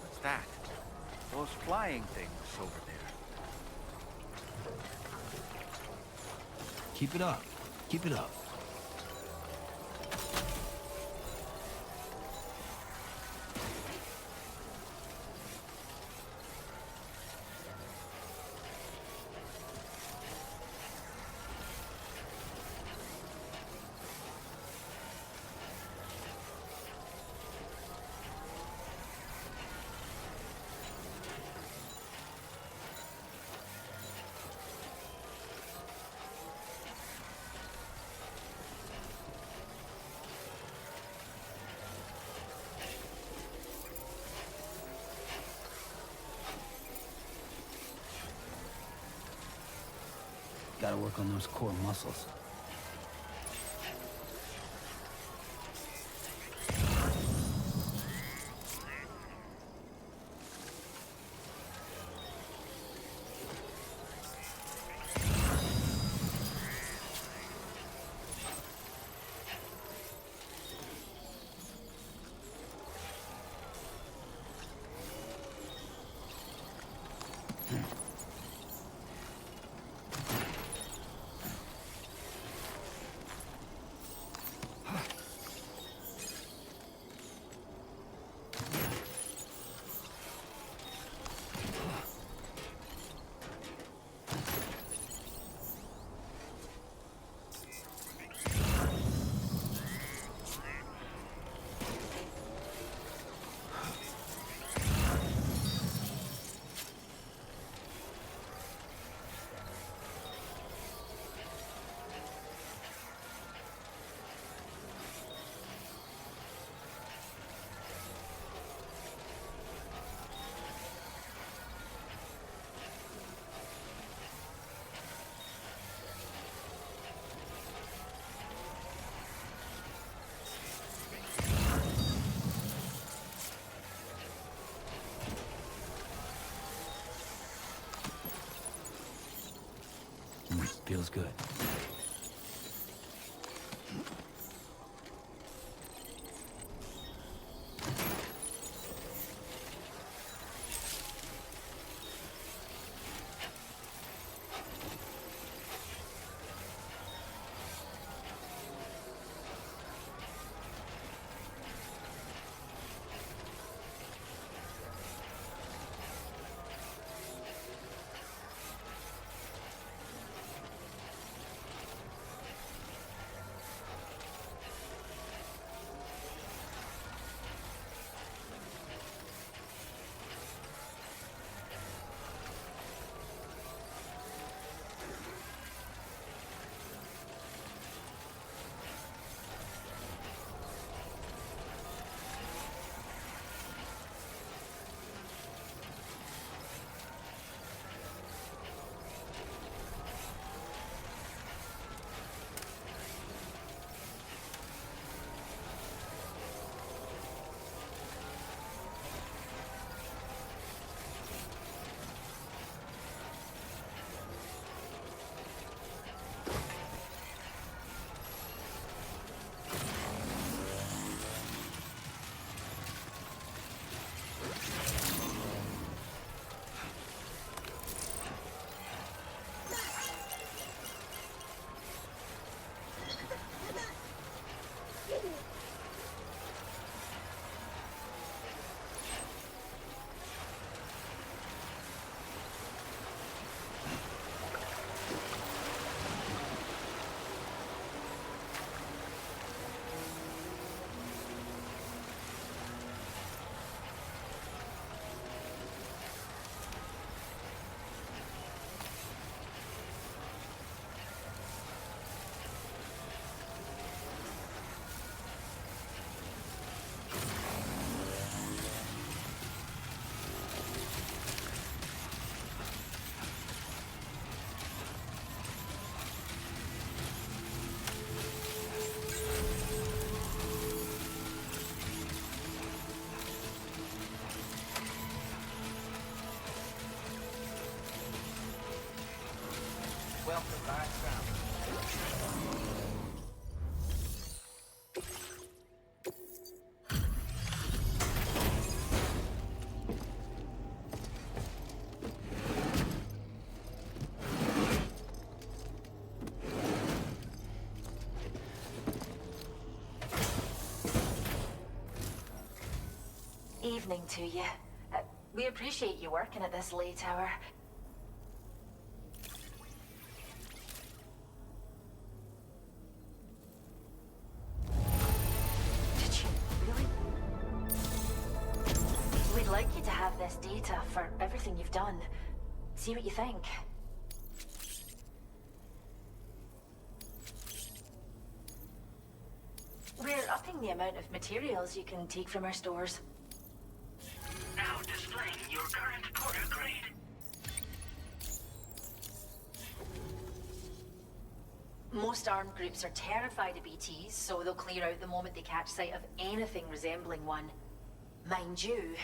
What's that? Those flying things over there. Keep it up. Keep it up. Gotta work on those core muscles. Feels good. Welcome back, Sam. Evening to you. We appreciate you working at this late hour. Did you really? We'd like you to have this data for everything you've done. See what you think. We're upping the amount of materials you can take from our stores. Now displaying your current quarter grade. Most armed groups are terrified of BTs, so they'll clear out the moment they catch sight of anything resembling one. Mind you,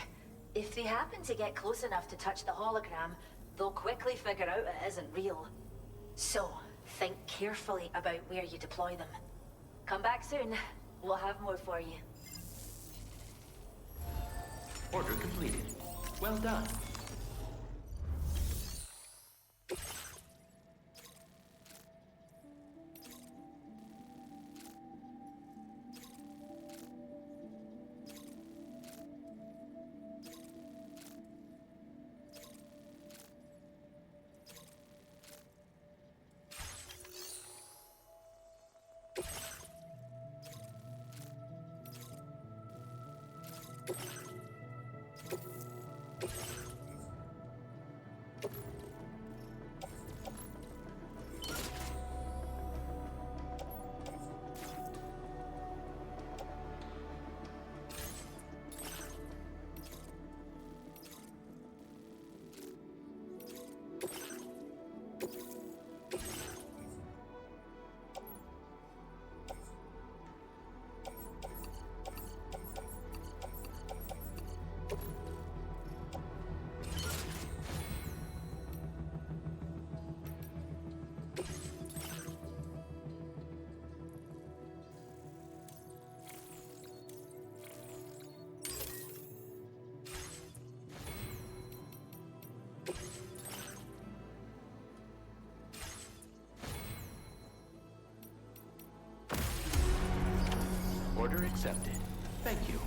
if they happen to get close enough to touch the hologram, they'll quickly figure out it isn't real. So, think carefully about where you deploy them. Come back soon. We'll have more for you. Order completed. Well done. accepted. Thank you.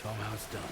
Show 'em how it's done.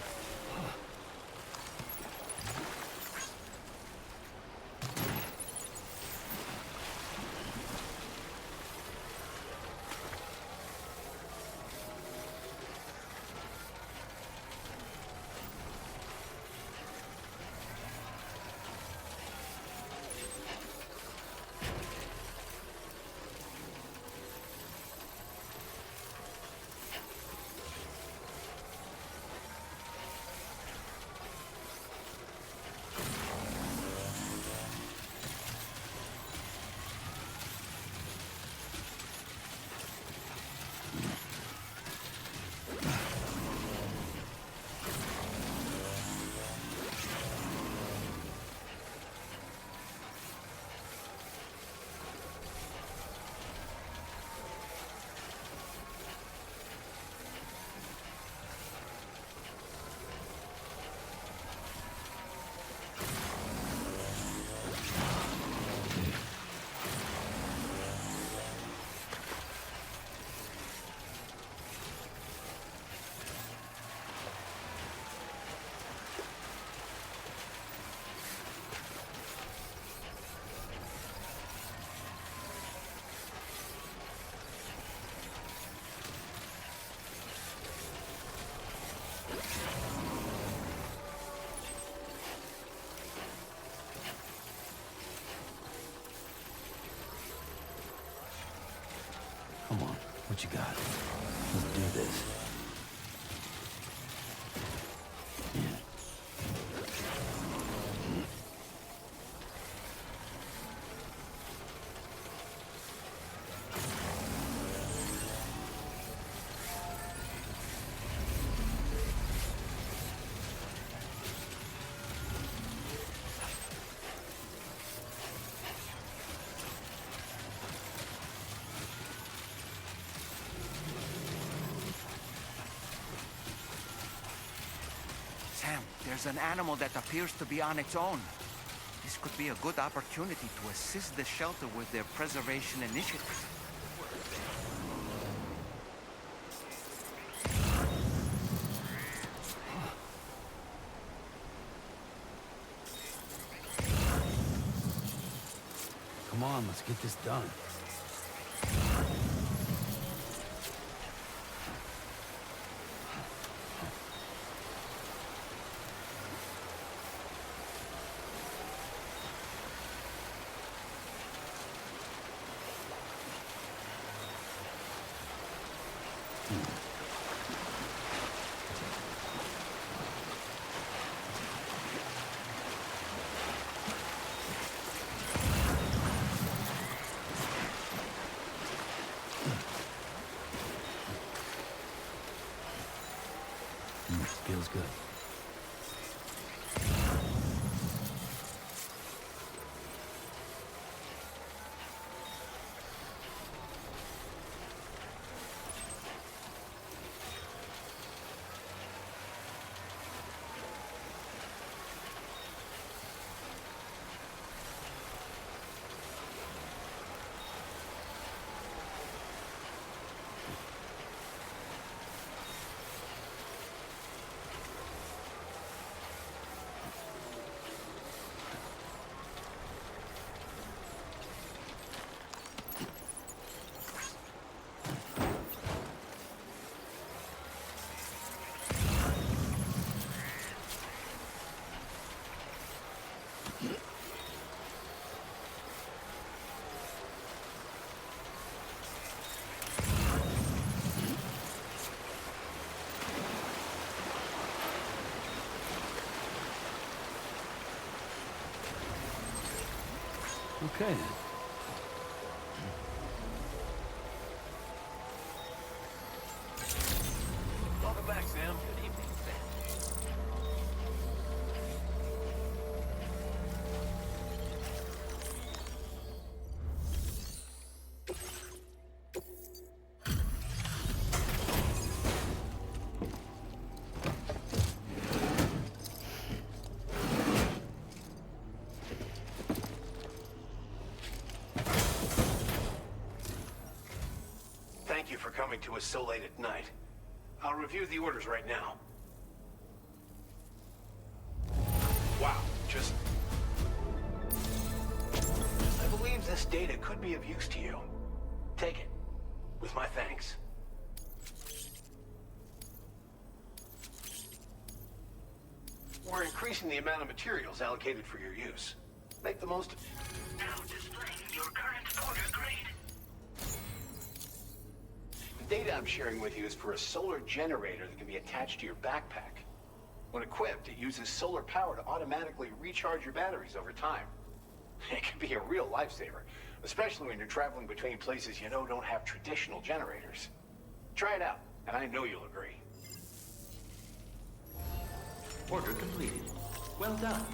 Come on, what you got? Let's do this. Sam, there's an animal that appears to be on its own. This could be a good opportunity to assist the shelter with their preservation initiative. Come on, let's get this done. Feels good. Okay then. Welcome back, Sam. Good evening, Sam. Thank you for coming to us so late at night. I'll review the orders right now. Wow, just... I believe this data could be of use to you. Take it, with my thanks. We're increasing the amount of materials allocated for your use. Make the most of it. Now displaying your current order grade. The data I'm sharing with you is for a solar generator that can be attached to your backpack. When equipped, it uses solar power to automatically recharge your batteries over time. It can be a real lifesaver, especially when you're traveling between places you know don't have traditional generators. Try it out, and I know you'll agree. Order completed. Well done.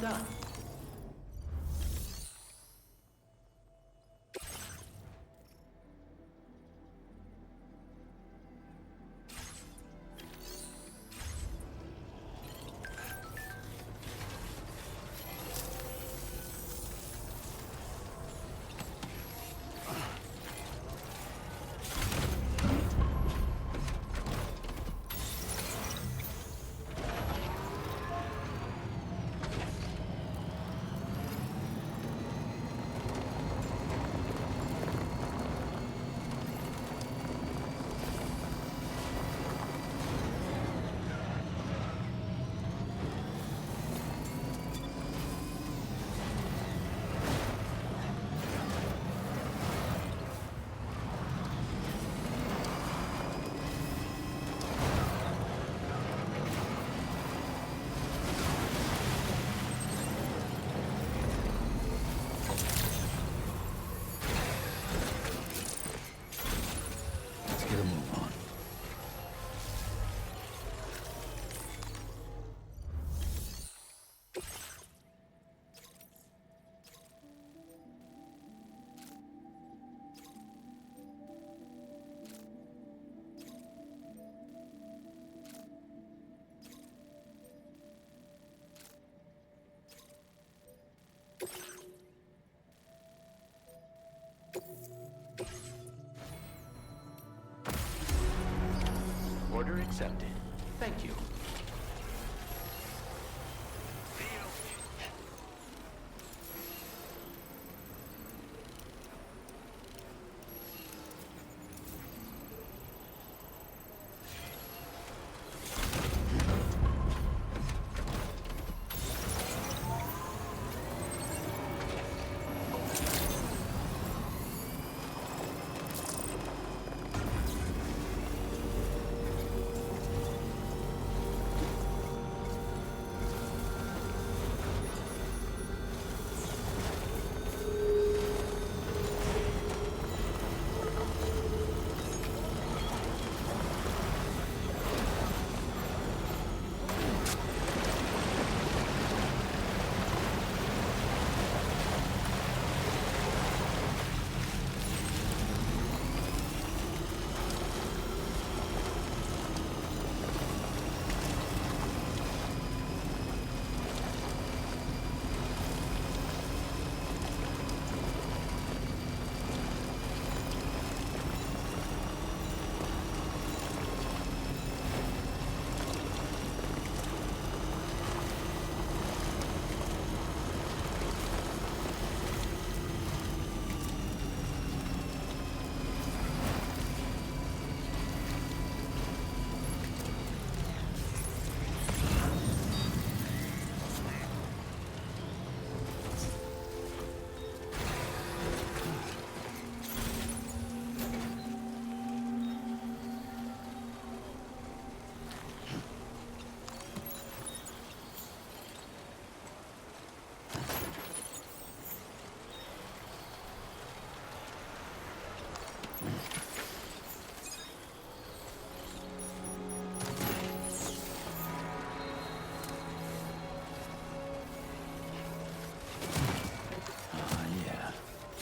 done. Let's get a move on. Order accepted. Thank you.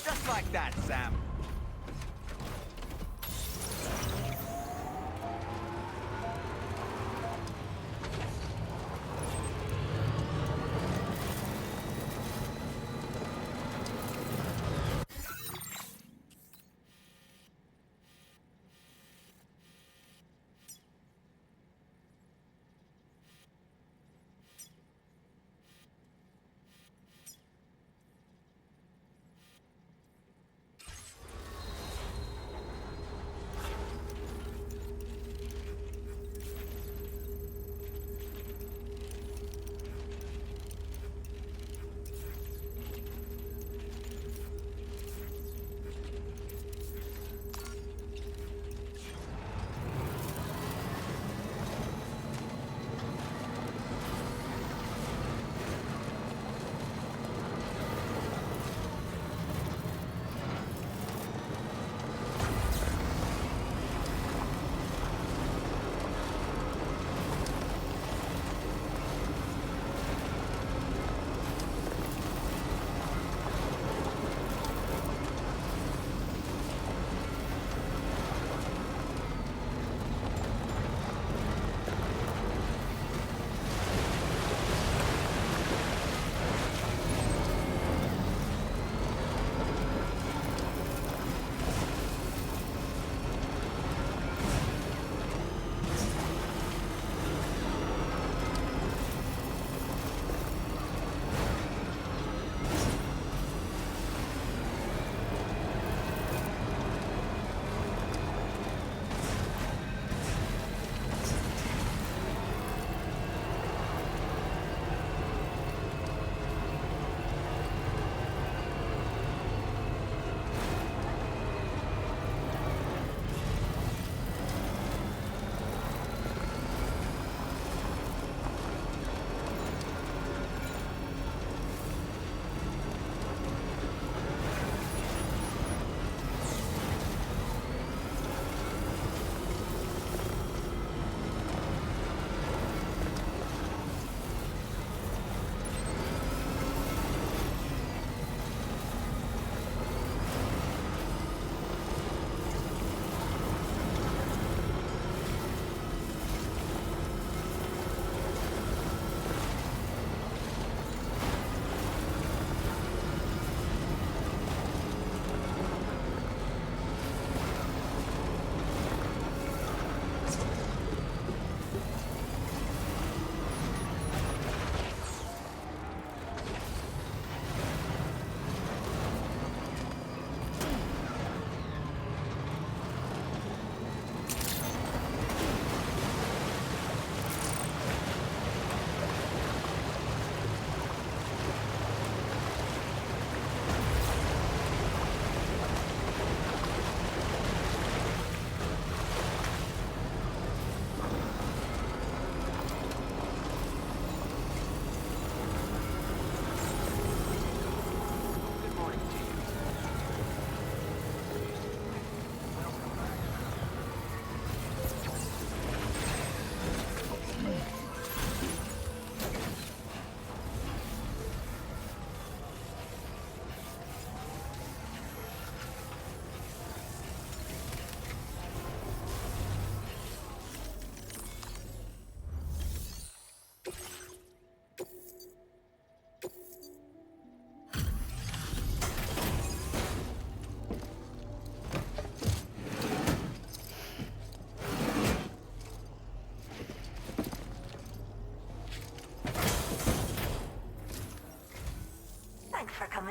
Just like that, Sam.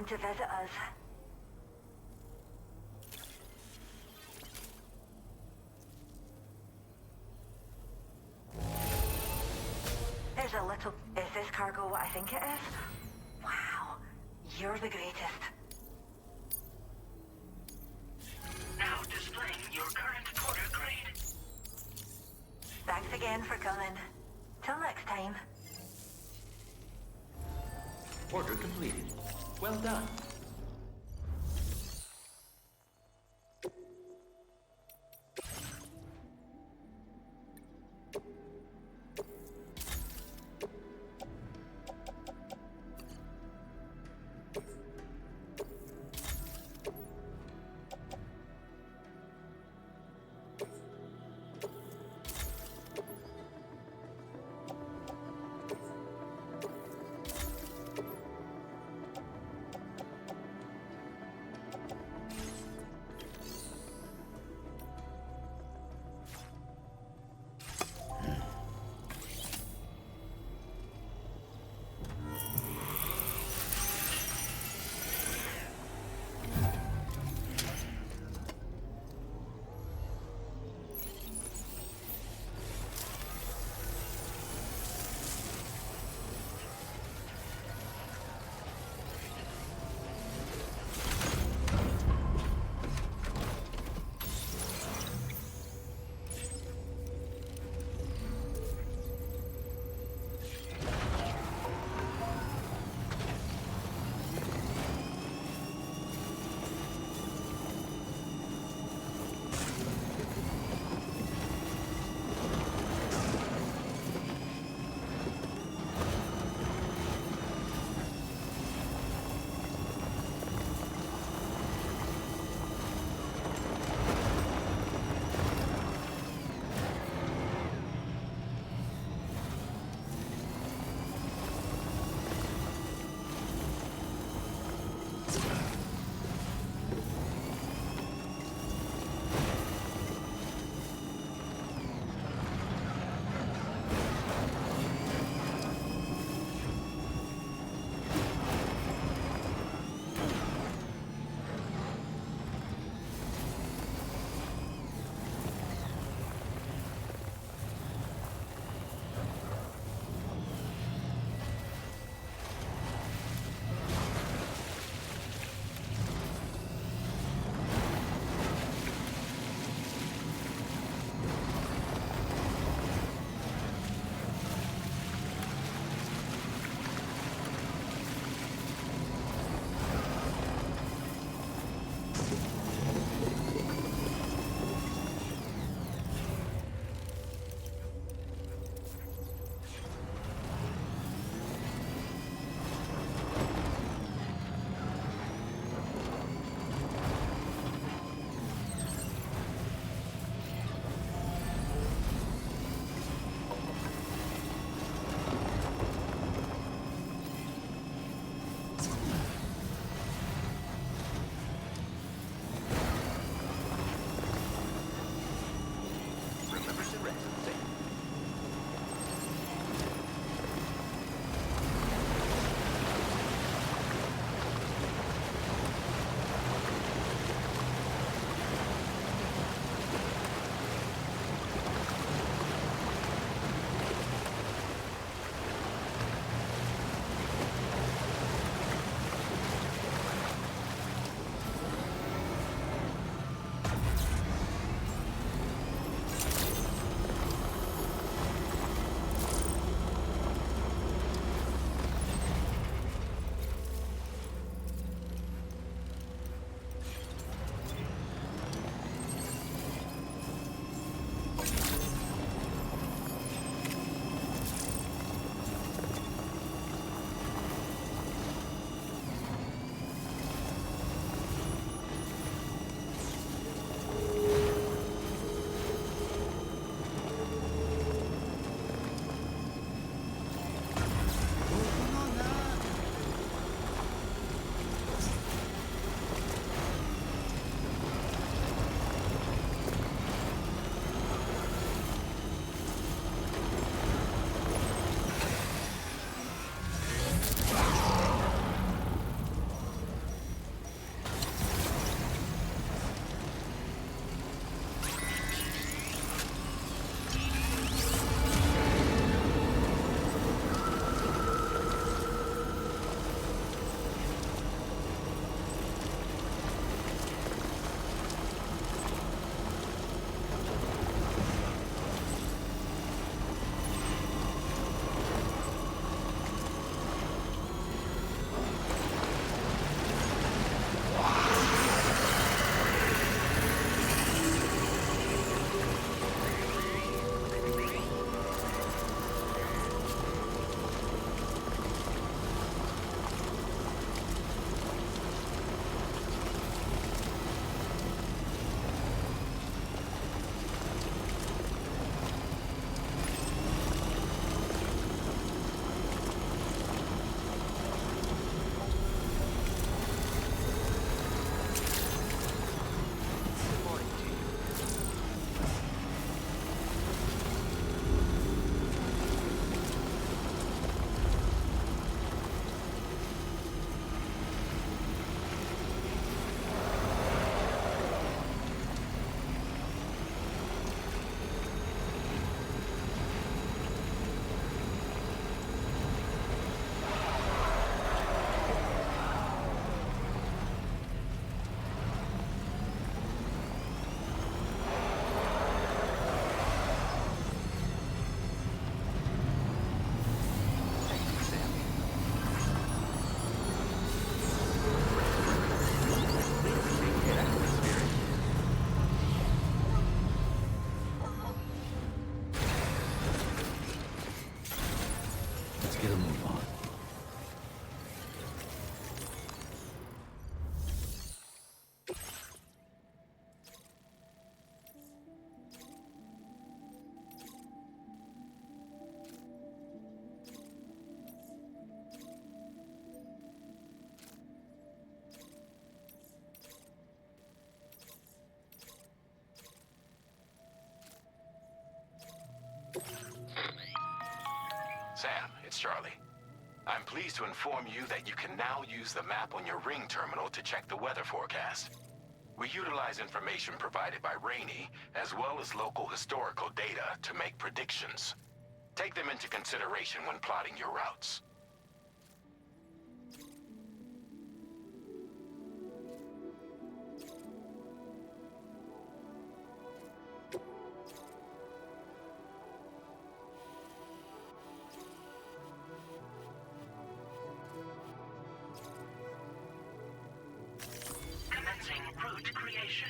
coming to visit us. There's a little... Is this cargo what I think it is? Wow. You're the greatest. Now displaying your current quarter grade. Thanks again for coming. Till next time. Order completed. Well done. Charlie. I'm pleased to inform you that you can now use the map on your ring terminal to check the weather forecast. We utilize information provided by Rainey, as well as local historical data, to make predictions. Take them into consideration when plotting your routes. Commencing route creation.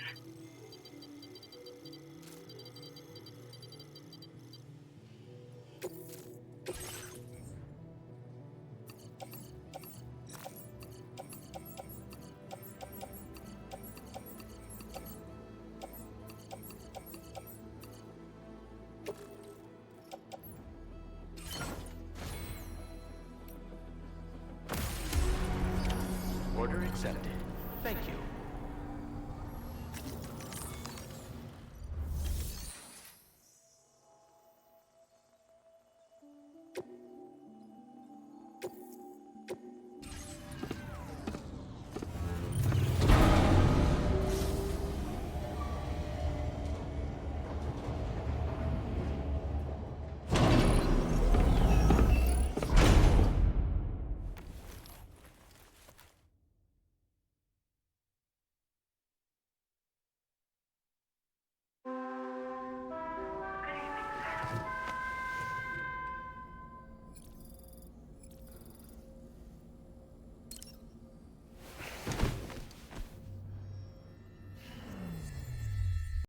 Order accepted. Thank you.